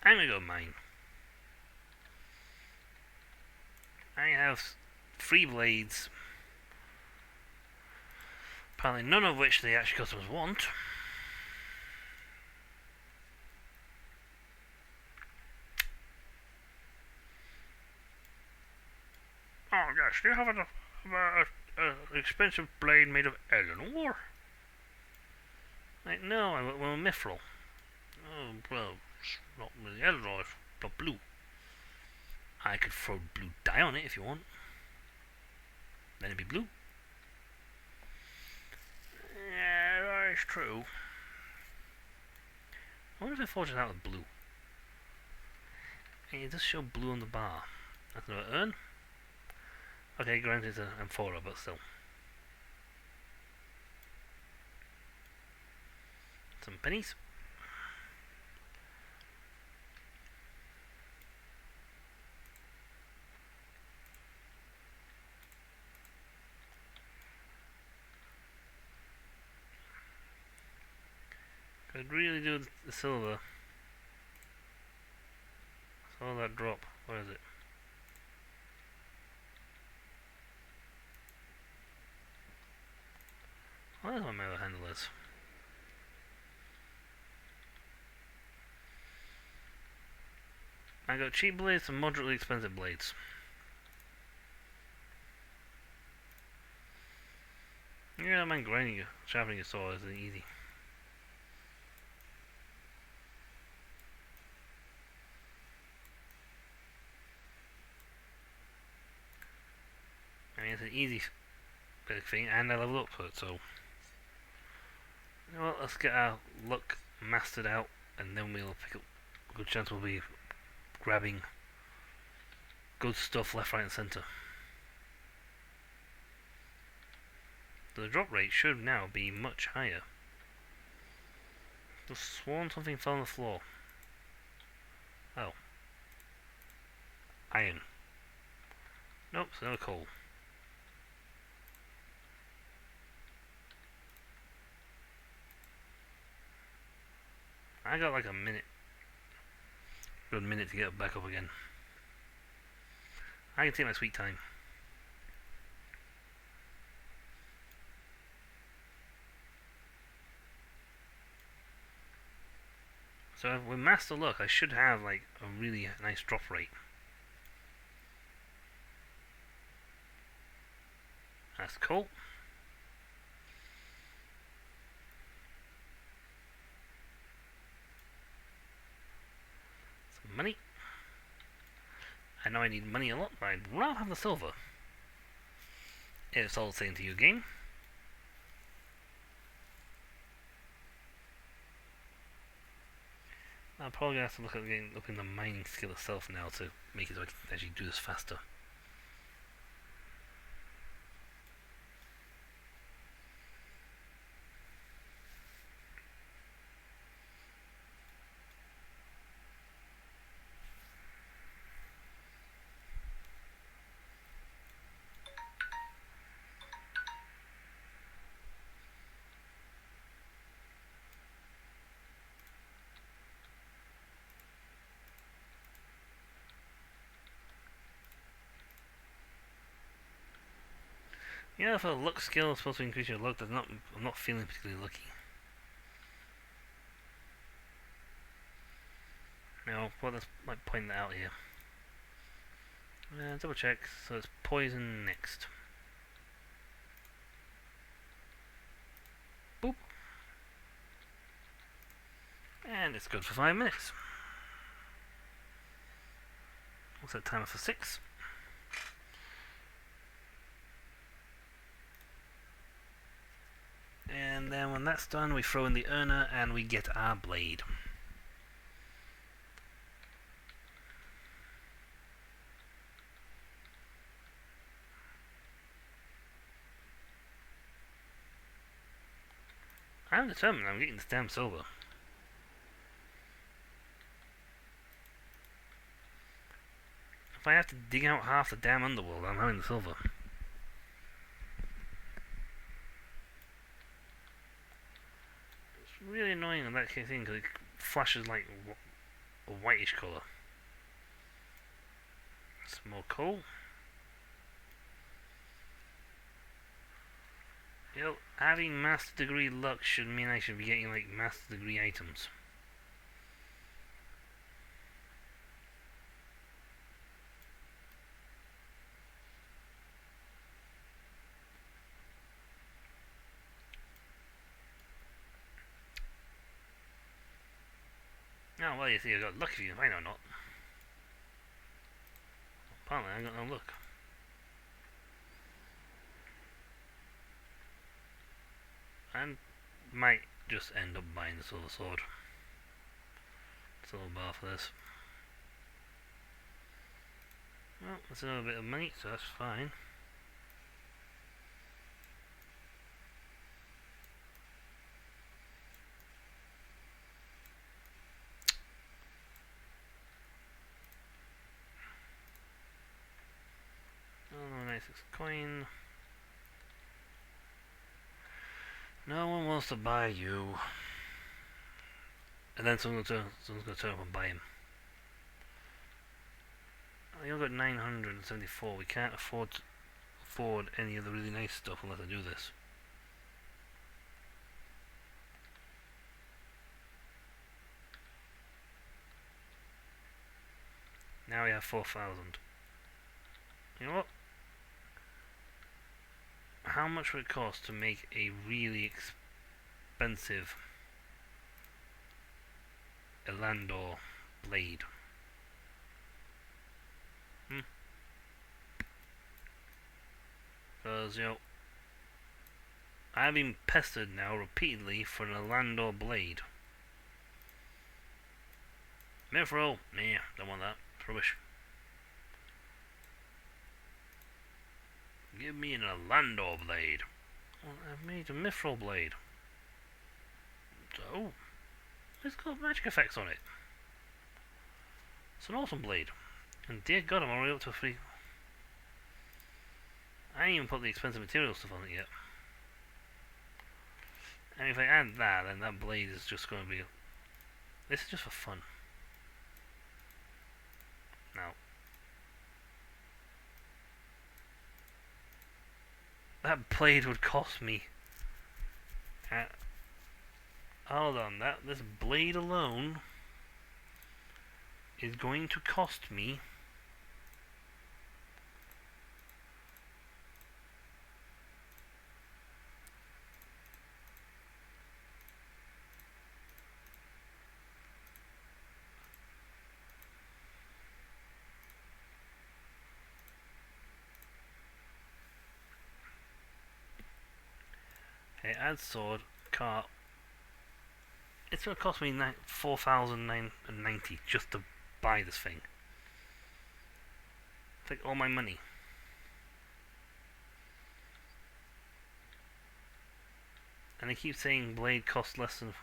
Speaker 1: I'm gonna go mine. I have 3 blades. Apparently none of which the actual customers want. Oh yes, do you have an expensive blade made of iron ore? Like, no, I want a mithril. Oh, well, it's not really iron ore, it's not blue. I could throw blue dye on it if you want. Then it'd be blue. Yeah, that's true. I wonder if I forged it out with blue. Hey, it does show blue on the bar. That's another urn. Okay, granted it's an amphora, but still. Some pennies. Could really do the silver. Saw that drop. Where is it? Oh, that's what my other handle is. I got cheap blades and moderately expensive blades. Yeah, man, grinding, sharpening your saw isn't easy. I mean, it's an easy bit of thing, and I leveled up for it, so. You know what, let's get our luck mastered out, and then we'll pick up. A good chance we'll be grabbing good stuff left, right, and centre. The drop rate should now be much higher. Just sworn something fell on the floor. Oh. Iron. Nope, it's another coal. I got like a minute. Good minute to get back up again. I can take my sweet time. So with Master Luck, I should have like a really nice drop rate. That's cool. Some money. I know I need money a lot, but I'd rather have the silver. It's all the same to you, game. I'm probably going to have to look at getting up in the mining skill itself now to make it so I can actually do this faster. Yeah, if a luck skill is supposed to increase your luck, I'm not feeling particularly lucky. Now, well, let's point that out here. Double check, so it's poison next. Boop. And it's good for 5 minutes. We'll set timer for 6. And then when that's done, we throw in the urner and we get our blade. I'm determined I'm getting this damn silver. If I have to dig out half the damn underworld, I'm having the silver. It's really annoying on that thing because it flashes like a whitish colour. Some more coal. You know, having master degree luck should mean I should be getting like master degree items. Oh, well, you see, I got lucky if you can find or not. Apparently, I got no luck. And might just end up buying the silver sword. silver bar for this. Well, that's another bit of money, so that's fine. Oh, 96 coin. No one wants to buy you. And then someone's gonna turn up and buy him. I only got 974. We can't afford any of the really nice stuff unless I do this. Now we have 4,000. You know what? How much would it cost to make a really expensive Elandor blade? Because, you know, I've been pestered now repeatedly for an Elandor blade. Mithril? Nah, don't want that. It's rubbish. Give me an Elandor blade. Well, I've made a Mithril blade. So, it's got magic effects on it. It's an awesome blade. And dear God, I'm already up to 3. I ain't even put the expensive material stuff on it yet. And if I add that, then that blade is just going to be... This is just for fun. Now, that blade would cost me... hold on, this blade alone is going to cost me... Okay, add sword, cart. It's going to cost me 4,990 just to buy this thing. Take all my money. And they keep saying blade costs less than...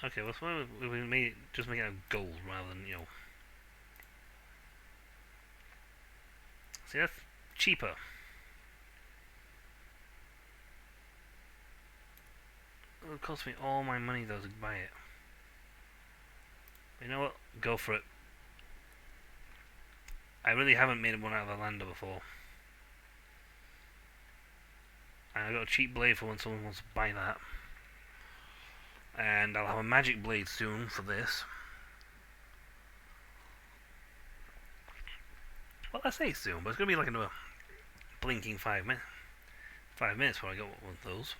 Speaker 1: Okay, well, so we just make it out of gold rather than, you know... See, that's cheaper. It would cost me all my money though to buy it. You know what? Go for it. I really haven't made one out of a lander before. And I got a cheap blade for when someone wants to buy that. And I'll have a magic blade soon for this. Well, I say soon, but it's going to be like another blinking 5 minutes. 5 minutes before I get one of those.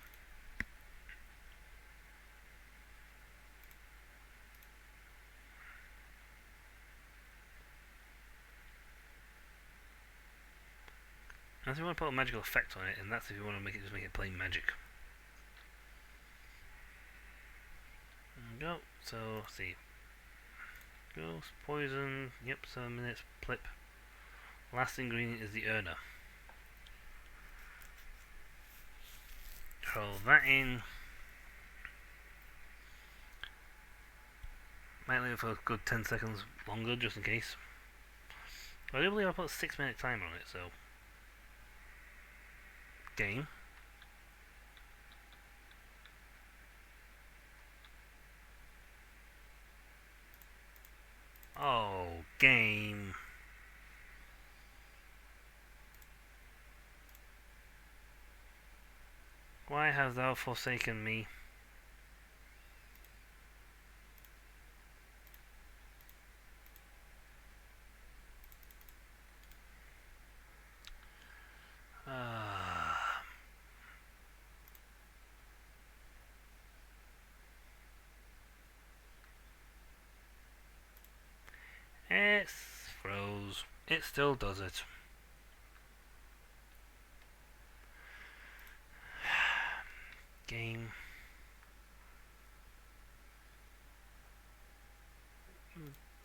Speaker 1: Unless you want to put a magical effect on it, and that's if you want to just make it plain magic. There we go. So, let's see. Ghost, poison, yep, 7 minutes, plip. Last ingredient is the earner. Throw that in. Might leave it for a good 10 seconds longer, just in case. I do believe I put a 6-minute timer on it, so... Game. Oh, game. Why hast thou forsaken me? It froze. It still does it. Game.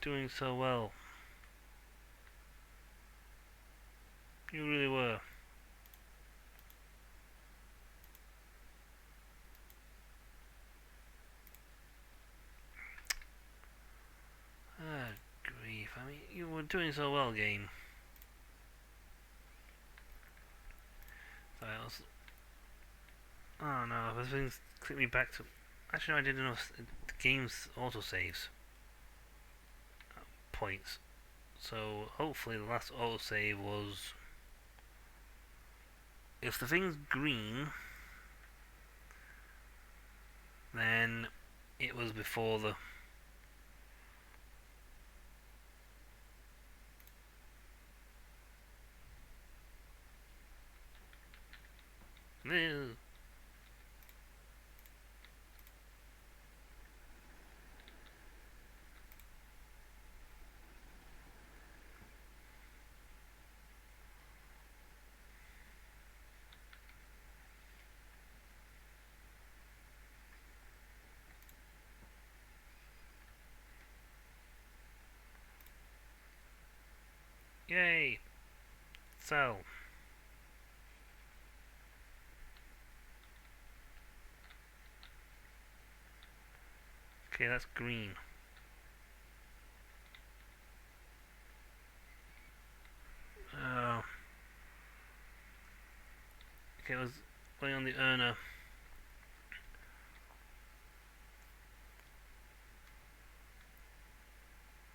Speaker 1: Doing so well. You really were. Ah, grief. I mean, you were doing so well, game. Sorry, I was... Oh no, this thing's clicked me back to... Actually, no, I didn't know the game's autosaves points. So, hopefully the last autosave was... If the thing's green, then it was before the... Yay! Sell. Okay, that's green. Oh. Okay, I was going on the earner.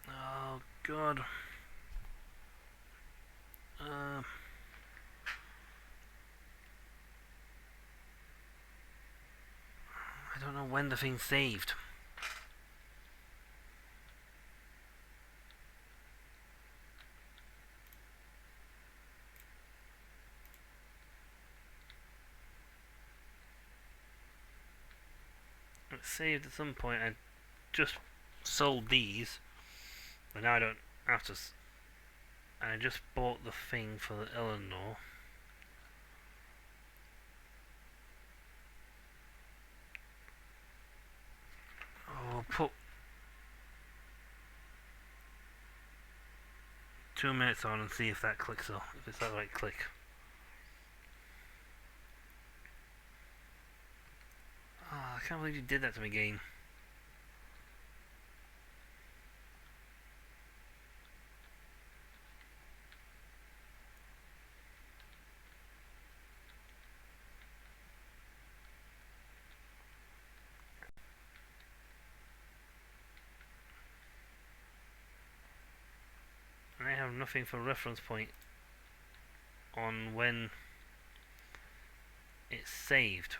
Speaker 1: Oh, God. I don't know when the thing's saved. It's saved at some point. I just sold these, but now I don't have to. I just bought the thing for the Eleanor. Oh, put 2 minutes on and see if that clicks or if it's that right click. Oh, I can't believe you did that to me, game. I have nothing for reference point on when it's saved.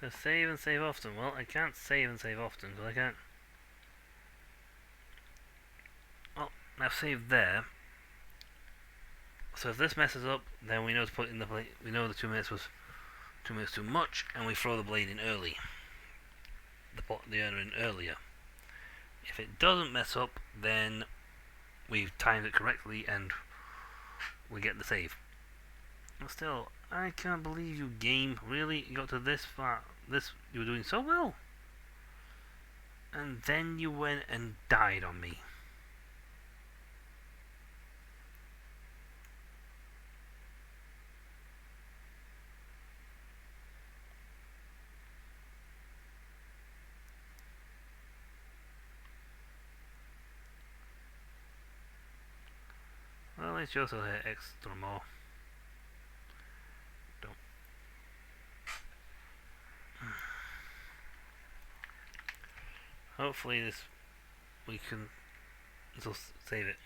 Speaker 1: So save and save often. Well, I can't save and save often because I can't. Well, I've saved there. So if this messes up, then we know to put in the blade. We know the 2 minutes was 2 minutes too much, and we throw the blade in early. The earner in earlier. If it doesn't mess up, then we've timed it correctly and we get the save. But still, I can't believe you, game. Really, you got to this far. You were doing so well, and then you went and died on me. Well, let's also hit extra more. Don't. Hopefully we can save it.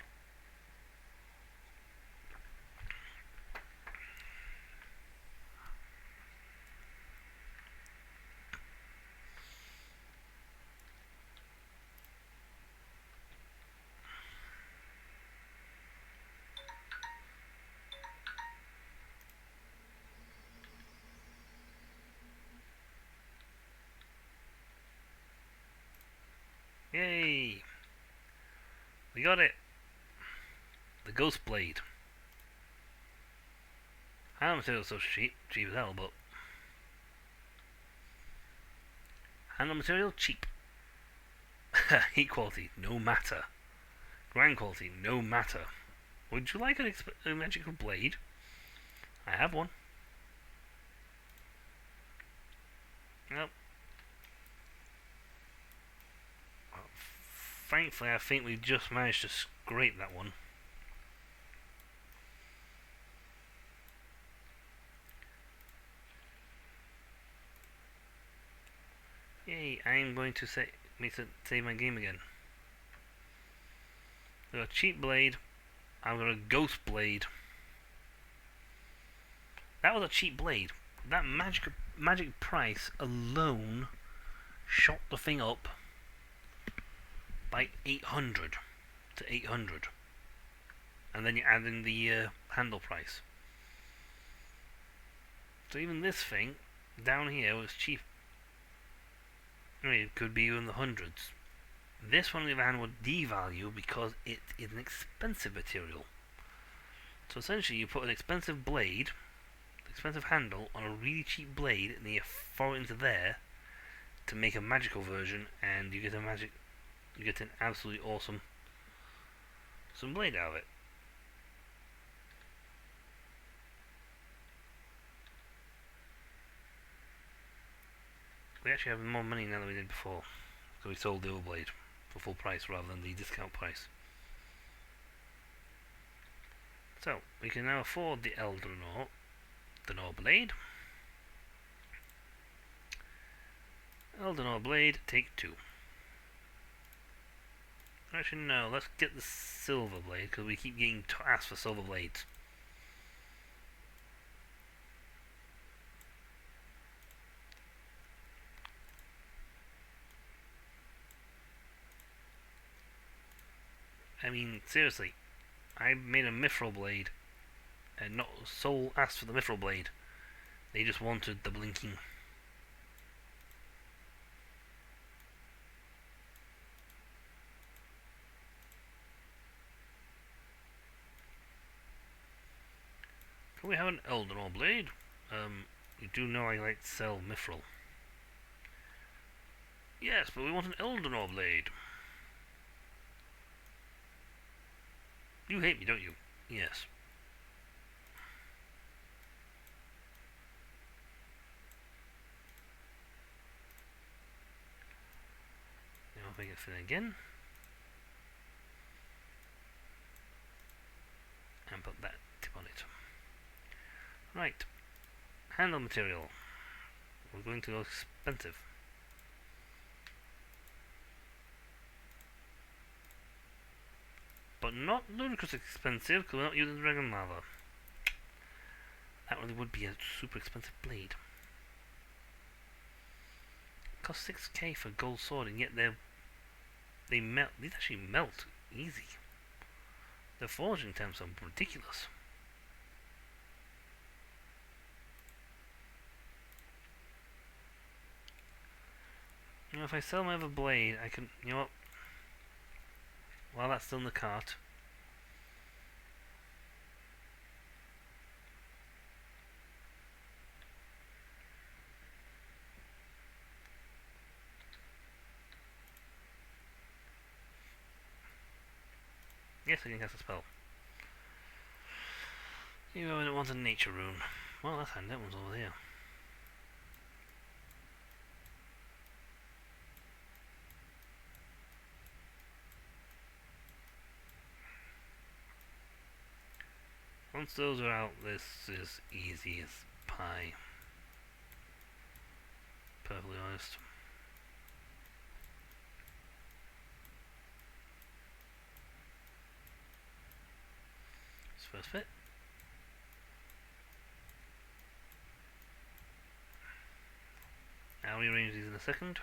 Speaker 1: got it! The Ghost Blade. Handle material so cheap as hell, but handle material cheap. Heat quality, no matter. Grind quality, no matter. Would you like a magical blade? I have one. Nope. Well, thankfully, I think we just managed to scrape that one. Yay, I'm going to save my game again. I've got a cheap blade. I've got a ghost blade. That was a cheap blade. That magic price alone shot the thing up by 800 to 800. And then you add in the handle price. So even this thing down here was cheap. I mean, it could be in the hundreds. This one on the other hand would devalue because it is an expensive material. So essentially you put an expensive blade, expensive handle on a really cheap blade, and then you throw it into there to make a magical version, and you get an absolutely awesome blade out of it. We actually have more money now than we did before, so we sold the old blade for full price rather than the discount price. So we can now afford the Eldraenor blade. Eldraenor blade, take 2. Actually no, let's get the silver blade because we keep getting asked for silver blades. I mean, seriously, I made a mithril blade, and not Soul asked for the mithril blade. They just wanted the blinking. Can we have an Eldraenor blade? You do know I like to sell mithril. Yes, but we want an Eldraenor blade. You hate me, don't you? Yes. Now if I get fit again. And put that tip on it. Right. Handle material. We're going to go expensive. But not ludicrously expensive, because we're not using dragon lava. That really would be a super expensive blade. It costs 6k for gold sword, and yet they melt. These actually melt easy. The forging temps are ridiculous. You know, if I sell my other blade, I can. You know what? While that's still in the cart. Yes, I can cast a spell. You don't want a nature rune. Well, that's handy. That one's over there. Once those are out, this is easy as pie. Perfectly honest. It's first fit. I'll rearrange these in a second.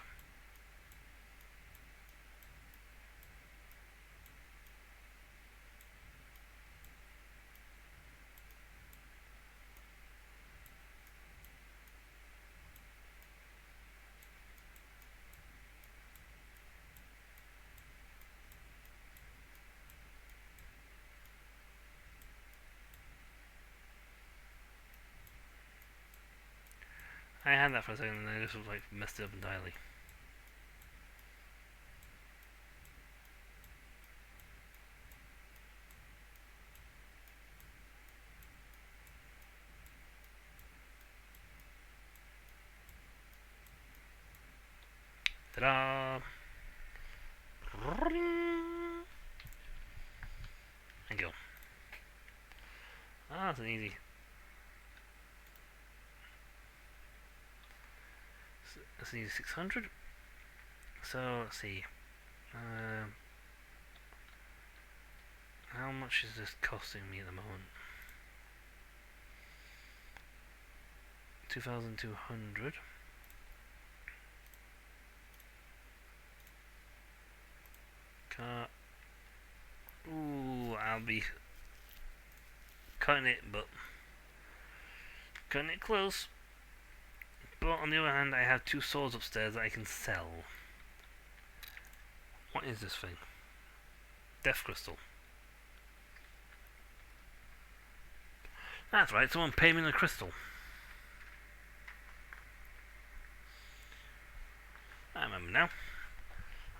Speaker 1: I had that for a second and I just like messed it up entirely. Ta-da! Thank you. Ah, that's an easy. That's an easy 600. So let's see. How much is this costing me at the moment? 2,200. Car. Ooh, I'll be cutting it, but cutting it close. But on the other hand, I have 2 swords upstairs that I can sell. What is this thing? Death crystal. That's right, someone paid me in a crystal. I remember now.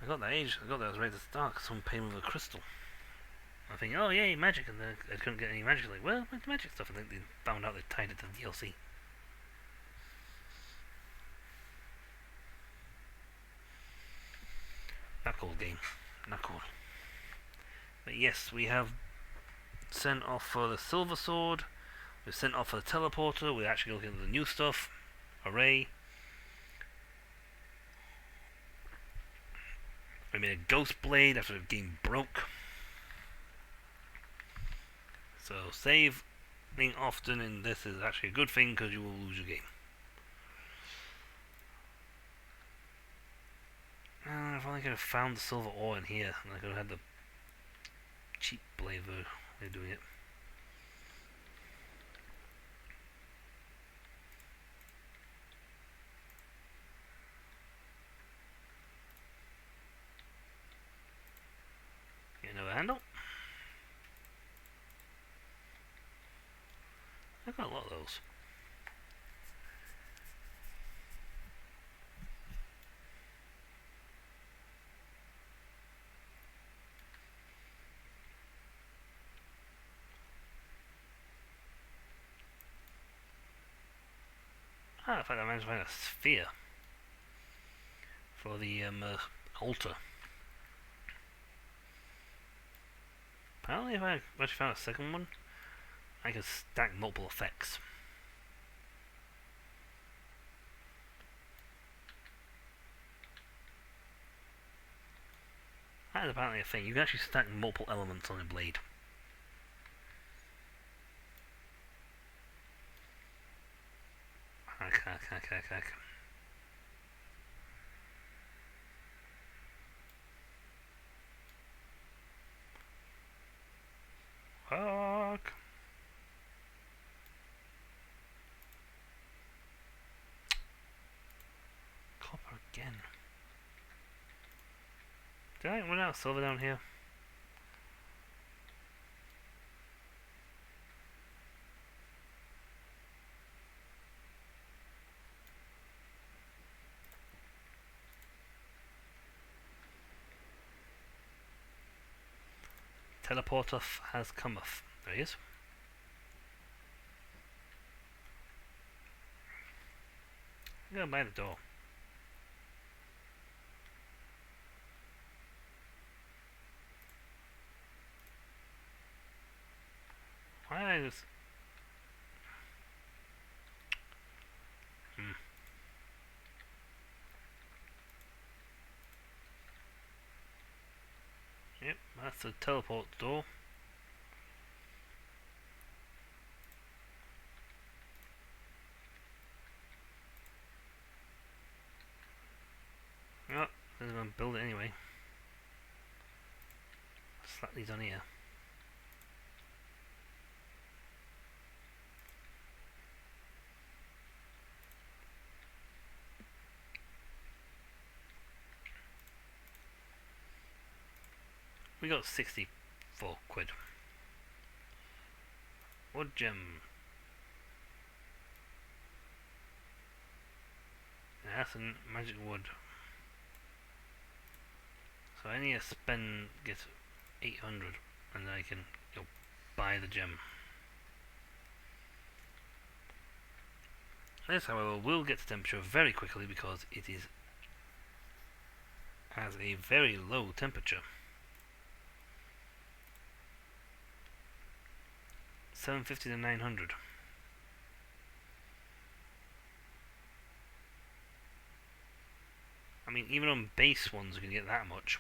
Speaker 1: I got that age. I got that right at the start. Someone paid me with a crystal. I think, oh yay, magic, and I couldn't get any magic. Like, well, where's the magic stuff? And then they found out they tied it to the DLC. Not cool game. Not cool. But yes, we have sent off for the silver sword. We've sent off for the teleporter. We're actually looking at the new stuff. Hooray. We made a ghost blade after the game broke. So saving often in this is actually a good thing because you will lose your game. If only I could have found the silver ore in here, and I could have had the cheap blade way of doing it. Get another handle. I've got a lot of those. In fact, I managed to find a sphere for the altar. Apparently, if I actually found a second one, I could stack multiple effects. That is apparently a thing. You can actually stack multiple elements on a blade. Hack. Fuck. Copper again. Did I run out of silver down here? Teleporter has cometh. There he is. I'm gonna buy the door. Why did I just... Yep, that's the teleport door. Oh, I'm gonna build it anyway. Slap these on here. We got 64 quid. Wood gem. That's a magic wood. So I need to spend, get 800, and then I can buy the gem. This, however, will get to temperature very quickly because it is has a very low temperature. 750 to 900. I mean, even on base ones, you can get that much.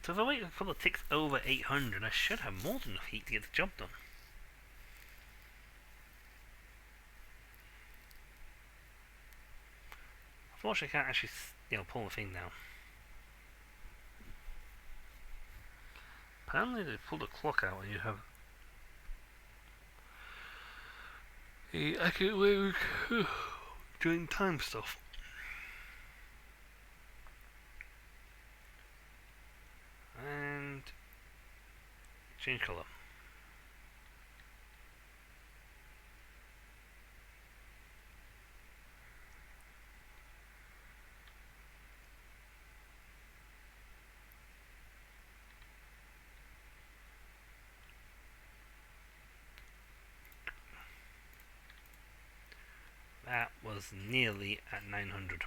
Speaker 1: So if I wait a couple of ticks over 800, I should have more than enough heat to get the job done. Unfortunately, I can't actually, pull the thing down. Apparently, they pull the clock out and you have a accurate way of doing time stuff. And change colour. That was nearly at 900.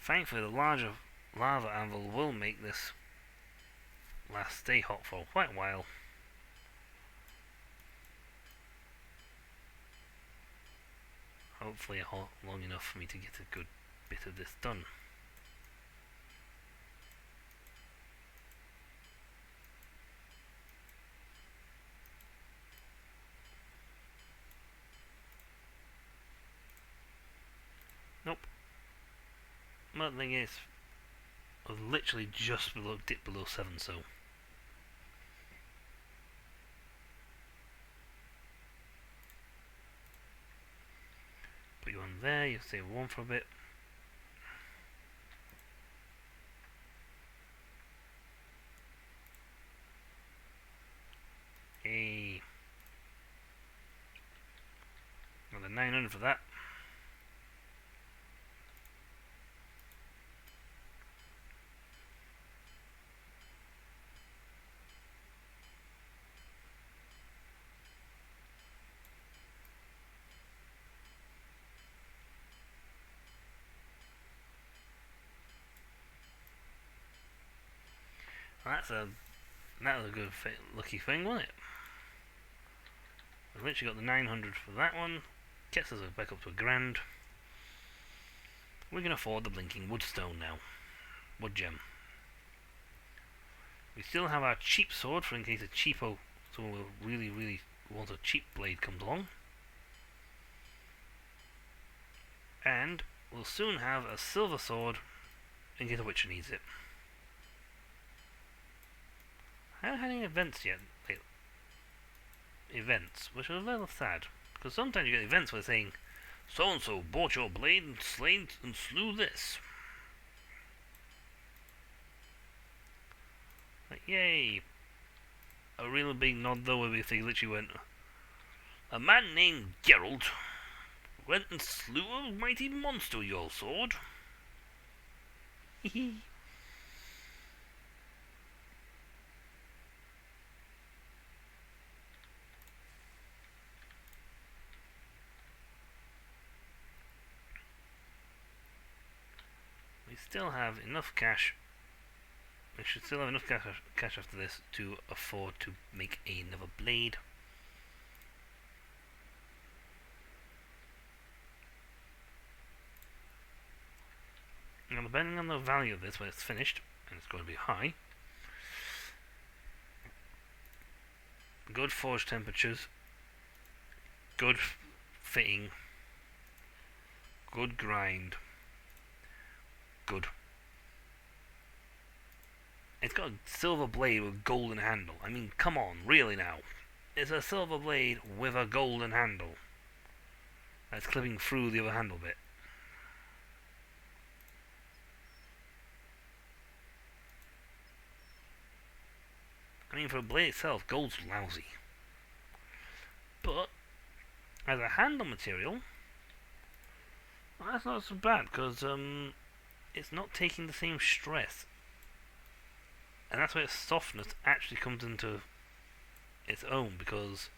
Speaker 1: Thankfully, the larger lava anvil will make this stay hot for quite a while. Hopefully hot long enough for me to get a good bit of this done. Nope. Well, the thing is, I was literally just dipped below 7, so put you on there, you stay warm for a bit. Yay. Another 900 for that. That was a good lucky thing, wasn't it? I've literally got the 900 for that one. Gets us back up to £1,000. We can afford the blinking woodstone now. Wood gem. We still have our cheap sword for in case a cheapo, someone will really want a cheap blade comes along. And we'll soon have a silver sword in case a witcher needs it. I haven't had any events yet. Events, which are a little sad. Because sometimes you get events where they're saying, so-and-so bought your blade and slew this. Like, yay. A real big nod though where they literally went, a man named Geralt went and slew a mighty monster with your sword. Hehe. We still have enough cash. We should still have enough cash after this to afford to make another blade. Now, depending on the value of this when it's finished, and it's going to be high, good forge temperatures, good fitting, good grind, good. It's got a silver blade with a golden handle. I mean, come on, really now. It's a silver blade with a golden handle. That's clipping through the other handle bit. I mean, for a blade itself, gold's lousy. But, as a handle material, well, that's not so bad, because it's not taking the same stress. And that's where its softness actually comes into its own, because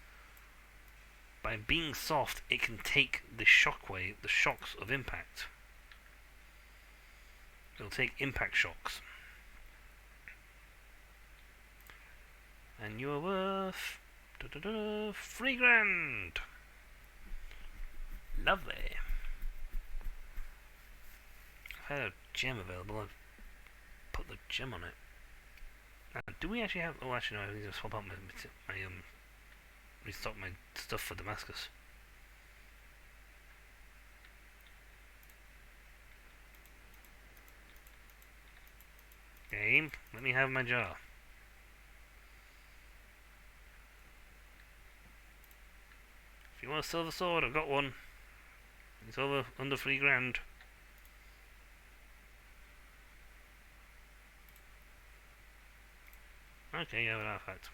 Speaker 1: by being soft, it can take the shockwave, the shocks of impact. It'll take impact shocks. And you're worth $3,000. Lovely. I've had a gem available. I've put the gem on it. Do we actually have? Oh, actually, no. I need to swap out my restock my stuff for Damascus. Game, let me have my jar. If you want a silver sword, I've got one. It's over under $3,000. Okay, you have an artifact.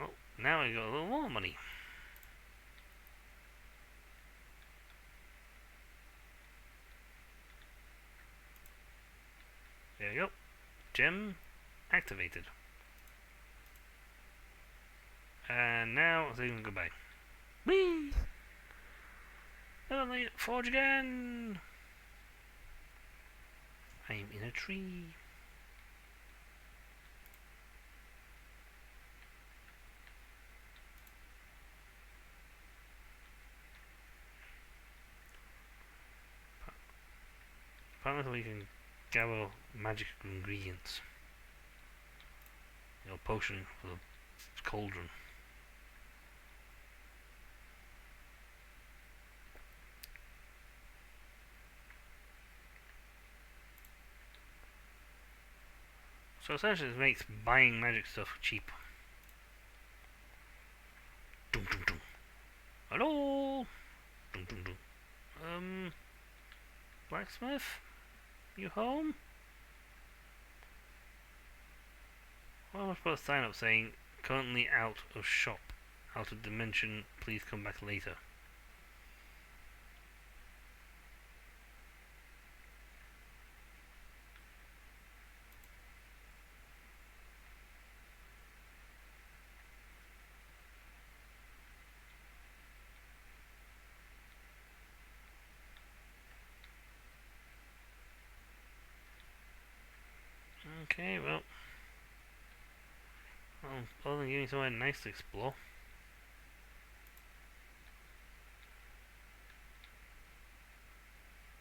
Speaker 1: Oh, now I got a little more money. There you go. Gem activated. And now I'll say goodbye. Whee! Suddenly, forge again! I'm in a tree. Apparently we can gather magic ingredients. You know, potion for the cauldron. So essentially it makes buying magic stuff cheap. Dum dum dum. Hello? Dum dum dum. Blacksmith? You home? Well, I'm supposed to sign up saying, currently out of shop, out of dimension, please come back later. Okay, well, other than giving somewhere nice to explore.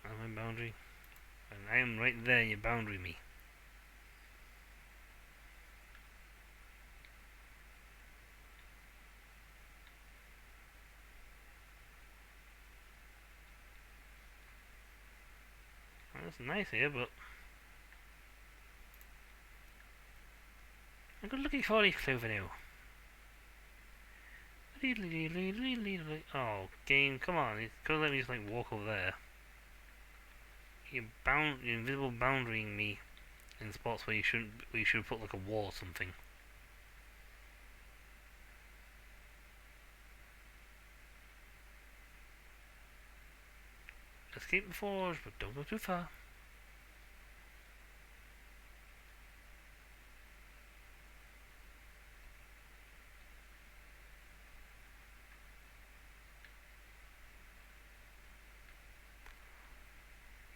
Speaker 1: I'm my boundary. And I am right there, you boundary me. Well, that's nice here, but I'm good looking for you, Clover now. Oh, game, come on, you could let me just like walk over there. You're invisible boundarying me in spots where you shouldn't. Where you should put like a wall or something. Escape the forge, but don't go too far.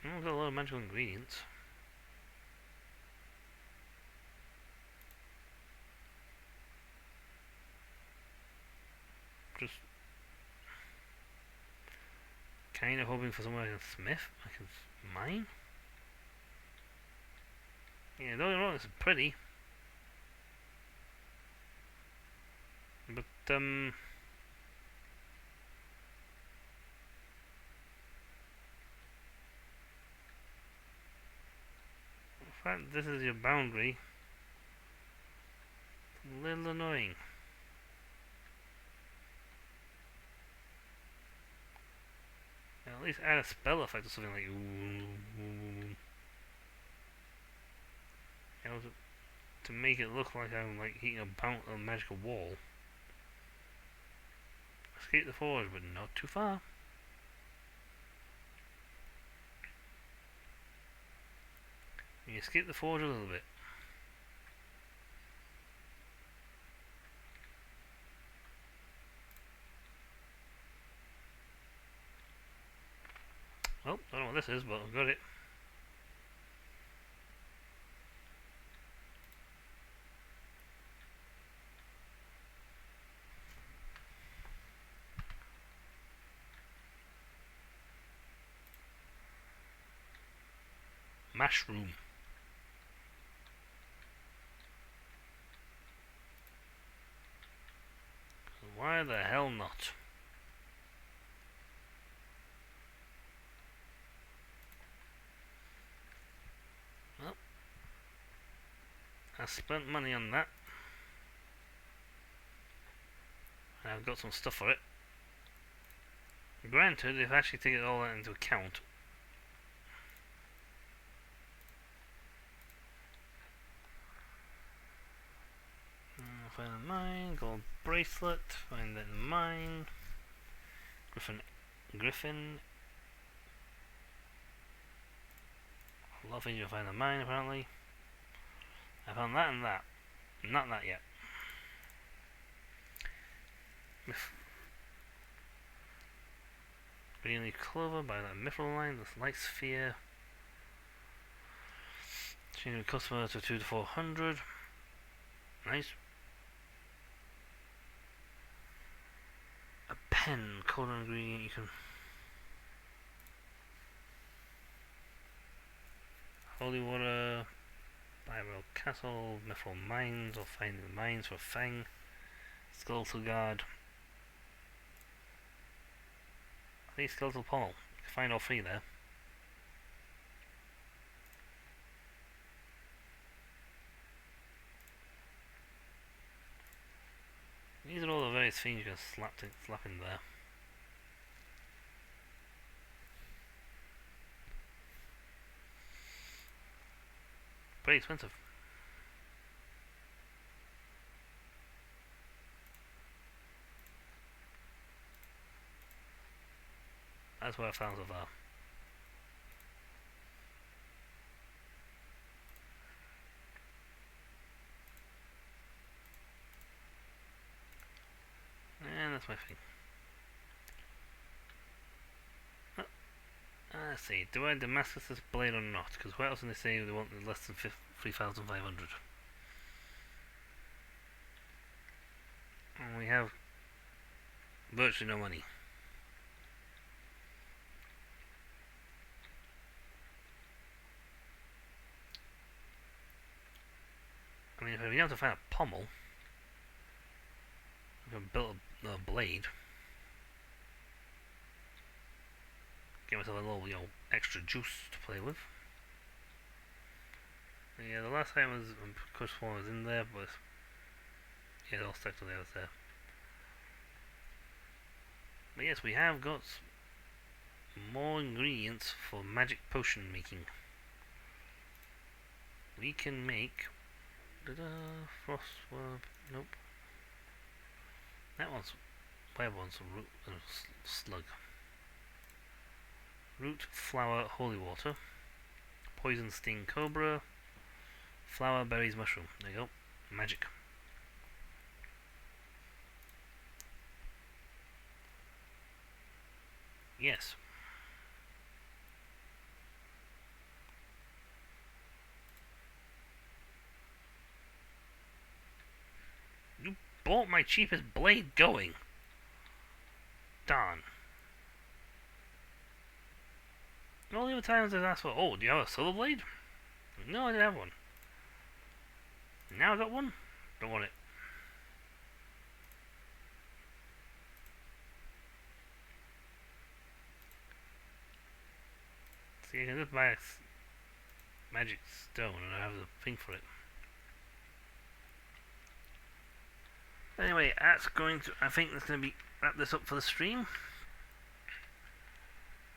Speaker 1: I've got a lot of magical ingredients. Just kind of hoping for somewhere I can smith, I can mine. Yeah, don't get me wrong, it's pretty. But, in fact, this is your boundary. It's a little annoying. least add a spell effect or something like ooh, you know, to make it look like I'm like hitting a magical wall. Escape the forge, but not too far. You escape the forge a little bit. Well, I don't know what this is, but I've got it. Mushroom. Why the hell not? Well, I spent money on that. And I've got some stuff for it. Granted, if I actually take it all that into account, find a mine, gold bracelet, find that mine, Griffin, loving you find a mine apparently. I found that and that, not that yet. Green leaf clover by that mithril line, this light sphere. Changing the customer to 2 to 400. Nice. A pen, color ingredient you can. Holy water, Byrell Castle, mithril mines, or finding the mines for Fang. Skeletal guard. I think skeletal pommel. You can find all three there. These are all the various things you can slap in there. Pretty expensive. That's what I found so far. And that's my thing. Let's see, do I Damascus this blade or not? Because what else can they say they want less than 3,500? And we have virtually no money. I mean, if we have to find a pommel, we can build a blade. Give myself a little, extra juice to play with. And yeah, the last time was Cush Form was in there, but yeah, it all stuck to the others there. But yes, we have got more ingredients for magic potion making. We can make frostworm. Nope. That one's web one's a root slug. Root, flower, holy water, poison sting cobra, flower, berries, mushroom. There you go. Magic. Yes. You bought my cheapest blade going. Darn. All the other times I've asked for, oh, do you have a silver blade? No, I didn't have one. Now I got one? Don't want it. See, I can just buy a magic stone and I have the thing for it. Anyway, I think that's going to wrap this up for the stream.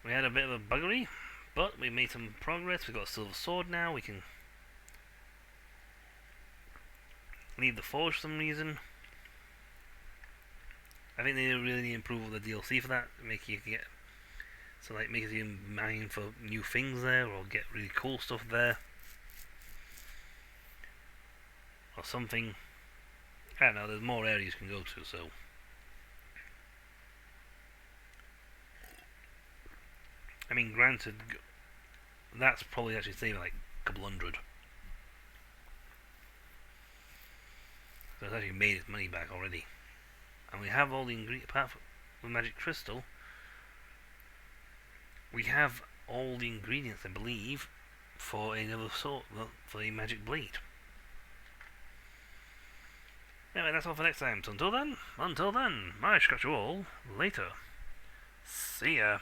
Speaker 1: We had a bit of a buggery, but we made some progress. We've got a silver sword now. We can leave the forge for some reason. I think they really need to improve all the DLC for that. Make you get make you mine for new things there, or get really cool stuff there, or something. I don't know. There's more areas you can go to, so. I mean, granted, that's probably actually saving like a couple hundred. So it's actually made its money back already. And we have all the ingredients, apart from the magic crystal, we have all the ingredients, I believe, for another sort, for a magic blade. Anyway, that's all for next time. So until then, I shall catch you all later. See ya.